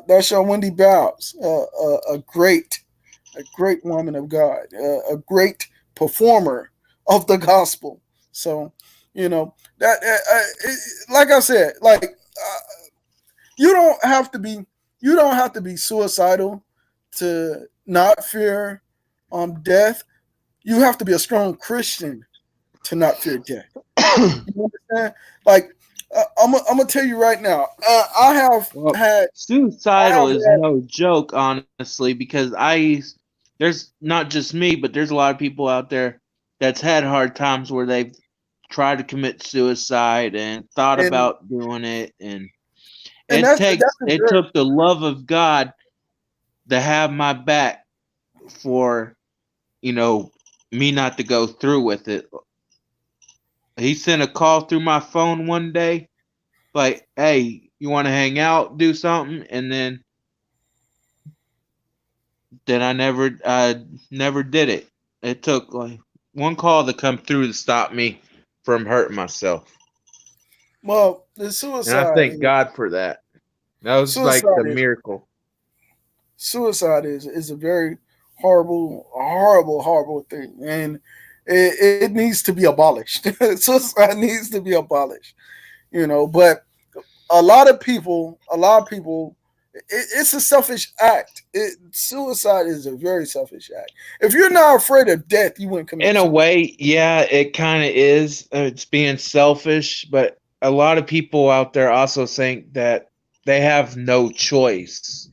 That's your Wendy Bowes, a great woman of God, a great performer of the gospel. So, that like I said, like you don't have to be you don't have to be suicidal to not fear death. You have to be a strong Christian to not fear death. You understand? Like I'm gonna tell you right now. Well, I suicidal have is had, no joke, honestly, because there's not just me, but there's a lot of people out there that's had hard times where they've tried to commit suicide and thought and about doing it, and that's a it very took the love of God to have my back for, you know, me not to go through with it. He sent a call through my phone one day, like, "Hey, you want to hang out, do something?" And then I never did it. It took like one call to come through to stop me from hurting myself, well. The and I thank God for that. That was like the suicide is miracle. suicide is a very horrible thing, and it needs to be abolished. Suicide needs to be abolished. But a lot of people, it's a selfish act. Suicide is a very selfish act. If you're not afraid of death, you wouldn't In commit a suicide. way, yeah, it kind of is. It's being selfish, but a lot of people out there also think that they have no choice.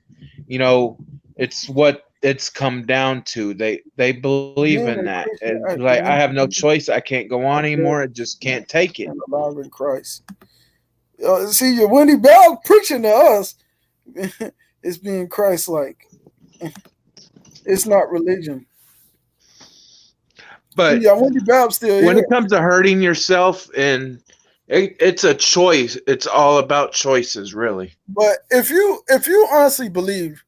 You know, it's what it's come down to. They believe in Being a that. Christian, It's like, I have no choice. I can't go on anymore. I just and can't take it. alive in Christ. See, your Wendy Bell preaching to us is being Christ-like. It's not religion. See, But your Wendy Bell still when here. it comes to hurting yourself, and it's a choice. It's all about choices, really. But if you honestly believe,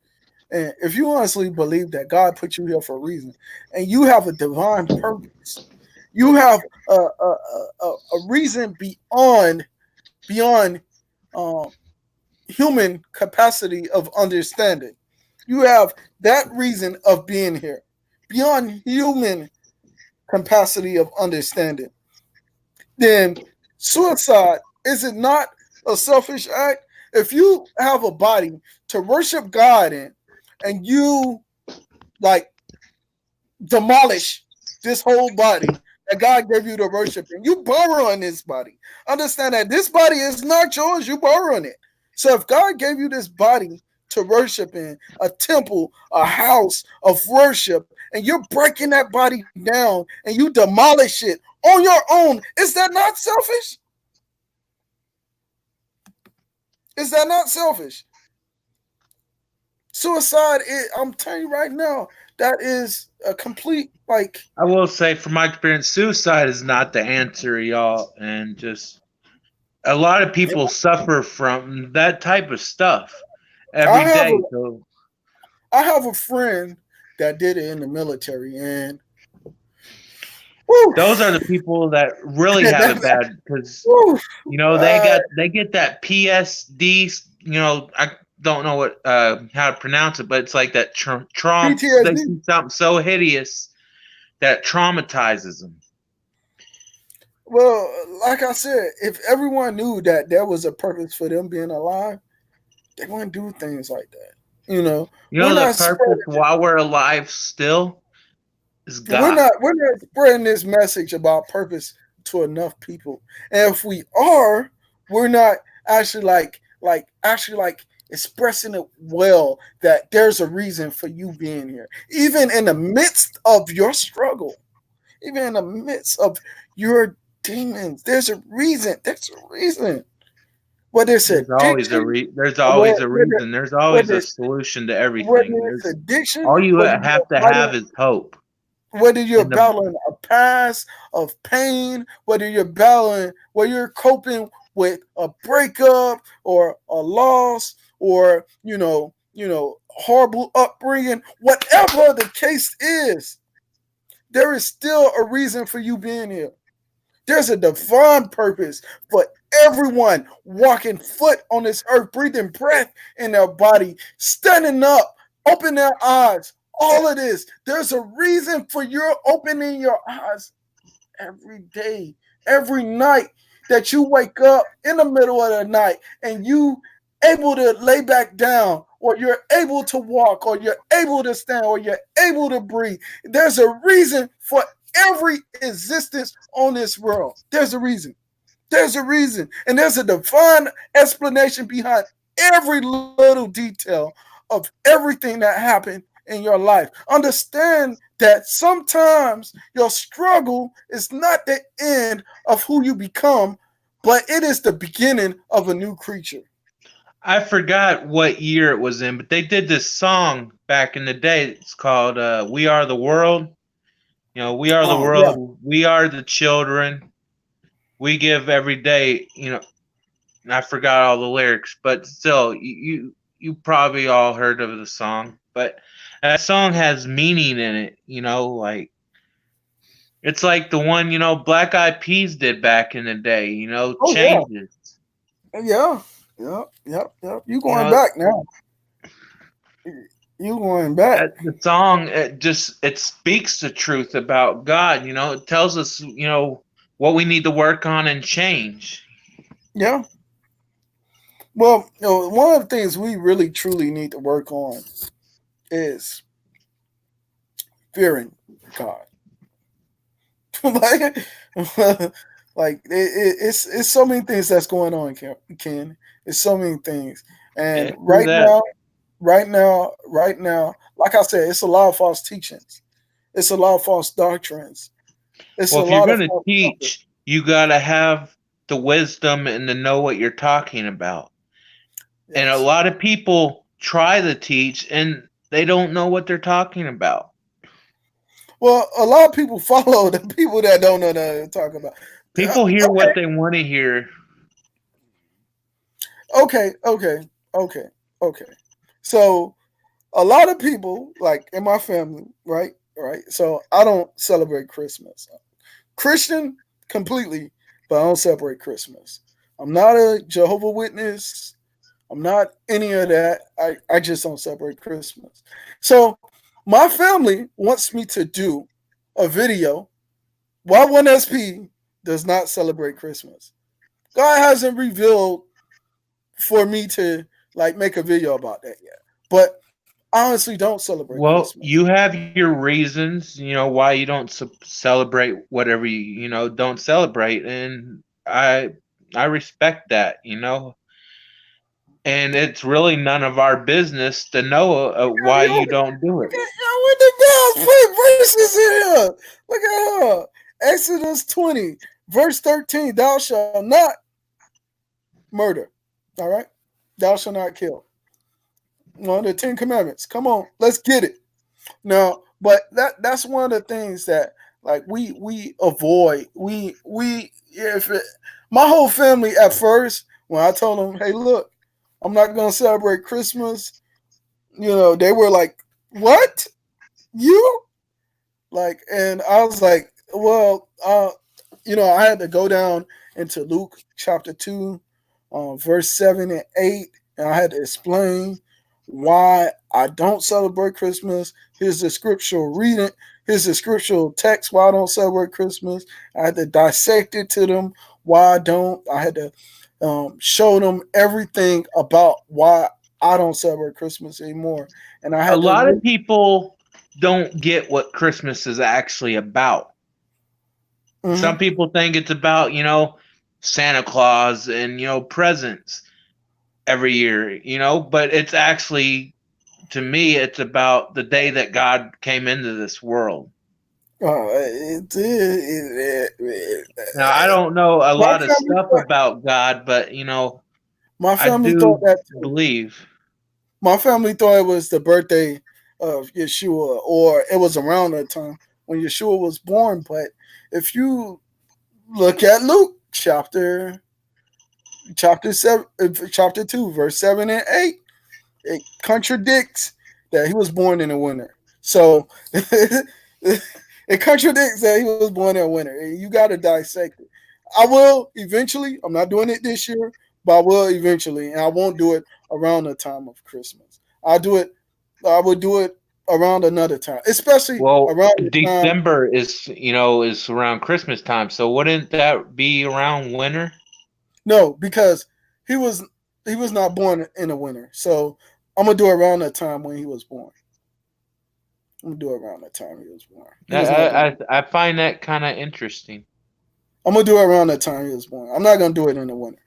and if you honestly believe that God put you here for a reason, and you have a divine purpose, you have a reason beyond um, human capacity of understanding. You have that reason of being here beyond human capacity of understanding. Then Suicide, is it not a selfish act? If you have a body to worship God in, and you like demolish this whole body that God gave you to worship in, you borrowing this body. Understand that this body is not yours, you borrowing it. So if God gave you this body to worship in, a temple, a house of worship, and you're breaking that body down and you demolish it on your own, is that not selfish? Is that not selfish? Suicide, I'm telling you right now, that is a complete, like, I will say, from my experience, suicide is not the answer, y'all, and just a lot of people suffer from that type of stuff I every have a day. So I have a friend that did it in the military, and whew, those are the people that really have it that, bad because whew, they get that PSD. I don't know what how to pronounce it, but it's like that trauma. They PTSD. see something so hideous that traumatizes them. Well, like I said, if everyone knew that there was a purpose for them being alive, they wouldn't do things like that. You know, You we're know, the not purpose spreading while we're alive still is we're God. not we're not spreading this message about purpose to enough people. And if we are, we're not actually like expressing it well that there's a reason for you being here. Even in the midst of your struggle, even in the midst of your demons, there's a reason. There's a reason. Whether it's addiction, There's whether, always a reason. There's always a whether, solution to whether everything. it's There's addiction, all you whether you're have to fighting, have is hope. whether you're In the battling a past of pain, whether you're coping with a breakup or a loss or horrible upbringing, whatever the case is, there is still a reason for you being here. There's a divine purpose for everyone walking foot on this earth, breathing breath in their body, standing up, open their eyes. All of this, there's a reason for your opening your eyes every day, every night that you wake up in the middle of the night and you able to lay back down or you're able to walk or you're able to stand or you're able to breathe. There's a reason for every existence on this world. There's a reason. There's a reason. And there's a divine explanation behind every little detail of everything that happened in your life. Understand that sometimes your struggle is not the end of who you become, but it is the beginning of a new creature. I forgot what year it was in, but they did this song back in the day. It's called "We Are the World." We are the Oh, yeah. world. We are the children. We give every day. I forgot all the lyrics, but still, you probably all heard of the song. But that song has meaning in it. Like it's like the one Black Eyed Peas did back in the day. Oh, yeah. Changes. Yeah. Yep. Yep. Yep. You You going know back now. You going back. the song it speaks the truth about God. It tells us what we need to work on and change. Yeah. Well, one of the things we really truly need to work on is fearing God. like, it's so many things that's going on, Ken. It's so many things, and Yeah, do that. right now, like I said, it's a lot of false teachings. It's a lot of false doctrines. It's Well, a if you're lot of going to false prophets. teach, you got to have the wisdom and to know what you're talking about. And a Yes. lot of people try to teach and they don't know what they're talking about. Well, a lot of people follow the people that don't know what they're talking about. People hear what they want to hear. Okay. So a lot of people, like in my family, right. So I don't celebrate Christmas. Christian completely, but I don't celebrate Christmas. I'm not a Jehovah Witness. I'm not any of that. I just don't celebrate Christmas. So my family wants me to do a video why 1SP does not celebrate Christmas. God hasn't revealed for me to like make a video about that yet. But I honestly don't celebrate Well, Christmas. you have your reasons, why you don't celebrate whatever you don't celebrate, and I respect that. And it's really none of our business to know why Yo, you don't do it. with the Bills put verses in here. Look at her. Exodus 20, verse 13. Thou shalt not murder. All right? Thou shalt not kill. One of the 10 commandments. Come on, let's get it. Now, but that's one of the things that like we avoid. We if it, my whole family at first when I told them, hey, look, I'm not gonna celebrate Christmas. They were like, what? You like? And I was like, well, I had to go down into Luke chapter 2, verse 7 and 8, and I had to explain why I don't celebrate Christmas. Here's the scriptural reading. Here's the scriptural text why I don't celebrate Christmas. I had to dissect it to them why I don't. I had to show them everything about why I don't celebrate Christmas anymore. And I A had to lot of really, people don't get what Christmas is actually about. Some mm-hmm. people think it's about, Santa Claus and, presents every year, but it's actually, to me, it's about the day that God came into this world. Now, I don't know a My lot of family stuff thought, about God, but, my I family thought do that too. believe. My family thought it was the birthday of Yeshua, or it was around that time when Yeshua was born. But if you look at Luke chapter 7, chapter 2, verse 7 and 8, it contradicts that he was born in the winter. So it contradicts that he was born in winter. You got to dissect it. I will eventually. I'm not doing it this year, but I will eventually, and I won't do it around the time of Christmas. I'll do it. I will do it around another time, especially Well, around the time. December is around Christmas time, so wouldn't that be around winter? No, because he was he was not born in the winter. So I'm gonna do it around the time when he was born. I'm gonna do it around the time he was born. He I was not born. I find that kind of interesting. I'm gonna do it around the time he was born. I'm not gonna do it in the winter.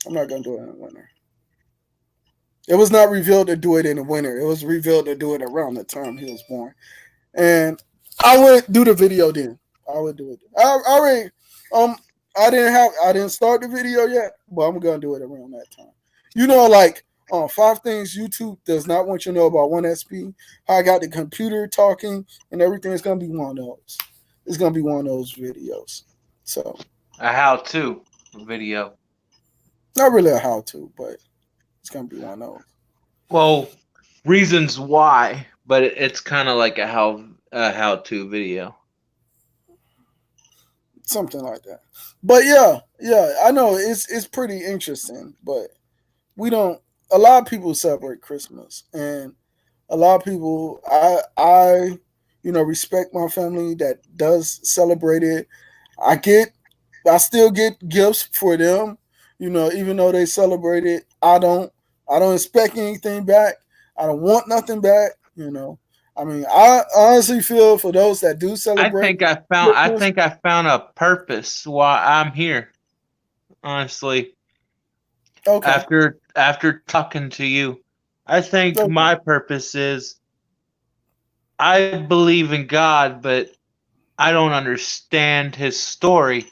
I'm not gonna do it in the winter. It was not revealed to do it in the winter. It was revealed to do it around the time he was born. And I would do the video then. I would do it. I already um I didn't start the video yet, but I'm gonna do it around that time. Like 5 things YouTube does not want you to know about 1SP. How I got the computer talking and everything. It's gonna be one of those. It's gonna be one of those videos. So A how-to video. not really a how to, but it's gonna be one of those. Well, reasons why, but it's kind of like a how-to video. Something like that. But yeah, I know it's pretty interesting, but we don't a lot of people celebrate Christmas, and a lot of people I respect my family that does celebrate it. I get I still get gifts for them, even though they celebrate it. I don't expect anything back. I don't want nothing back. I mean, I honestly feel for those that do I celebrate think I found I Christmas. think I found a purpose why I'm here. Honestly, Okay. after talking to you, I think Okay. my purpose is I believe in God, but I don't understand his story.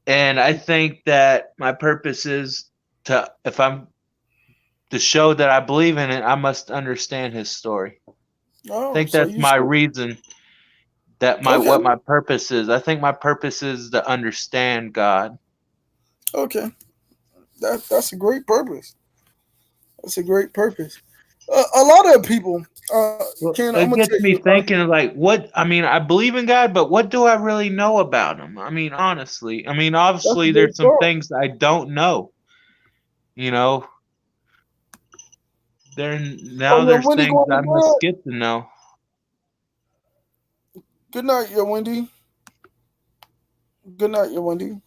And I think that my purpose is if I'm to show that I believe in it, I must understand his story. I Oh, think so that's you my should. reason that my Okay. what my purpose is. I think my purpose is to understand God. Okay. That's a great purpose. That's a great purpose. A lot of people, Well, Ken, I'm it gonna tell gets you. me thinking like what I mean, I believe in God, but what do I really know about him? I mean, honestly. I mean, That's a obviously good there's some thought. things I don't know, you know. Oh Now yeah, there's Wendy things going to I must bed. get to know. Good night, yeah, Wendy. Good night, yeah, Wendy.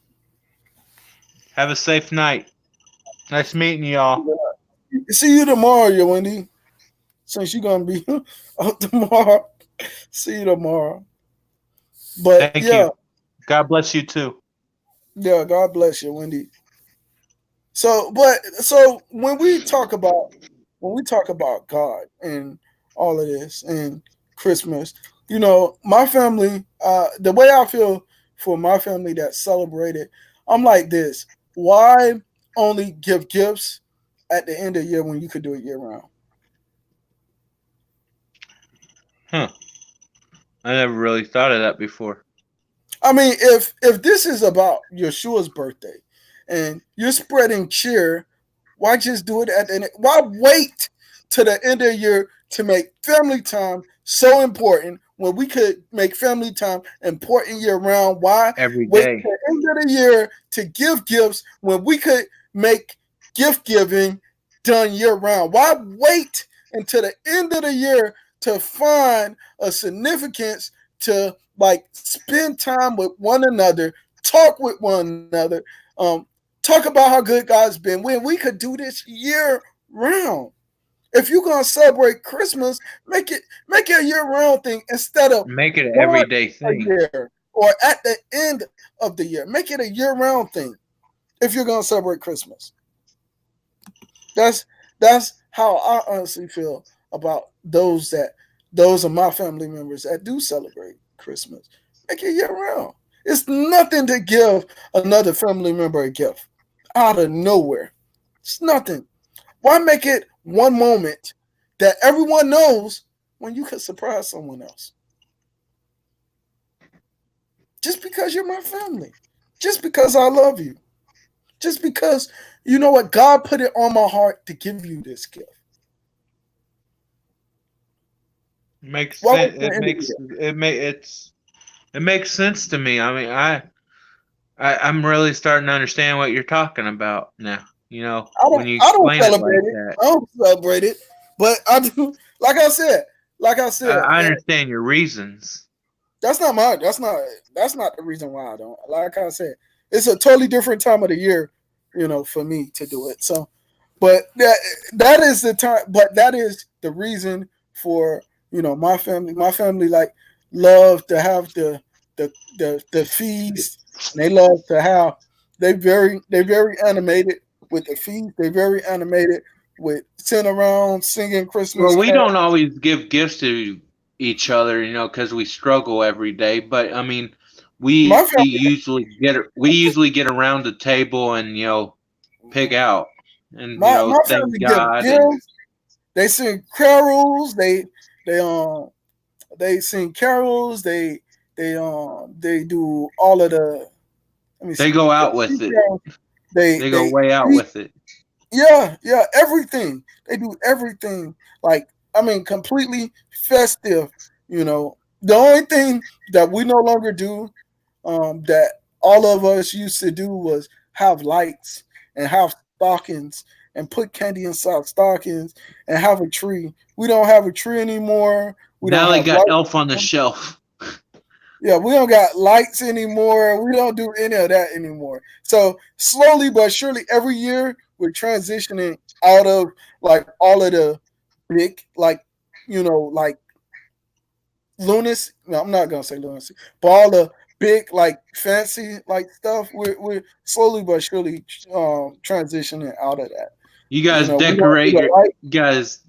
Have a safe night. Nice meeting y'all. See you tomorrow, yo, Wendy. Since you're gonna be out tomorrow. See you tomorrow. But Thank yeah, you. God bless you too. yeah, God bless you, Wendy. So when we talk about God and all of this and Christmas, my family, the way I feel for my family that celebrated, I'm like this. Why only give gifts at the end of the year when you could do it year round? Huh. I never really thought of that before. I mean, if this is about Yeshua's birthday and you're spreading cheer, why just do it at the end? Why wait to the end of the year to make family time so important when we could make family time important year round? Why Every wait to day. the end of the year to give gifts when we could make gift giving done year round? Why wait until the end of the year to find a significance to like spend time with one another, talk with one another, talk about how good God's been when we could do this year round. If you're gonna celebrate Christmas, make it a year round thing instead of Make it an once everyday a thing. year or at the end of the year. Make it a year round thing if you're gonna celebrate Christmas. That's that's how I honestly feel about those of my family members that do celebrate Christmas. Make it year round. It's nothing to give another family member a gift out of nowhere. It's nothing. Why make it one moment that everyone knows when you could surprise someone else? Just because you're my family. Just because I love you. Just because you know what God put it on my heart to give you this gift. Makes Why wait sense. till the end of the year? It makes sense to me. I mean, I'm really starting to understand what you're talking about now. You know, I don't when you I don't explain it like celebrate it. that, I don't celebrate it. But I do like I said, I understand your reasons. that's not the reason why I don't. Like I said, it's a totally different time of the year, for me to do it. So but that is the time but that is the reason for, my family. My family like love to have the feast. And they love to have they very animated with the feast. They very animated with sitting around singing Christmas Well, we carols. don't always give gifts to each other, you know, because we struggle every day. But I mean, My we usually get around the table and pig family out and my thank family give God and gifts. They sing carols. They sing carols. They do all of the. Let me they see. go They out sing with it. carols. They They go they way out eat. with it. Yeah, everything. They do everything. Like I mean, completely festive. The only thing that we no longer do, that all of us used to do was have lights and have stockings and put candy inside stockings and have a tree. We don't have a tree anymore. We don't Now they have got lights. Elf on the Shelf. Yeah, we don't got lights anymore. We don't do any of that anymore. So slowly but surely, every year we're transitioning out of like all of the big, like like lunacy. No, I'm not gonna say lunacy, but all the big, like fancy, like stuff. We're slowly but surely transitioning out of that. You guys We don't do decorate the your light. you guys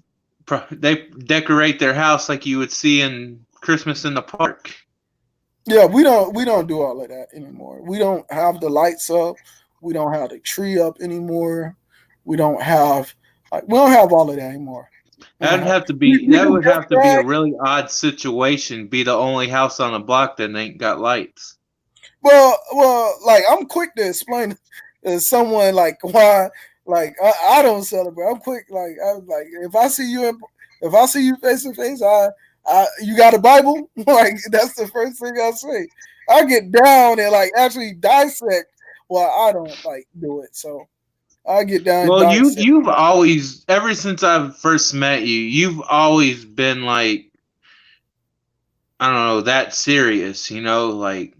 they decorate their house like you would see in Christmas in the park. Yeah, we don't do all of that anymore. We don't have the lights up. We don't have the tree up anymore. We don't have we don't have all of that anymore. We don't have. We That do would gift have to be a bags. really odd situation. Be the only house on the block that ain't got lights. Well, like I'm quick to explain to someone like why, like I don't celebrate. I'm quick, I'm like if I see you face to face, you got a Bible? Like that's the first thing I say. I get down and like actually dissect. Well, I don't like do it, so I get down and Well, dissect. you've always ever since I first met you, you've always been like I don't know that serious. You know, like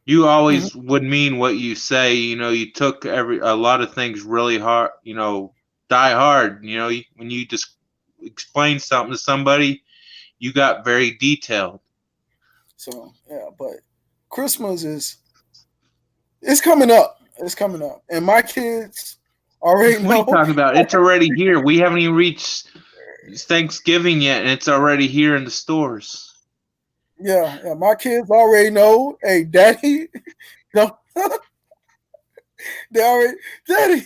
You Mhm. always would mean what you say. You took a lot of things really hard. Die hard. When you just explain something to somebody, you got very detailed. So yeah, but Christmas is it's coming up. It's coming up, and my kids already What are you know. talking about? It's already here. We haven't even reached Thanksgiving yet, and it's already here in the stores. Yeah, yeah, my kids already know. Hey, daddy, no, they already, daddy,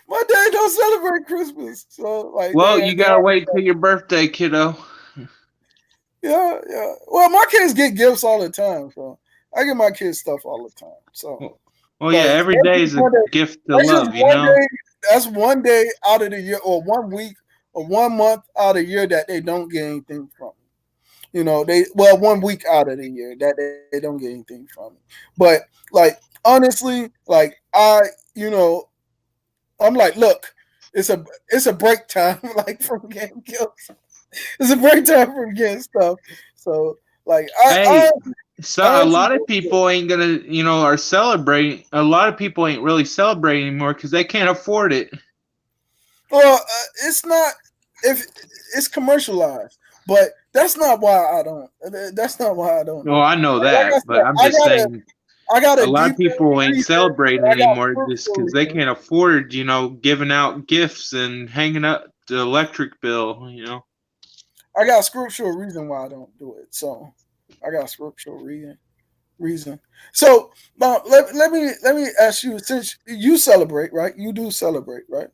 my dad don't celebrate Christmas. So like Well, they you they gotta already wait till your birthday, kiddo. yeah, yeah. Well, my kids get gifts all the time, so I get my kids stuff all the time. So, Well, yeah, but every day is a gift to that's just love, you one know? day. That's one day out of the year, or 1 week, or 1 month out of the year that they don't get anything from me. They 1 week out of the year that they don't get anything from me. But like honestly, like I'm like, look, it's a break time, like from getting gifts. It's a break time from getting stuff. So like Hey, so I a actually lot of people ain't gonna, are celebrating. A lot of people ain't really celebrating anymore because they can't afford it. well, it's not if it's commercialized, but that's not why I don't. That's not why I don't Well, do it. I know Like I that, but said, I'm just saying I got a a lot of deeper people ain't reason. celebrating I got anymore just scriptural because they reason. can't afford, giving out gifts and hanging up the electric bill. I got scriptural reason why I don't do it. So I got scriptural reason. So now let me ask you, since you celebrate, right? You do celebrate, right?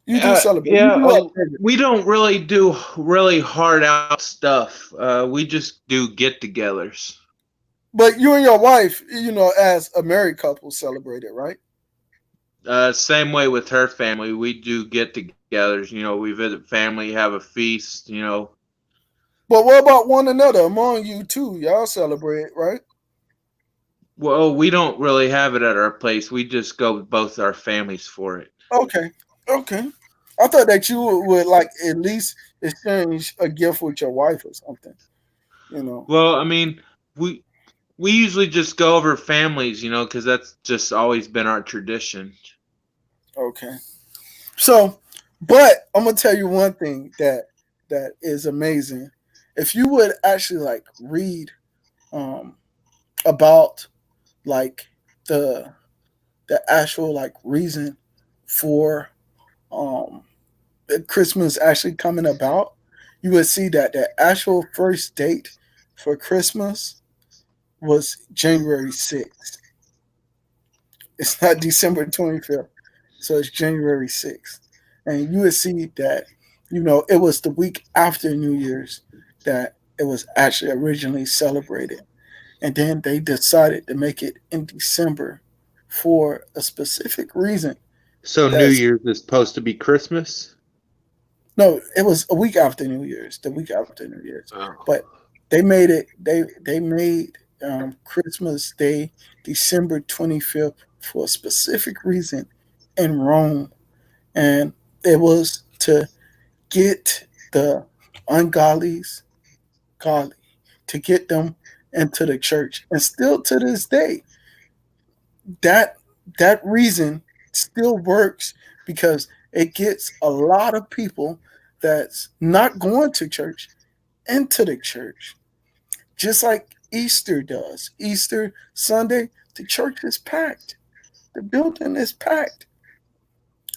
You do celebrate. You Yeah, do it. we don't really do really hard out stuff. We just do get-togethers. But you and your wife, as a married couple, celebrate it, right? Same way with her family. We do get-togethers. We visit family, have a feast. But what about one another among you too? Y'all celebrate, right? Well, we don't really have it at our place. We just go with both our families for it. Okay, okay. I thought that you would like at least exchange a gift with your wife or something. You know. Well, I mean, we we usually just go over families, because that's just always been our tradition. Okay. So, but I'm gonna tell you one thing that is amazing. If you would actually like read um about like the the actual like reason for um Christmas actually coming about, you would see that the actual first date for Christmas was January 6th. It's not December 25th. So it's January 6th. And you would see that, it was the week after New Year's that it was actually originally celebrated. And then they decided to make it in December for a specific reason. So New That's Year's is supposed to be Christmas? No, it was a week after New Year's, the week after New Year's. Oh. But they made Christmas Day December 25th for a specific reason in Rome, and it was to get the ungodlies godly, to get them into the church. And still to this day, that that reason still works because it gets a lot of people that's not going to church into the church, just like Easter does. Easter Sunday, the church is packed. The building is packed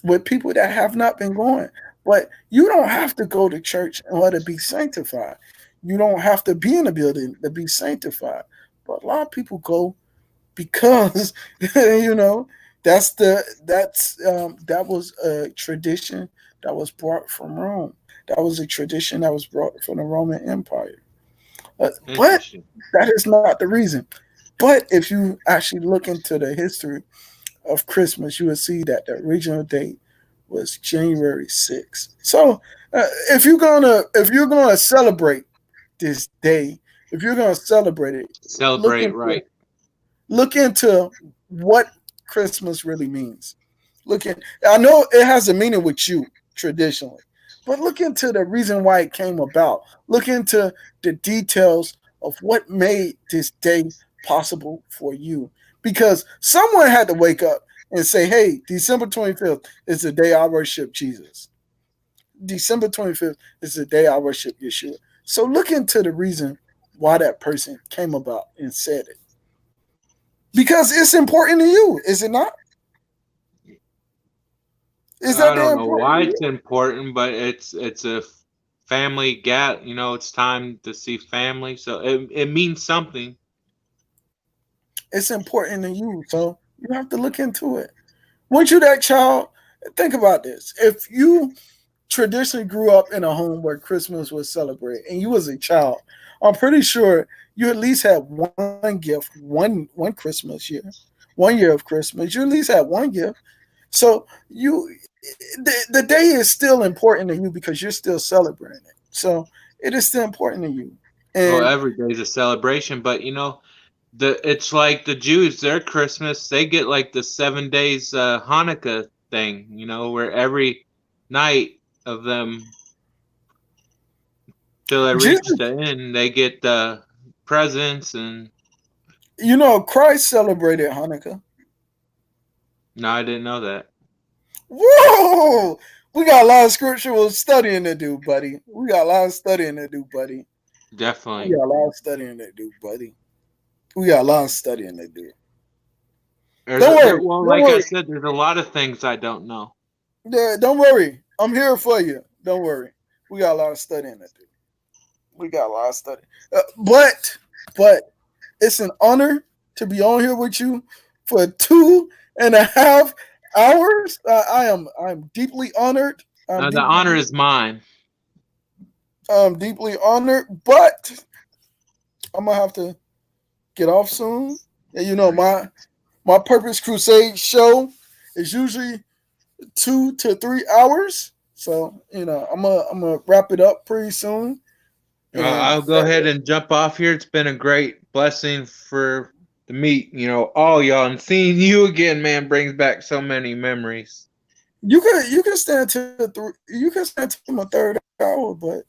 with people that have not been going. But you don't have to go to church in order to be sanctified. You don't have to be in the building to be sanctified. But a lot of people go because that was a tradition that was brought from Rome. That was a tradition that was brought from the Roman Empire. But Interesting. that is not the reason. But if you actually look into the history of Christmas, you will see that the original date was January 6th. So if you're gonna celebrate this day, if you're gonna celebrate it, look Celebrate into right. look into what Christmas really means. Look at I know it has a meaning with you traditionally, but look into the reason why it came about. Look into the details of what made this day possible for you. Because someone had to wake up and say, hey, December 25th is the day I worship Jesus. December 25th is the day I worship Yeshua. So look into the reason why that person came about and said it. Because it's important to you, is it not? Is I that don't damn know important why to it's you? important, but it's a family gap. You know, it's time to see family, so it means something. It's important to you. So you have to look into it. Once you that child, think about this. If you traditionally grew up in a home where Christmas was celebrated and you was a child, I'm pretty sure you at least had one gift, one Christmas year, 1 year of Christmas. You at least had one gift. So the day is still important to you because you're still celebrating it. So it is still important to you. Well, And every day is a celebration, but you know, it's like the Jews, their Christmas, they get like the 7 days Hanukkah thing, you know, where every night of them till they reach Jesus, the end, they get presents and. Christ celebrated Hanukkah. No, I didn't know that. Whoa! We got a lot of scriptural studying to do, buddy. We got a lot of studying to do, buddy. We Definitely. got a lot of studying to do, buddy. We got a lot of studying to do. Don't worry. Well, Don't like I worry. said, there's a lot of things I don't know. Don't worry. I'm here for you. Don't worry. We got a lot of studying to do. We got a lot of studying. But it's an honor to be on here with you for 2.5 hours. I'm deeply honored. I'm The deeply honor is mine. I'm deeply honored, but I'm gonna have to get off soon. And my Purpose Crusade show is usually 2 to 3 hours. So I'm gonna wrap it up pretty soon. And I'll go ahead and jump off here. It's been a great blessing for to meet, all y'all, and seeing you again, man, brings back so many memories. you can stand you can stand to my third hour, but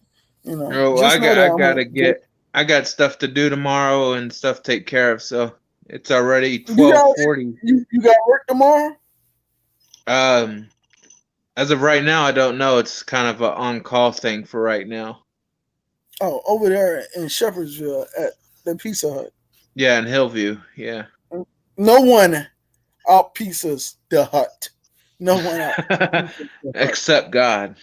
Oh, just know that I I'm gonna gotta get. I got stuff to do tomorrow and stuff to take care of. So it's already You got 12:40. you got work tomorrow? Um, as of right now, I don't know. It's kind of an on-call thing for right now. Oh, over there in Shepherdsville at the Pizza Hut. Yeah, in Hillview. Yeah. No one out pizzas the hut. No one out pizzas the hut. Except God.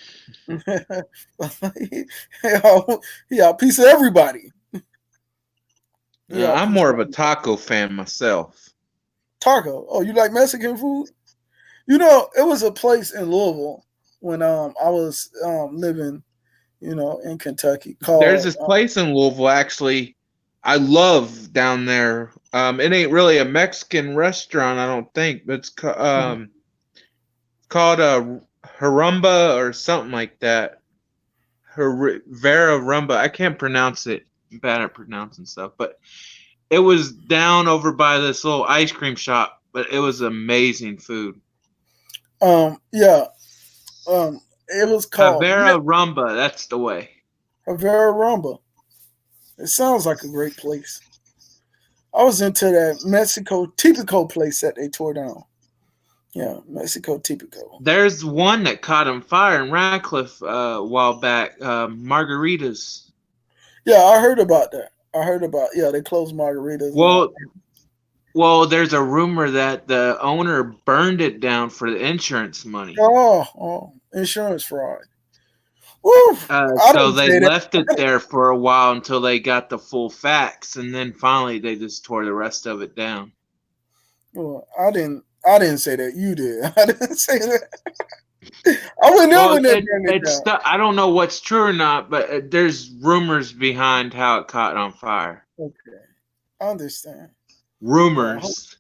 he out pizza everybody. He out I'm pizza more of a everybody. taco fan myself. Taco. Oh, you like Mexican food? It was a place in Louisville when I was living, in Kentucky There's called this place in Louisville, actually, I love down there. It ain't really a Mexican restaurant, I don't think, but it's called Harumba or something like that. Vera Rumba. I can't pronounce it. I'm bad at pronouncing stuff, but it was down over by this little ice cream shop, but it was amazing food. yeah. It was called Vera Rumba, that's the way. Havara Rumba. It sounds like a great place. I was into that Mexico Tipico place that they tore down. Yeah, Mexico Tipico. There's one that caught on fire in Radcliffe a while back. Margaritas. Yeah, I heard about that. They closed margaritas down. There's a rumor that the owner burned it down for the insurance money. Insurance fraud. Oof, I So didn't they say that. left it there for a while until they got the full facts, and then finally they just tore the rest of it down. Well, I didn't say that. You did. I didn't say that. I went there Well, when they burned it down. I don't know what's true or not, but there's rumors behind how it caught on fire. Okay, I understand. Well, Rumors.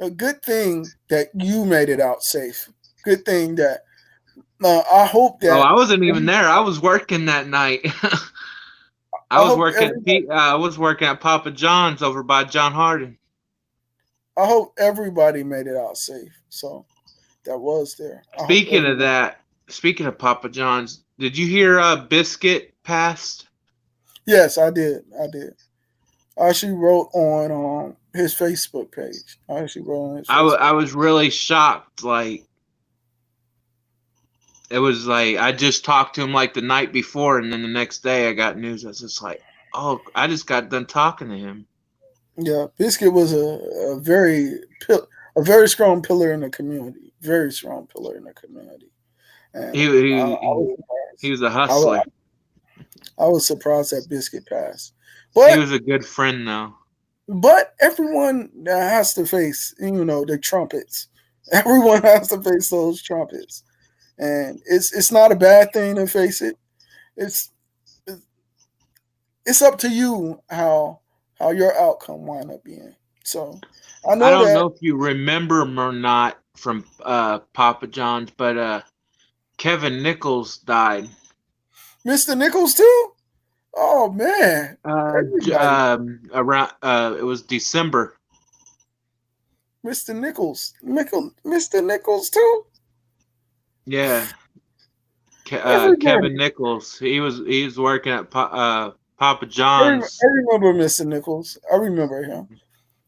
a good thing that you made it out safe. Good thing that. I hope Oh, that. I wasn't even there. I was working that night. I hope everybody. I was working at Papa John's over by John Hardin. I hope everybody made it out safe. So that was there. I hope Speaking of everybody. that, speaking of Papa John's, did you hear Biscuit passed? Yes, I did. I did. I actually wrote on his Facebook page. I actually wrote on his Facebook. I was really shocked. Like, it was like I just talked to him like the night before, and then the next day I got news. I was just like, oh, I just got done talking to him. Yeah, Biscuit was a very strong pillar in the community. Very strong pillar in the community, and He I he, was he surprised. was a I, wa- hustler. I was surprised that Biscuit passed, He but was a good friend, though. everyone has to face the trumpets. Everyone has to face those trumpets, and it's not a bad thing to face it. It's it's up to you how your outcome wind up being. So I I know don't that know if you remember him or not from Papa John's, but Kevin Nichols died. Mr. Nichols too. Oh man, everybody, Around it was December. Mr. Mr. Nichols too. Yeah, Everybody, Kevin Nichols. He was working at Papa I John's. remember Mr. Nichols. I remember him.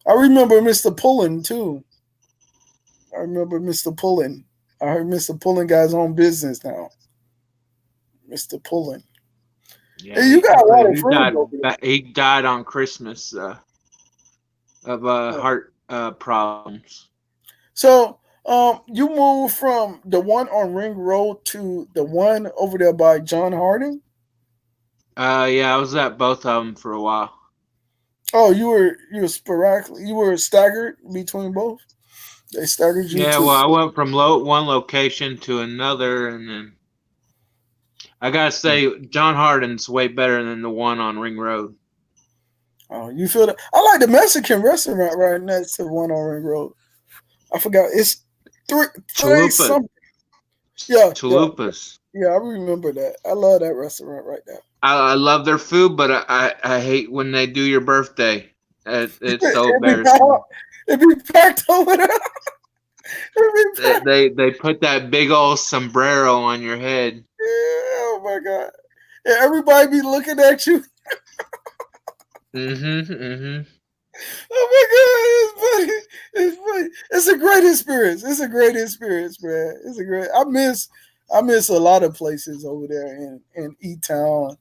I remember Mr. Pullen too. I remember Mr. Pullen. I heard Mr. Pullen got his own business now. Mr. Pullen. Yeah, Hey, you got a lot of friends over He died on Christmas of there. heart problems. So, you moved from the one on Ring Road to the one over there by John Harding. Yeah, I was at both of them for a while. Oh, you were sporadically you were staggered between both. They staggered you Yeah, to. well, I went from one location to another, and then I gotta say, John Harden's way better than the one on Ring Road. Oh, you feel that? I like the Mexican restaurant right next to the one on Ring Road. I forgot it's three Chalupa, something. Yeah, yeah, Chalupas. yeah. I remember that. I love that restaurant right there. I love their food, but I hate when they do your birthday. It's so It be embarrassing. packed, it be packed over there. It be packed. They put that big old sombrero on your head. Yeah, oh my god. Yeah, everybody be looking at you. Mm-hmm. Mm-hmm. Oh my god, it's funny. It's funny. It's a great experience. It's a great experience, man. It's a great. I miss a lot of places over there in E Town,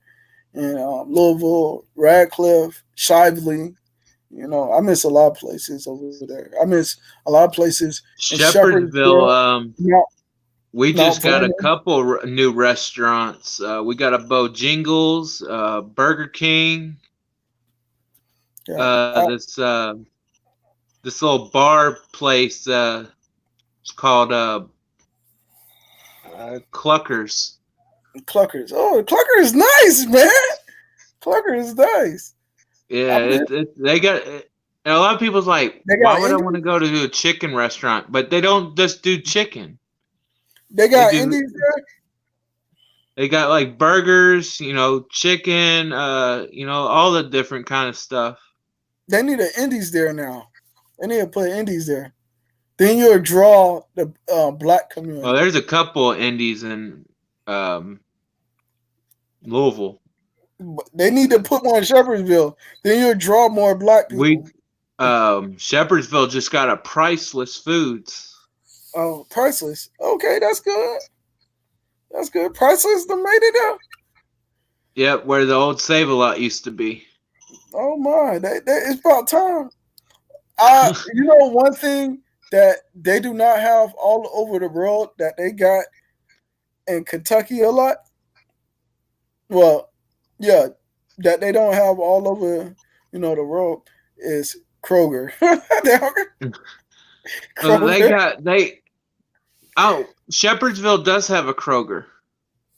in Louisville, Radcliffe, Shively. I miss a lot of places over there. I miss a lot of places in Shepherdsville. Shepherdsville, Mount, We Mount just got a Vernon. couple new restaurants. We got a Bojingles, Burger King, Yeah, this this little bar place. It's called Cluckers. Cluckers. Oh, Clucker is nice, man. Clucker is nice. I Yeah, miss. they got. And a lot of people's like, They why got would I want to Indies. go to a chicken restaurant? But they don't just do chicken. They They got do. Indies there. They got like burgers, chicken, all the different kind of stuff. They need an Indies there now. They need to put Indies there. Then you'll draw the black Well, community. there's a couple of indies in um, Louisville. They need to put one in Shepherdsville. Then you'll draw more black We people. Shepherdsville just got a Priceless Foods. Oh, priceless. Okay, that's good. That's good. Priceless done made it up. Yep, where the old Save-A-Lot used to be. Oh my, it's about time. One thing that they do not have all over the world that they got in Kentucky a lot. Well, yeah, that they don't have all over, the world is Kroger. They Kroger. got Shepherdsville does have a Kroger.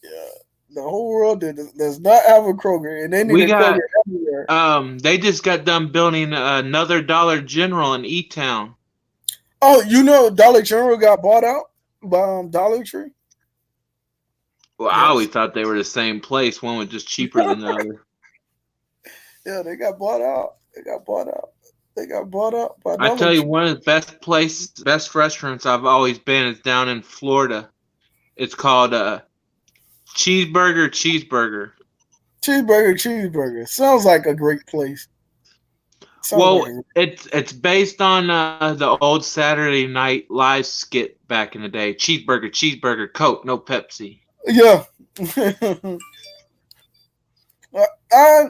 Yeah, the whole world does not have a Kroger, and they need We a Kroger got everywhere. they just got done building another Dollar General in E-Town. Oh, Dollar General got bought out by Dollar Tree. Well, I always Yes. thought they were the same place. One was just cheaper than the other. Yeah, they got bought out. They got bought out by I Dollar tell you, Tree. one of the best restaurants I've always been is down in Florida. It's called Cheeseburger. Cheeseburger. Sounds like a great place. Sounds like Well, a it's based on the old Saturday Night Live skit back in the day. Cheeseburger, Coke, no Pepsi. yeah. I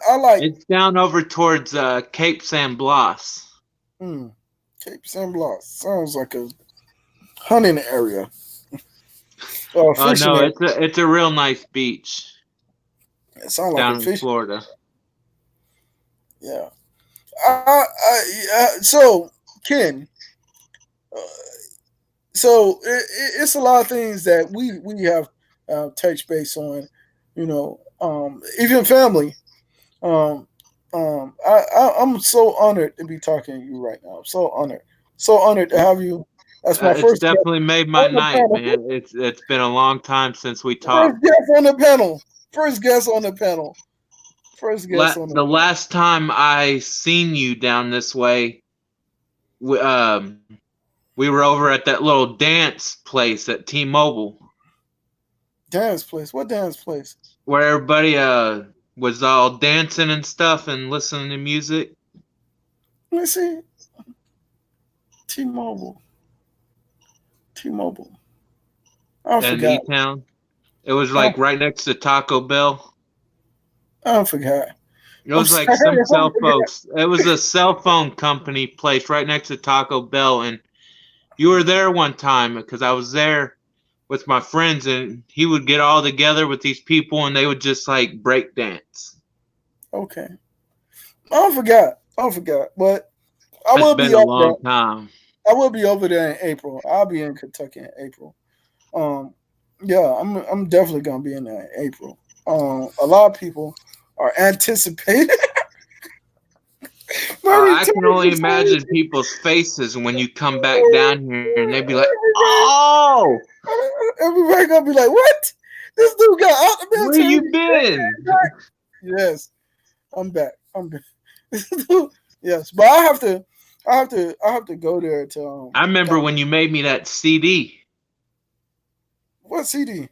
I like It's down over towards Cape San Blas. mm, Cape San Blas. Sounds like a hunting area or fishing No, area. it's a real nice beach It sounds like a down in fish. Florida. Yeah. So Ken, uh, so it's a lot of things that we have touched base on. Even family. Um, I'm so honored to be talking to you right now. I'm so honored to have you. That's my It's first guest definitely made my on the night, panel. man. It's been a long time since we First talked. guest on the panel. First guest on the panel. First guest on the The last time I seen you down this way, we, um, we were over at that little dance place at T-Mobile dance place. What dance place? where everybody was all dancing and stuff and listening to music. Let me see. T-Mobile. T-Mobile. I In forgot. E-Town. It was I, like right next to Taco Bell. I forgot. It I'm was like sorry. some I cell forgot. folks. It was a cell phone company place right next to Taco Bell, and you were there one time because I was there with my friends, and he would get all together with these people, and they would just like break dance. Okay. I forgot. I forgot. But I It's will be been a over there. long time. I will be over there in April. I'll be in Kentucky in April. Um, yeah, I'm definitely gonna be in there in April. A lot of people are anticipating. My I can return only to imagine people's faces when you come back down here, and they'd be like, "Oh, everybody gonna be like, "What? This dude got out the where military?" you been?" Yes, I'm back. I'm back. Yes, but I have to go there to I remember when you made me that CD. what CD?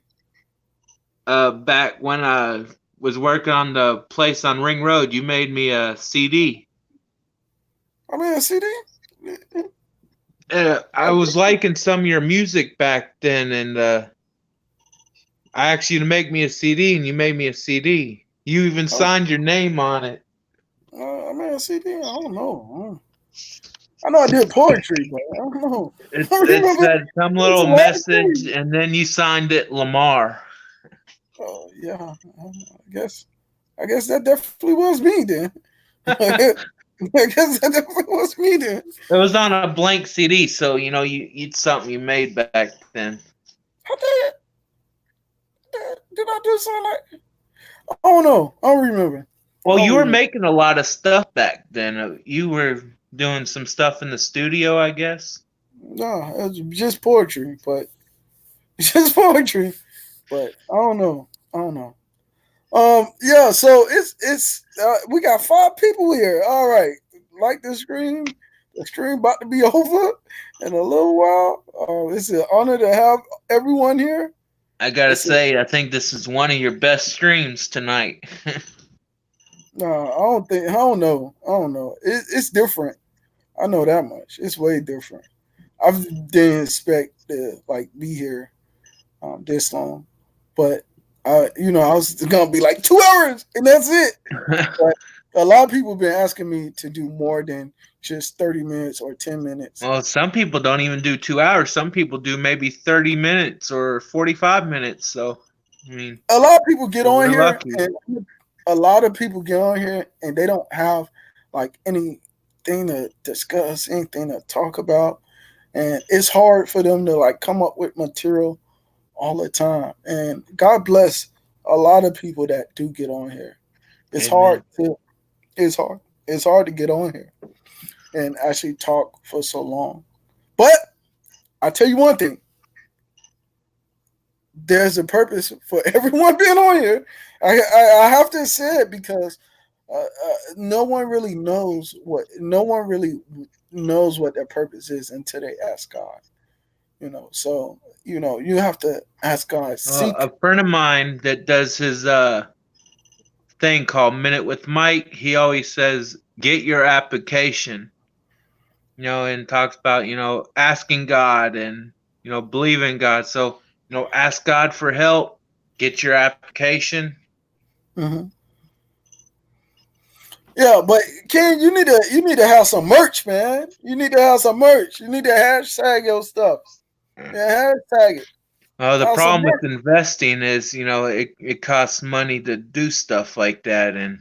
Back when I was working on the place on Ring Road, you made me a CD. I mean a CD. I was liking some of your music back then, and I asked you to make me a CD, and you made me a CD. You even Oh, signed your name on it. I mean a CD. I don't know. I know I did poetry, but I don't know. I It remember said some it's a little lot of message, things. and then you signed it Lamar. Oh yeah, I guess that definitely was me then. I guess that definitely was me then. It was on a blank CD, so you know you'd something you made back then. I did I do something like? I don't know. I don't remember. I Well, don't you were remember. making a lot of stuff back then. You were doing some stuff in the studio, I guess. No, it was just poetry, but just poetry. But I don't know. I don't know. Yeah. So it's we got 5 people here. All right. Like the stream. The stream about to be over in a little while. It's an honor to have everyone here. I gotta It's a, say, I think this is one of your best streams tonight. no, I don't think. I don't know. I don't know. It's different. I know that much. It's way different. I didn't expect to like be here this long, but I was gonna be like 2 hours and that's it. But a lot of people have been asking me to do more than just 30 minutes or 10 minutes. Well, some people don't even do 2 hours. Some people do maybe 30 minutes or 45 minutes. So, I mean, A lot of people get on we're here, lucky. and a lot of people get on here and they don't have like anything to discuss, anything to talk about, and it's hard for them to like come up with material all the time. And God bless a lot of people that do get on here. It's hard Amen. to it's hard. It's hard to get on here and actually talk for so long. But I tell you one thing: there's a purpose for everyone being on here. I have to say it because no one really knows what their purpose is until they ask God. So you have to ask God. Seek. A friend of mine that does his thing called Minute with Mike, he always says, "Get your application." And talks about asking God and believe in God. So ask God for help, get your application. Mm-hmm. Yeah, but Ken, you need to have some merch, man. You need to have some merch. You need to hashtag your stuff. Yeah, hashtag it. The Have some problem with merch. investing is it costs money to do stuff like that, and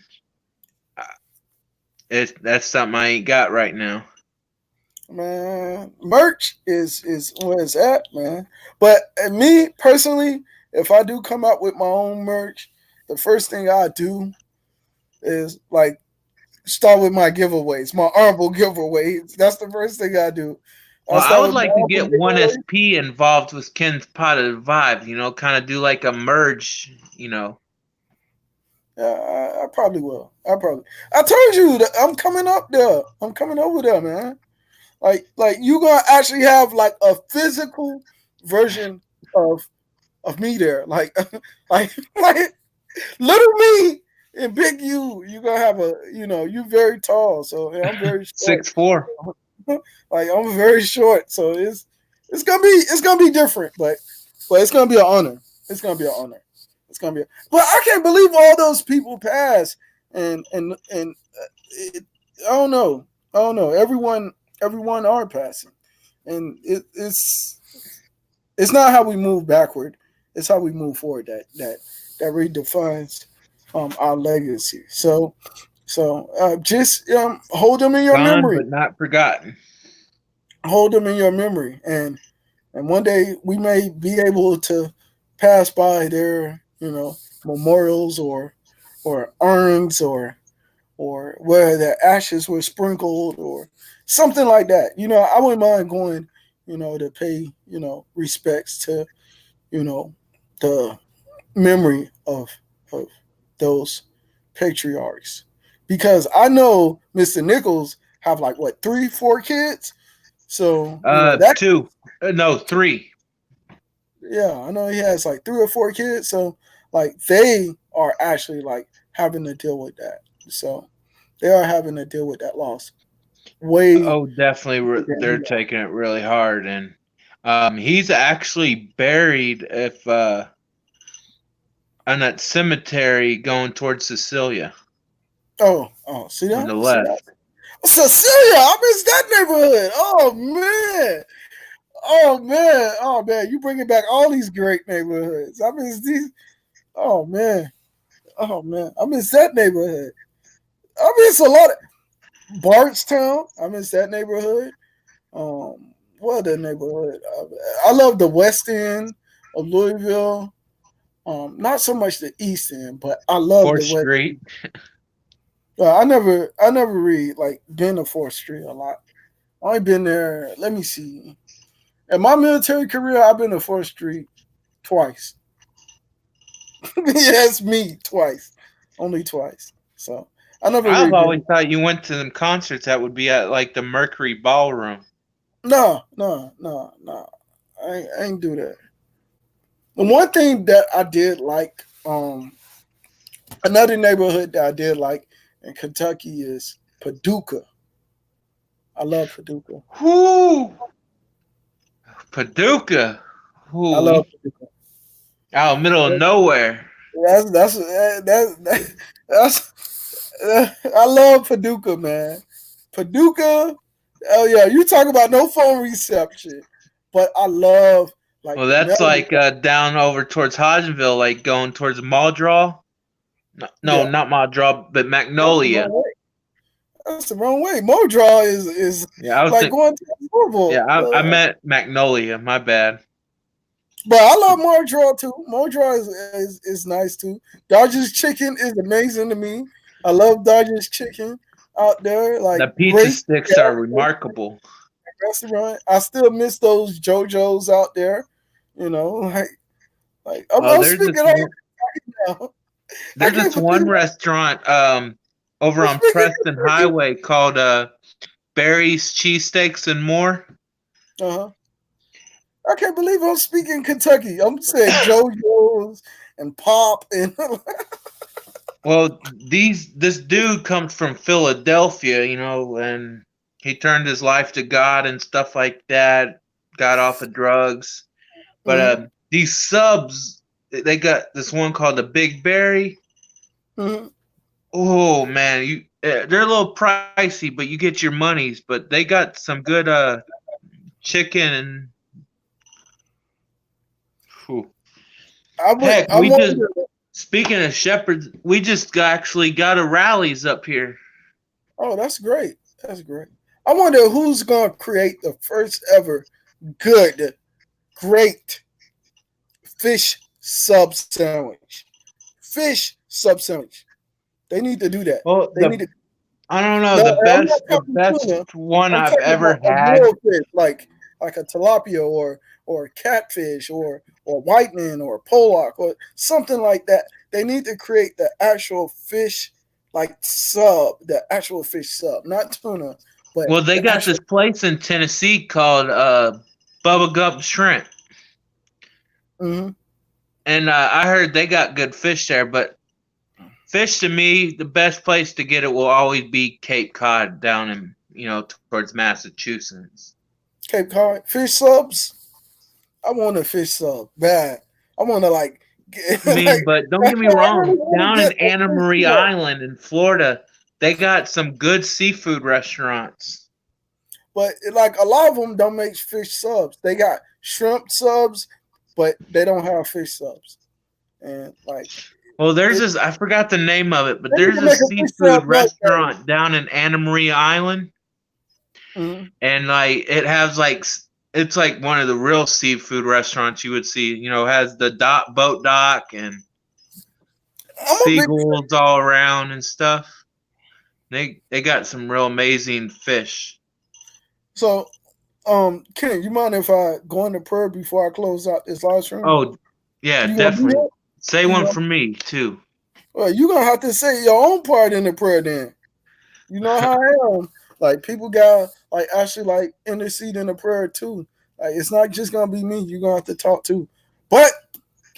that's something I ain't got right now. Man, merch is where it's at, man. But me personally, if I do come out with my own merch, the first thing I do is like start with my giveaways, my honorable giveaways. That's the first thing I do. I Well, I start would with my like to honorable get one giveaways. SP involved with Ken's PuttPutt, kind of do like a merge. Yeah, I probably will. I told you that I'm coming up there. I'm coming over there, man. Like you gonna actually have like a physical version of me there. Like little me and big you. You gonna have you very tall. So yeah, I'm very short. 6'4". Like I'm very short. So it's gonna be different, but it's gonna be an honor. It's gonna be an honor. It's gonna be. But I can't believe all those people passed, and I don't know. I don't know. Everyone are passing, and it's not how we move backward. It's how we move forward that redefines our legacy. So just hold them in your Gone memory. but not forgotten. Hold them in your memory, and one day we may be able to pass by their memorials or urns or where their ashes were sprinkled or something like that. I wouldn't mind going, to pay, respects to, the memory of those patriarchs. Because I know Mr. Nichols have like what, 3, 4 kids? So, that, Two. No, three. yeah, I know he has like 3 or 4 kids. So like they are actually like having to deal with that. So they are having to deal with that loss way Oh, definitely. than They're we are. taking it really hard, and he's actually buried if on that cemetery going towards Cecilia Oh, see on the that? See that? left. Cecilia, I miss that neighborhood. Oh man. Oh man. Oh man. You bringing back all these great neighborhoods. I miss these. Oh man. Oh man. I miss that neighborhood. I miss a lot of Bardstown. I miss that neighborhood. What other neighborhood? I love the West End of Louisville. Not so much the East End, but I love Fourth the West. Street. I never really like been to Fourth Street a lot. I only been there. Let me see. In my military career, I've been to Fourth Street twice. Yes, me twice, only twice. So I never I've really always been. thought you went to them concerts that would be at like the Mercury Ballroom. No, no, no, no. I ain't do that. The one thing that I did like, another neighborhood that I did like in Kentucky is Paducah. I love Paducah. Whoo! Paducah. I Whoo! love Paducah. Out middle of nowhere. That's I love Paducah, man. Paducah. Oh yeah, you talk about no phone reception, but I love like Well, the that's melody. like down over towards Hodgenville, like going towards Muldraw. No, Yeah, not Muldraw, but that's the Magnolia. wrong way. That's the wrong way. Modraw is Yeah, I was like thinking. going to Yeah, Louisville. I meant Magnolia. My bad. But I love Modraw too. Modraw is nice too. Dodger's chicken is amazing to me. I love Dodger's chicken out there. Like The pizza great sticks are remarkable. restaurant. I still miss those JoJo's out there. You know, like Oh, I'm speaking right now. I there's can't this believe one restaurant over I'm on speaking Preston Kentucky. Highway called Barry's Cheesesteaks and More. Uh-huh. I can't believe I'm speaking Kentucky. I'm saying JoJo's and Pop and Well, this dude comes from Philadelphia, you know, and he turned his life to God and stuff like that. Got off of drugs, but Mm-hmm. these subs, they got this one called the Big Berry. Mm-hmm. Oh man, they're a little pricey, but you get your monies. But they got some good chicken and whew. Heck, I we just wonder. speaking of shepherds, we just actually got a rallies up here. Oh, that's great. That's great. I wonder who's gonna create the first ever good, great fish sub sandwich. Fish sub sandwich. They need to do that. Well, They need to. I don't know, No, I'm not the talking best tuna. one I'm I've talking ever about a had. real fish, like a tilapia or catfish or whitening or pollock or something like that. They need to create the actual fish like sub, the actual fish sub, not tuna, but Well, they the got actual. this place in Tennessee called Bubba Gump Shrimp, Mm-hmm. and I heard they got good fish there. But fish to me, the best place to get it will always be Cape Cod down in towards Massachusetts. Cape Cod fish subs. I want a fish sub bad. I want to like, I mean, like but don't I get me really wrong, want to down get in a Anna fish Marie sub. Island in Florida, they got some good seafood restaurants. But like a lot of them don't make fish subs. They got shrimp subs, but they don't have fish subs. And like Well, there's it, this, I forgot the name of it, but they need there's to a make a fish sub seafood like that. restaurant down in Anna Marie Island, Mm-hmm. and like it has like it's like one of the real seafood restaurants you would see. Has the boat dock and I'm a big seagulls all around and stuff. They got some real amazing fish. so Ken, you mind if I go into prayer before I close out this live stream? Oh, yeah, You gonna do definitely. that? Say You one gonna for me too. well, you gonna have to say your own part in the prayer then. You know how I am. Like people got like actually like intercede in the prayer too. Like it's not just gonna be me. You're gonna have to talk too. But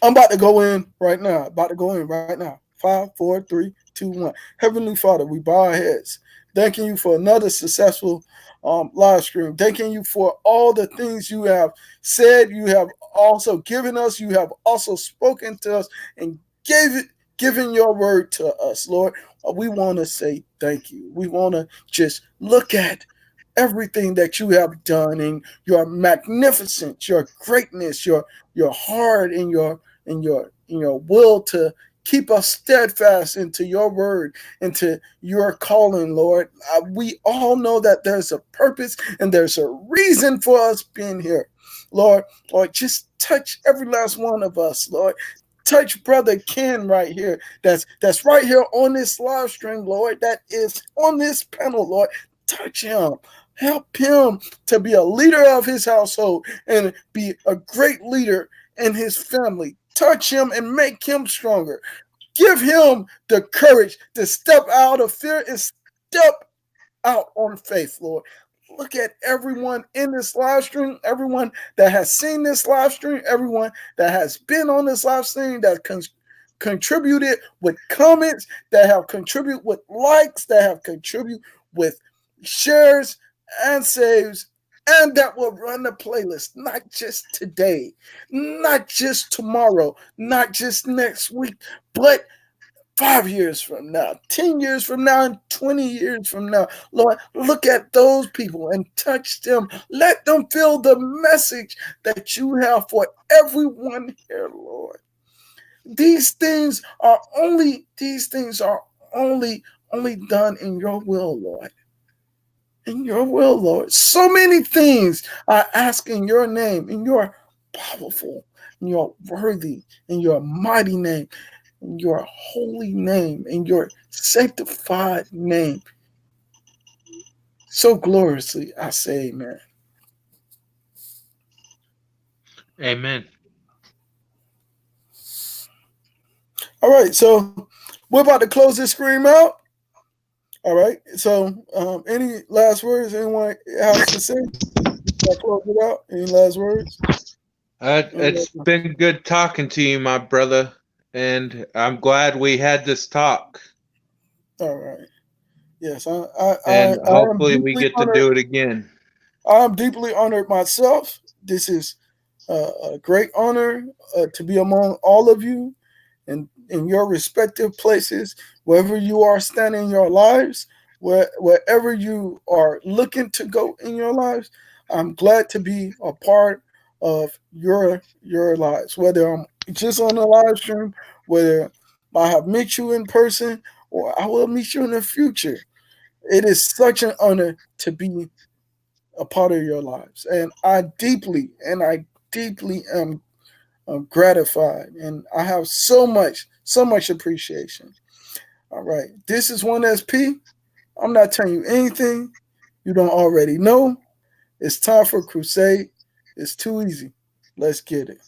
I'm about to go in right now. About to go in right now. 5, 4, 3, 2, 1. Heavenly Father, we bow our heads. Thanking you for another successful live stream. Thanking you for all the things you have said. You have also given us. You have also spoken to us and given your word to us, Lord. We want to say thank you. We want to just look at everything that you have done and your magnificence, your greatness, your heart and your will to keep us steadfast into your word, into your calling, Lord. We all know that there's a purpose and there's a reason for us being here. Lord, just touch every last one of us, Lord. Touch brother Ken right here. That's right here on this live stream, Lord. That is on this panel, Lord. Touch him. Help him to be a leader of his household and be a great leader in his family. Touch him and make him stronger. Give him the courage to step out of fear and step out on faith, Lord. Look at everyone in this live stream, everyone that has seen this live stream, everyone that has been on this live stream, that contributed with comments, that have contributed with likes, that have contributed with shares and saves, and that will run the playlist, not just today, not just tomorrow, not just next week, but 5 years from now, 10 years from now, and 20 years from now. Lord, look at those people and touch them. Let them feel the message that you have for everyone here, Lord. These things are only done in your will, Lord. In your will, Lord. So many things I ask in your name, in your powerful, in your worthy, in your mighty name, in your holy name, in your sanctified name. So gloriously, I say amen. Amen. All right, so we're about to close this stream out. All right, so any last words anyone has to say? I'll close it out. Any last words? It's been good talking to you, my brother. and I'm glad we had this talk. All right. Yes, And I am hopefully we deeply get to honored. do it again. I am deeply honored myself. This is a great honor to be among all of you in your respective places, wherever you are standing in your lives, wherever you are looking to go in your lives. I'm glad to be a part of your lives, whether I'm just on the live stream, whether I have met you in person, or I will meet you in the future. It is such an honor to be a part of your lives, and I deeply am gratified, and I have so much appreciation. All right, this is one SP. I'm not telling you anything you don't already know. It's time for Crusade. It's too easy. Let's get it.